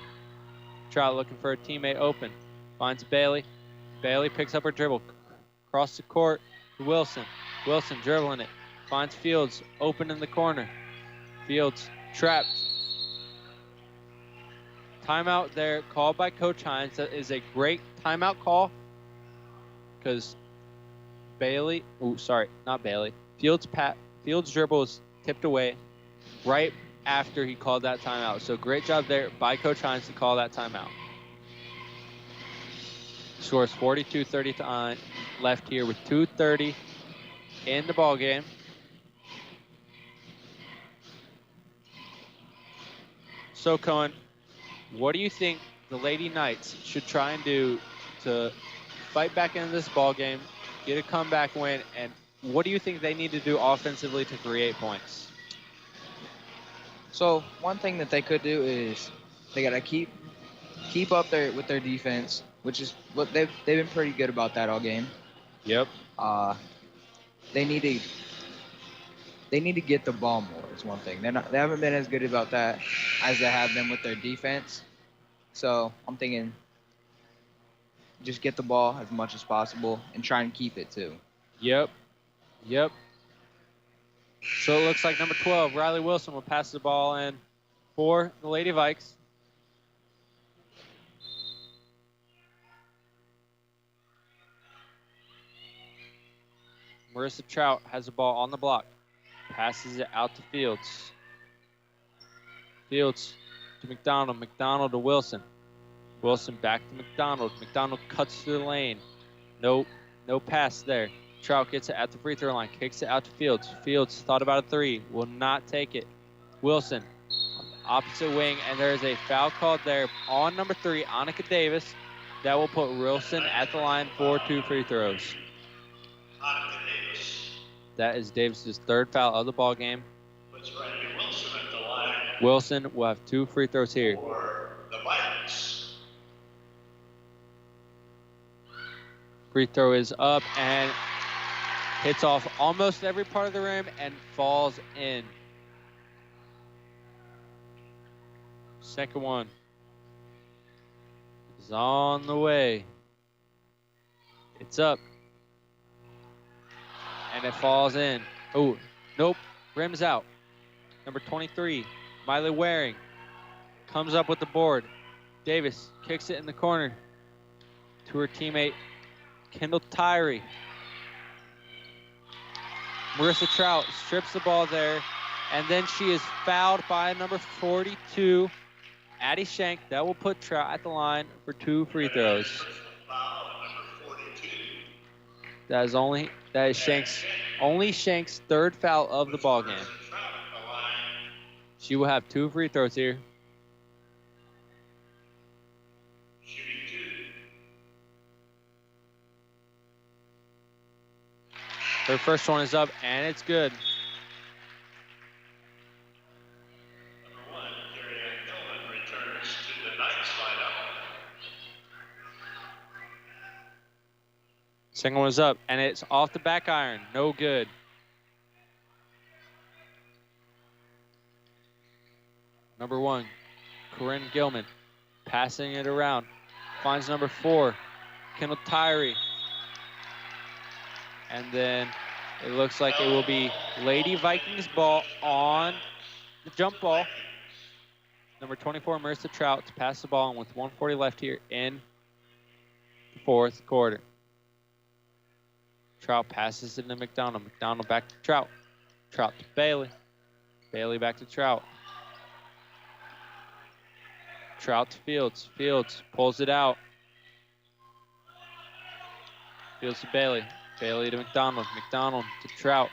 Speaker 5: Trout looking for a teammate open. Finds Bailey. Bailey picks up her dribble. Across the court to Wilson. Wilson dribbling it. Finds Fields open in the corner. Fields trapped. Timeout there called by Coach Hines. That is a great timeout call because Bailey, not Bailey. Fields dribble is tipped away right after he called that timeout. So great job there by Coach Hines to call that timeout. Scores 42-39 left here with 2:30 in the ball game. So Cohen, what do you think the Lady Knights should try and do to fight back into this ball game, get a comeback win, and what do you think they need to do offensively to create points?
Speaker 6: So one thing that they could do is they gotta keep up with their defense, which is what they've been pretty good about that all game.
Speaker 5: Yep.
Speaker 6: They need to get the ball more is one thing. They haven't been as good about that as they have been with their defense. So I'm thinking just get the ball as much as possible and try and keep it too.
Speaker 5: Yep. So it looks like number 12, Riley Wilson, will pass the ball in for the Lady Vikes. Marissa Trout has the ball on the block. Passes it out to Fields. Fields to McDonald. McDonald to Wilson. Wilson back to McDonald. McDonald cuts to the lane. No pass there. Trout gets it at the free throw line. Kicks it out to Fields. Fields thought about a 3. Will not take it. Wilson on the opposite wing, and there is a foul called there on number 3, Annika Davis. That will put Wilson at the line for 2 free throws. That is Davis's 3rd foul of the ball game.
Speaker 1: Puts Riley Wilson at the line.
Speaker 5: Wilson will have 2 free throws here.
Speaker 1: For the Vikings.
Speaker 5: Free throw is up and hits off almost every part of the rim and falls in. Second one is on the way. It's up. And it falls in. Oh, nope. Rim's out. Number 23, Miley Waring, comes up with the board. Davis kicks it in the corner to her teammate, Kendall Tyree. Marissa Trout strips the ball there, and then she is fouled by number 42, Addie Shank. That will put Trout at the line for 2 free throws. That is Shank's 3rd foul of the ball game. She will have 2 free throws here. Her first one is up, and it's good.
Speaker 1: Number 1, Carrie Ann Gilman returns to the Knights lineup.
Speaker 5: Second one is up, and it's off the back iron. No good. Number 1, Corinne Gilman, passing it around. Finds number 4, Kendall Tyree. And then it looks like it will be Lady Vikings ball on the jump ball. Number 24, Marissa Trout, to pass the ball with 1:40 left here in the 4th quarter. Trout passes it to McDonald. McDonald back to Trout. Trout to Bailey. Bailey back to Trout. Trout to Fields. Fields pulls it out. Fields to Bailey. Bailey to McDonald. McDonald to Trout.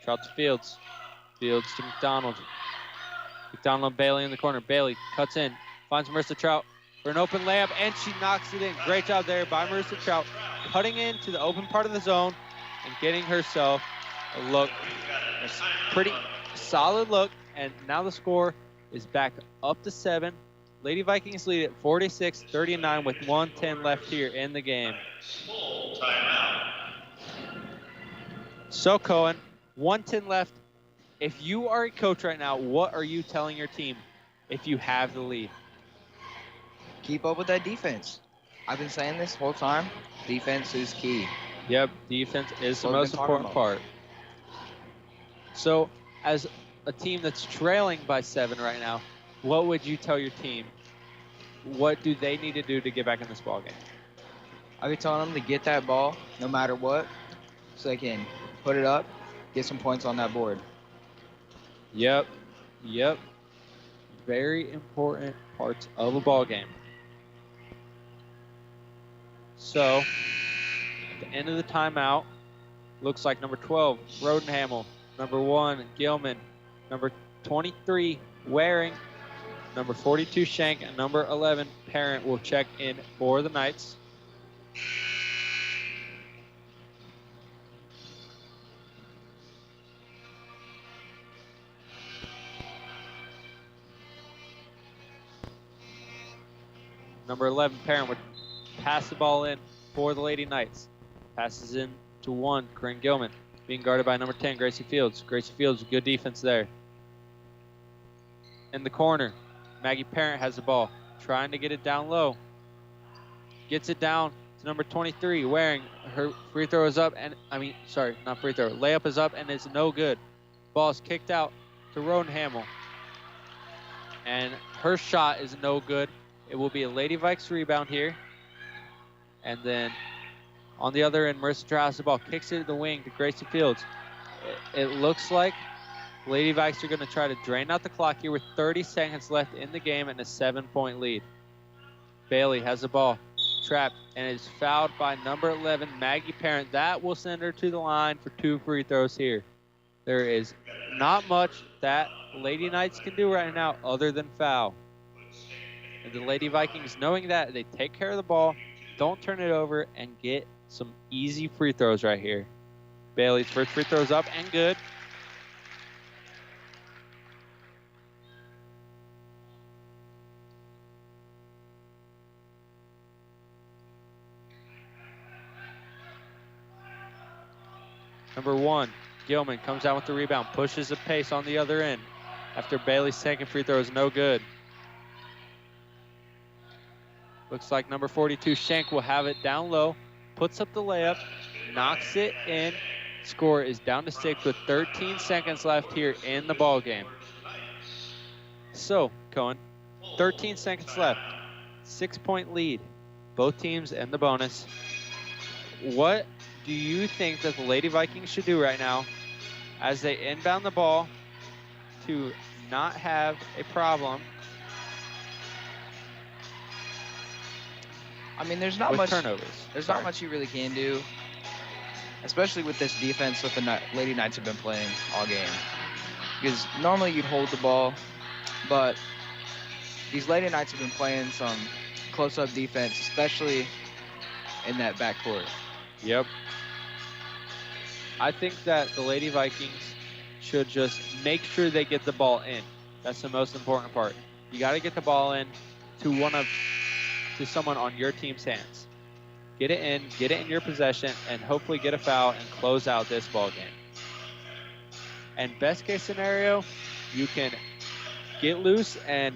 Speaker 5: Trout to Fields. Fields to McDonald. McDonald and Bailey in the corner. Bailey cuts in. Finds Marissa Trout for an open layup, and she knocks it in. Great job there by Marissa Trout, cutting into the open part of the zone and getting herself a look. solid look, and now the score is back up to 7. Lady Vikings lead at 46-39 with 1:10 left here in the game.
Speaker 1: Full timeout.
Speaker 5: So, Cohen, 1:10 left. If you are a coach right now, what are you telling your team if you have the lead?
Speaker 6: Keep up with that defense. I've been saying this whole time. Defense is key.
Speaker 5: Yep, defense is the
Speaker 6: What we've
Speaker 5: most
Speaker 6: been talking
Speaker 5: important
Speaker 6: about.
Speaker 5: part. So, as a team that's trailing by 7 right now, what would you tell your team? What do they need to do to get back in this ball game?
Speaker 6: I've been telling them to get that ball no matter what so they can put it up, get some points on that board.
Speaker 5: Yep. Very important parts of a ball game. So, at the end of the timeout, looks like number 12, Rodenhamel, number 1, Gilman, number 23, Waring, number 42, Shank, and number 11, Parent will check in for the Knights. Number 11, Parent would pass the ball in for the Lady Knights. Passes in to 1, Corinne Gilman, being guarded by number 10, Gracie Fields. Gracie Fields, good defense there. In the corner, Maggie Parent has the ball, trying to get it down low. Gets it down to number 23, Waring. Her free throw is up, layup is up, and it's no good. Ball is kicked out to Rodenhamel. And her shot is no good. It will be a Lady Vikes rebound here. And then on the other end, Marissa Trout has the ball, kicks it to the wing to Gracie Fields. It looks like Lady Vikes are going to try to drain out the clock here with 30 seconds left in the game and a 7-point lead. Bailey has the ball, trapped, and is fouled by number 11, Maggie Parent. That will send her to the line for 2 free throws here. There is not much that Lady Knights can do right now other than foul. And the Lady Vikings, knowing that, they take care of the ball, don't turn it over, and get some easy free throws right here. Bailey's first free throw is up and good. Number 1, Gilman comes down with the rebound, pushes the pace on the other end after Bailey's second free throw is no good. Looks like number 42, Shank, will have it down low, puts up the layup, knocks it in. Score is down to 6 with 13 seconds left here in the ball game. So, Cohen, 13 seconds left, 6-point lead, both teams in the bonus. What do you think that the Lady Vikings should do right now as they inbound the ball to not have a problem?
Speaker 6: I mean, there's not
Speaker 5: with
Speaker 6: much
Speaker 5: turnovers.
Speaker 6: There's not much you really can do, especially with this defense that the Lady Knights have been playing all game. Because normally you'd hold the ball, but these Lady Knights have been playing some close-up defense, especially in that backcourt.
Speaker 5: Yep. I think that the Lady Vikings should just make sure they get the ball in. That's the most important part. You got to get the ball in to someone on your team's hands. Get it in your possession, and hopefully get a foul and close out this ball game. And best case scenario, you can get loose and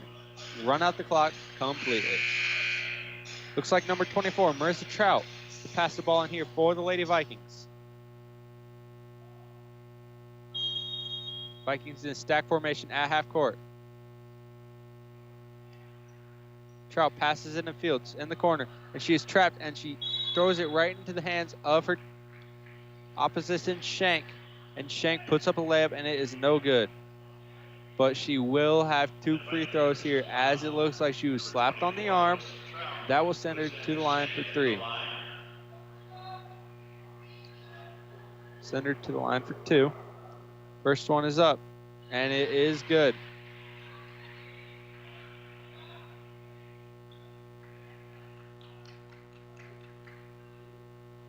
Speaker 5: run out the clock completely. Looks like number 24, Marissa Trout, to pass the ball in here for the Lady Vikings. Vikings in stack formation at half court. Trout passes into Fields in the corner, and she is trapped, and she throws it right into the hands of her opposition, Shank. And Shank puts up a layup, and it is no good. But she will have 2 free throws here, as it looks like she was slapped on the arm. That will send her to the line for 3. Send her to the line for 2. First one is up, and it is good.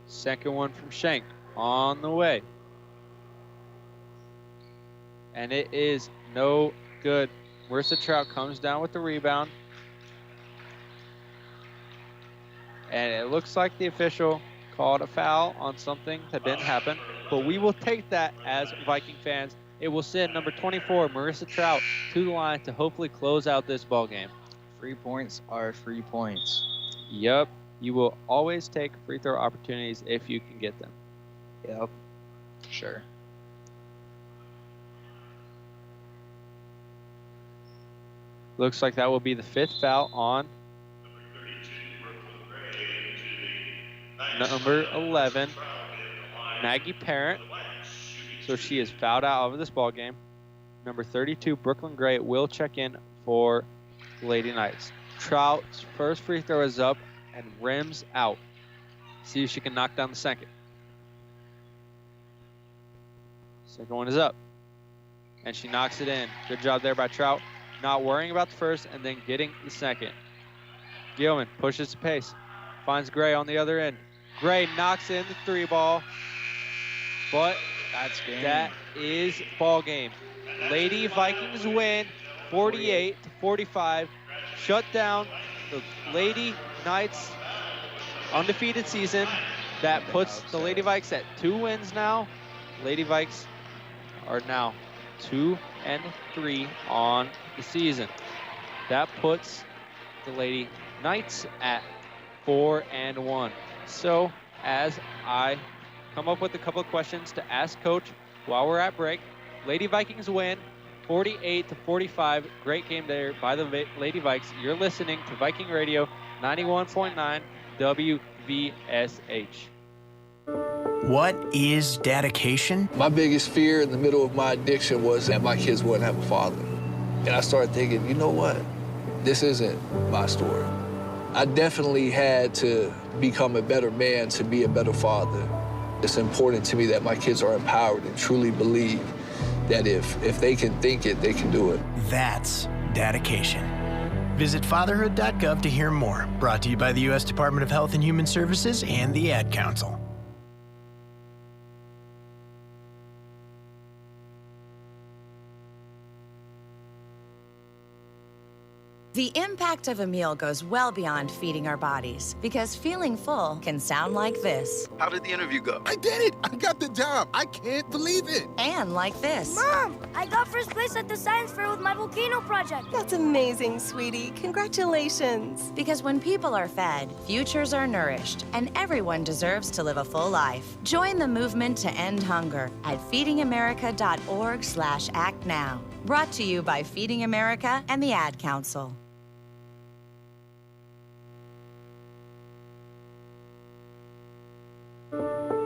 Speaker 5: Second one from Shank on the way. and it is no good. Marissa Trout comes down with the rebound. And it looks like the official called a foul on something that didn't happen, but we will take that as Viking fans. It will send number 24, Marissa Trout, to the line to hopefully close out this ball game.
Speaker 6: Free points are free points.
Speaker 5: Yep, you will always take free throw opportunities if you can get them.
Speaker 6: Yep, sure.
Speaker 5: Looks like that will be the 5th foul on number 11, Maggie Parent. So she is fouled out of this ball game. Number 32, Brooklyn Gray, will check in for Lady Knights. Trout's first free throw is up and rims out. See if she can knock down the second. Second one is up. And she knocks it in. Good job there by Trout. Not worrying about the first and then getting the second. Gilman pushes the pace. Finds Gray on the other end. Gray knocks in the 3 ball. But
Speaker 6: that's game.
Speaker 5: That is ball game. Lady Vikings win 48-45. Shut down the Lady Knights undefeated season. That puts the Lady Vikes at 2 wins now. Lady Vikes are now 2-3 on the season. That puts the Lady Knights at 4-1. So as I come up with a couple of questions to ask Coach while we're at break, Lady Vikings win 48-45. Great game there by the Lady Vikes. You're listening to Viking Radio 91.9 WVSH.
Speaker 12: What is dedication?
Speaker 13: My biggest fear in the middle of my addiction was that my kids wouldn't have a father. And I started thinking, you know what? This isn't my story. I definitely had to become a better man to be a better father. It's important to me that my kids are empowered and truly believe that if they can think it, they can do it.
Speaker 12: That's dedication. Visit fatherhood.gov to hear more. Brought to you by the U.S. Department of Health and Human Services and the Ad Council.
Speaker 14: The impact of a meal goes well beyond feeding our bodies, because feeling full can sound like this.
Speaker 15: How did the interview go?
Speaker 16: I did it! I got the job! I can't believe it!
Speaker 14: And like this.
Speaker 17: Mom, I got first place at the science fair with my volcano project.
Speaker 18: That's amazing, sweetie. Congratulations.
Speaker 14: Because when people are fed, futures are nourished, and everyone deserves to live a full life. Join the movement to end hunger at feedingamerica.org/act now. Brought to you by Feeding America and the Ad Council.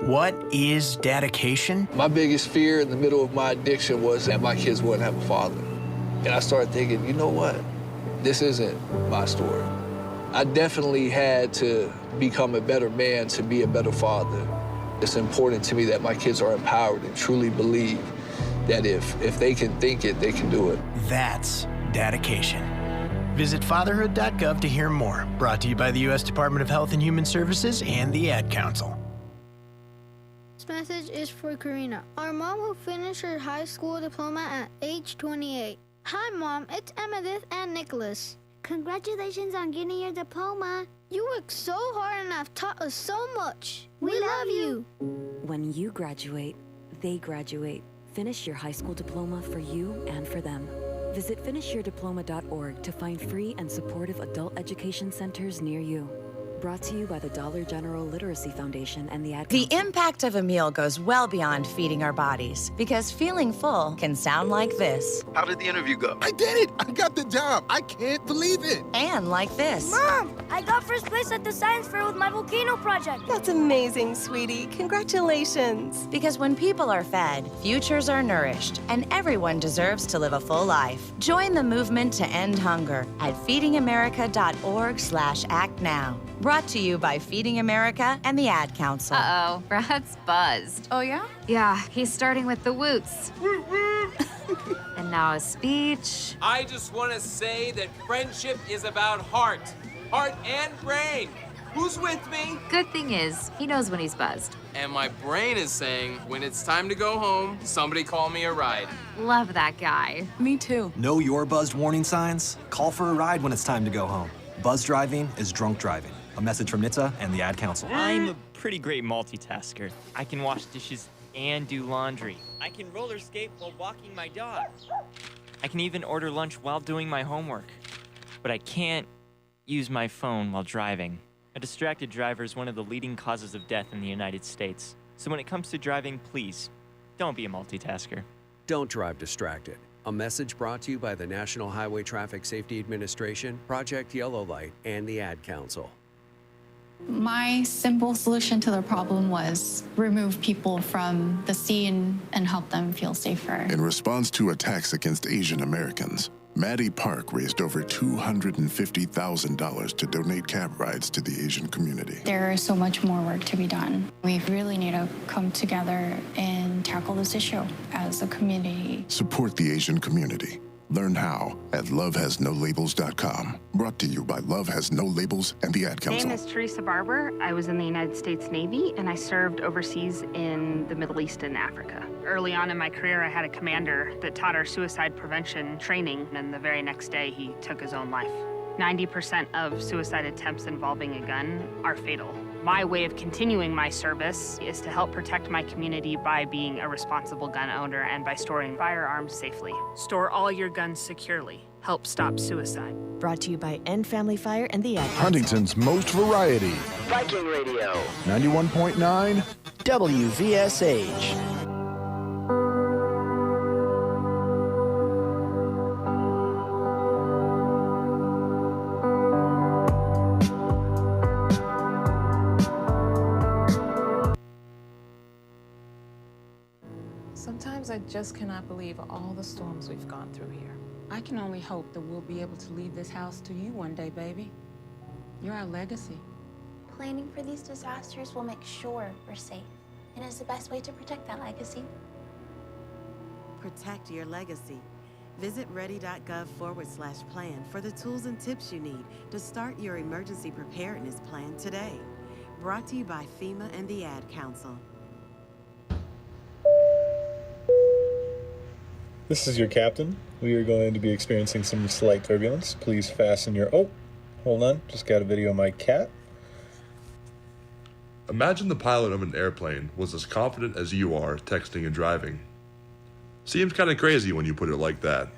Speaker 12: What is dedication?
Speaker 13: My biggest fear in the middle of my addiction was that my kids wouldn't have a father. And I started thinking, you know what? This isn't my story. I definitely had to become a better man to be a better father. It's important to me that my kids are empowered and truly believe that if they can think it, they can do it.
Speaker 12: That's dedication. Visit fatherhood.gov to hear more. Brought to you by the U.S. Department of Health and Human Services and the Ad Council.
Speaker 17: This message is for Karina, our mom who finished her high school diploma at age 28. Hi, Mom. It's Emmettith and Nicholas. Congratulations on getting your diploma. You worked so hard and have taught us so much. We love you.
Speaker 19: When you graduate, they graduate. Finish your high school diploma for you and for them. Visit finishyourdiploma.org to find free and supportive adult education centers near you. Brought to you by the Dollar General Literacy Foundation and the Ad Council.
Speaker 14: The impact of a meal goes well beyond feeding our bodies, because feeling full can sound like this.
Speaker 15: How did the interview go?
Speaker 16: I did it! I got the job! I can't believe it!
Speaker 14: And like this.
Speaker 17: Mom, I got first place at the science fair with my volcano project.
Speaker 18: That's amazing, sweetie. Congratulations.
Speaker 14: Because when people are fed, futures are nourished, and everyone deserves to live a full life. Join the movement to end hunger at feedingamerica.org/act now. Brought to you by Feeding America and the Ad Council.
Speaker 20: Uh-oh, Brad's buzzed.
Speaker 18: Oh, yeah?
Speaker 20: Yeah, he's starting with the woots. And now a speech.
Speaker 21: I just want to say that friendship is about heart and brain. Who's with me?
Speaker 20: Good thing is, he knows when he's buzzed.
Speaker 21: and my brain is saying, when it's time to go home, somebody call me a ride.
Speaker 20: Love that guy.
Speaker 2: Me too.
Speaker 22: Know your buzzed warning signs? Call for a ride when it's time to go home. Buzz driving is drunk driving. A message from NHTSA and the Ad Council.
Speaker 23: I'm a pretty great multitasker. I can wash dishes and do laundry. I can roller skate while walking my dog. I can even order lunch while doing my homework. But I can't use my phone while driving. A distracted driver is one of the leading causes of death in the United States. So when it comes to driving, please, don't be a multitasker.
Speaker 24: Don't drive distracted. A message brought to you by the National Highway Traffic Safety Administration, Project Yellow Light, and the Ad Council.
Speaker 25: My simple solution to the problem was remove people from the scene and help them feel safer.
Speaker 3: In response to attacks against Asian Americans, Maddie Park raised over $250,000 to donate cab rides to the Asian community.
Speaker 25: There is so much more work to be done. We really need to come together and tackle this issue as a community.
Speaker 3: Support the Asian community. Learn how at lovehasnolabels.com. Brought to you by Love Has No Labels and the Ad Council.
Speaker 26: My name is Teresa Barber. I was in the United States Navy, and I served overseas in the Middle East and Africa. Early on in my career, I had a commander that taught our suicide prevention training, and the very next day, he took his own life. 90% of suicide attempts involving a gun are fatal. My way of continuing my service is to help protect my community by being a responsible gun owner and by storing firearms safely. Store all your guns securely. Help stop suicide.
Speaker 27: Brought to you by End Family Fire and the Ad Council.
Speaker 3: Huntington's most variety.
Speaker 4: Viking Radio.
Speaker 3: 91.9
Speaker 12: WVSH.
Speaker 28: Sometimes I just cannot believe all the storms we've gone through here.
Speaker 29: I can only hope that we'll be able to leave this house to you one day, baby. You're our legacy.
Speaker 30: Planning for these disasters will make sure we're safe, and is the best way to protect that legacy.
Speaker 31: Protect your legacy. Visit ready.gov/plan for the tools and tips you need to start your emergency preparedness plan today. Brought to you by FEMA and the Ad Council.
Speaker 32: This is your captain. We are going to be experiencing some slight turbulence. Please fasten your... Oh, hold on. Just got a video of my cat.
Speaker 33: Imagine the pilot of an airplane was as confident as you are texting and driving. Seems kind of crazy when you put it like that.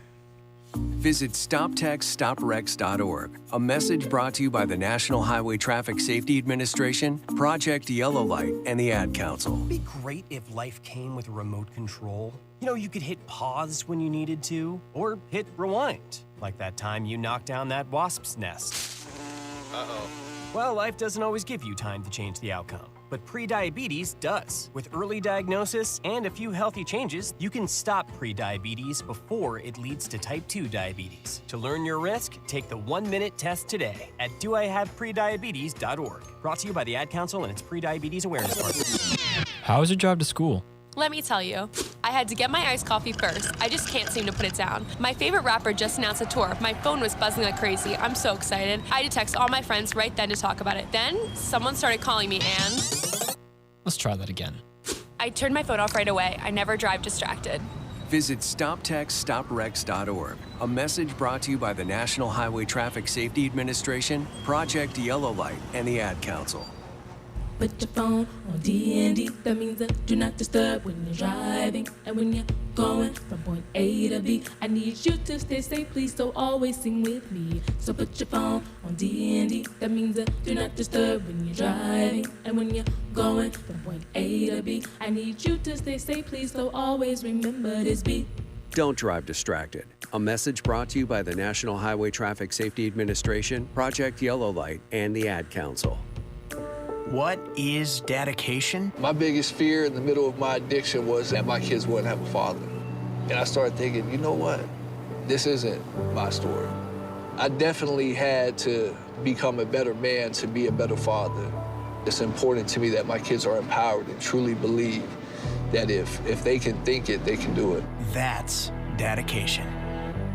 Speaker 24: Visit StopTextStopWrecks.org. A message brought to you by the National Highway Traffic Safety Administration, Project Yellow Light, and the Ad Council.
Speaker 34: It'd be great if life came with a remote control. You know, you could hit pause when you needed to, or hit rewind, like that time you knocked down that wasp's nest.
Speaker 21: Uh-oh.
Speaker 34: Well, life doesn't always give you time to change the outcome, but prediabetes does. With early diagnosis and a few healthy changes, you can stop prediabetes before it leads to type 2 diabetes. To learn your risk, take the 1-minute test today at doihaveprediabetes.org. Brought to you by the Ad Council and its Prediabetes Awareness Partner.
Speaker 35: How was your drive to school?
Speaker 36: Let me tell you, I had to get my iced coffee first. I just can't seem to put it down. My favorite rapper just announced a tour. My phone was buzzing like crazy. I'm so excited. I had to text all my friends right then to talk about it. Then, someone started calling me and...
Speaker 35: Let's try that again.
Speaker 36: I turned my phone off right away. I never drive distracted.
Speaker 24: Visit StopTextStopWrecks.org. A message brought to you by the National Highway Traffic Safety Administration, Project Yellow Light, and the Ad Council.
Speaker 37: Put your phone on D&D, that means that do not disturb when you're driving. And when you're going from point A to B, I need you to stay safe, please, so always sing with me. So put your phone on D&D, that means that do not disturb when you're driving. And when you're going from point A to B, I need you to stay safe, please, so always remember this beat.
Speaker 24: Don't drive distracted. A message brought to you by the National Highway Traffic Safety Administration, Project Yellow Light, and the Ad Council.
Speaker 12: What is dedication?
Speaker 13: My biggest fear in the middle of my addiction was that my kids wouldn't have a father. And I started thinking, you know what? This isn't my story. I definitely had to become a better man to be a better father. It's important to me that my kids are empowered and truly believe that if they can think it, they can do it.
Speaker 12: That's dedication.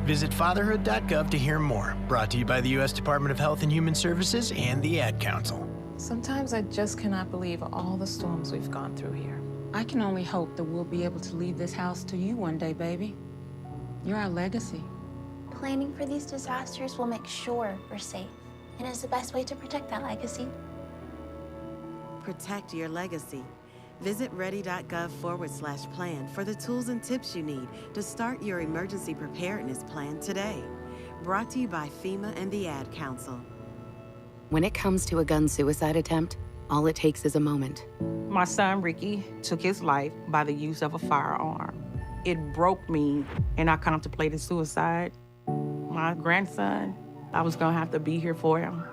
Speaker 12: Visit fatherhood.gov to hear more. Brought to you by the U.S. Department of Health and Human Services and the Ad Council.
Speaker 28: Sometimes I just cannot believe all the storms we've gone through here.
Speaker 29: I can only hope that we'll be able to leave this house to you one day, baby. You're our legacy.
Speaker 30: Planning for these disasters will make sure we're safe, and is the best way to protect that legacy.
Speaker 31: Protect your legacy. Visit ready.gov/plan for the tools and tips you need to start your emergency preparedness plan today. Brought to you by FEMA and the Ad Council.
Speaker 1: When it comes to a gun suicide attempt, all it takes is a moment.
Speaker 29: My son, Ricky, took his life by the use of a firearm. It broke me, and I contemplated suicide. My grandson, I was gonna have to be here for him.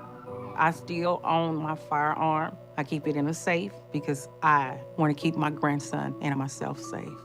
Speaker 29: I still own my firearm. I keep it in a safe because I want to keep my grandson and myself safe.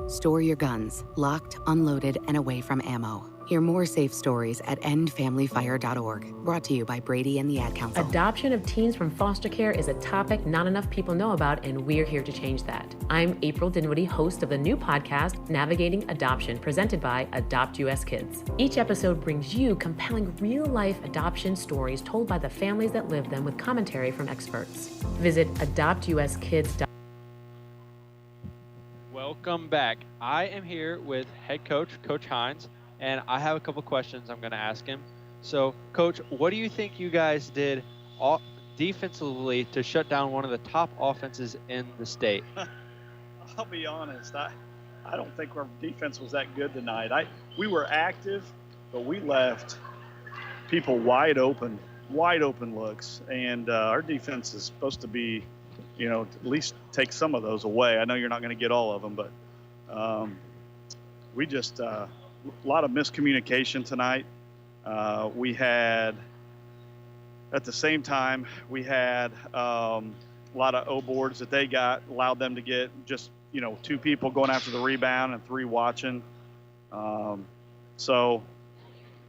Speaker 1: Store your guns, locked, unloaded, and away from ammo. Hear more safe stories at endfamilyfire.org. Brought to you by Brady and the Ad Council.
Speaker 2: Adoption of teens from foster care is a topic not enough people know about, and we're here to change that. I'm April Dinwiddie, host of the new podcast, Navigating Adoption, presented by Adopt US Kids. Each episode brings you compelling real-life adoption stories told by the families that live them with commentary from experts. Visit adoptuskids.com.
Speaker 5: Welcome back. I am here with head coach, Coach Hines, and I have a couple questions I'm going to ask him. So, Coach, what do you think you guys did defensively to shut down one of the top offenses in the state?
Speaker 6: I'll be honest. I don't think our defense was that good tonight. We were active, but we left people wide open looks. And our defense is supposed to be, at least take some of those away. I know you're not going to get all of them, but we just a lot of miscommunication tonight. We had, at the same time, we had a lot of O boards that they got, allowed them to get just, 2 people going after the rebound and 3 watching. So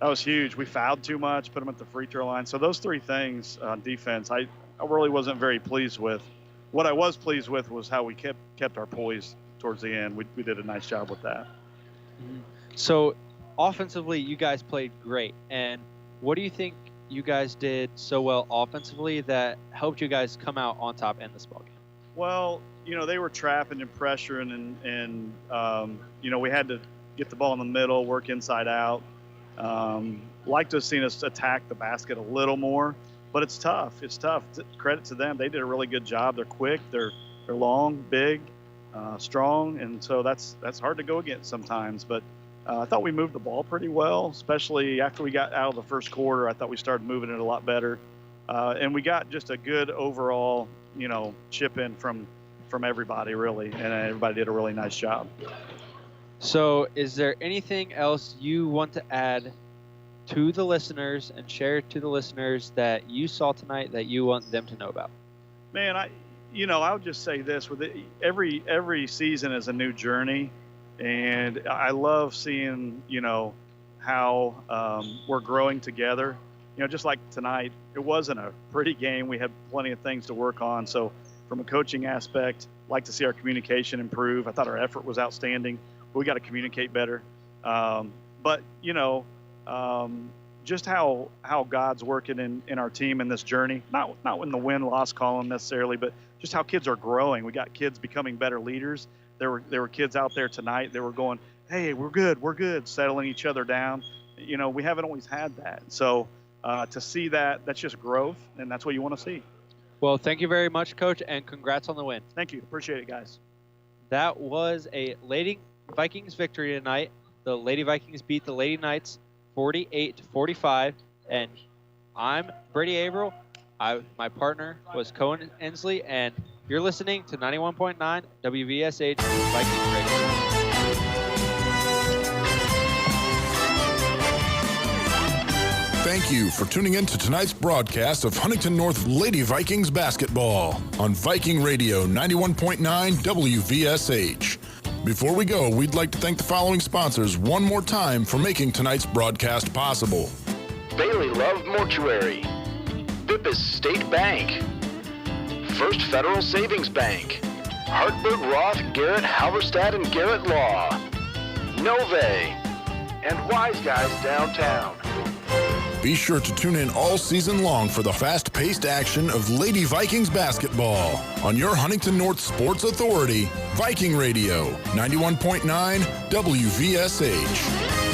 Speaker 6: that was huge. We fouled too much, put them at the free throw line. So those 3 things on defense, I really wasn't very pleased with. What I was pleased with was how we kept our poise towards the end. We did a nice job with that.
Speaker 5: Mm-hmm. So offensively, you guys played great. And what do you think you guys did so well offensively that helped you guys come out on top in this ballgame?
Speaker 6: Well, they were trapping and pressuring, and we had to get the ball in the middle, work inside out. Like to have seen us attack the basket a little more, but it's tough. It's tough. Credit to them. They did a really good job. They're quick. They're long, big, strong, and so that's hard to go against sometimes. But I thought we moved the ball pretty well, especially after we got out of the first quarter. I thought we started moving it a lot better, and we got just a good overall, chip in from everybody really, and everybody did a really nice job.
Speaker 5: So is there anything else you want to add to the listeners and share to the listeners that you saw tonight that you want them to know about?
Speaker 6: Man, I would just say this: with every season is a new journey, and I love seeing how we're growing together. Just like tonight, it wasn't a pretty game. We had plenty of things to work on. So from a coaching aspect, like to see our communication improve. I thought our effort was outstanding. But we got to communicate better. But just how God's working in our team in this journey, not in the win-loss column necessarily, but just how kids are growing. We got kids becoming better leaders. There were kids out there tonight that were going, hey, we're good, settling each other down. We haven't always had that. So to see that's just growth, and that's what you want to see.
Speaker 5: Well, thank you very much, Coach, and congrats on the win.
Speaker 6: Thank you. Appreciate it, guys.
Speaker 5: That was a Lady Vikings victory tonight. The Lady Vikings beat the Lady Knights 48-45, and I'm Brady Averill. My partner was Cohen Ensley, and you're listening to 91.9 WVSH Vikings Radio.
Speaker 3: Thank you for tuning in to tonight's broadcast of Huntington North Lady Vikings basketball on Viking Radio 91.9 WVSH. Before we go, we'd like to thank the following sponsors one more time for making tonight's broadcast possible.
Speaker 4: Bailey Love Mortuary, Bippus State Bank, First Federal Savings Bank, Hartberg Roth, Garrett Halverstad and Garrett Law, Nove, and Wise Guys Downtown.
Speaker 3: Be sure to tune in all season long for the fast-paced action of Lady Vikings basketball on your Huntington North Sports Authority, Viking Radio, 91.9 WVSH.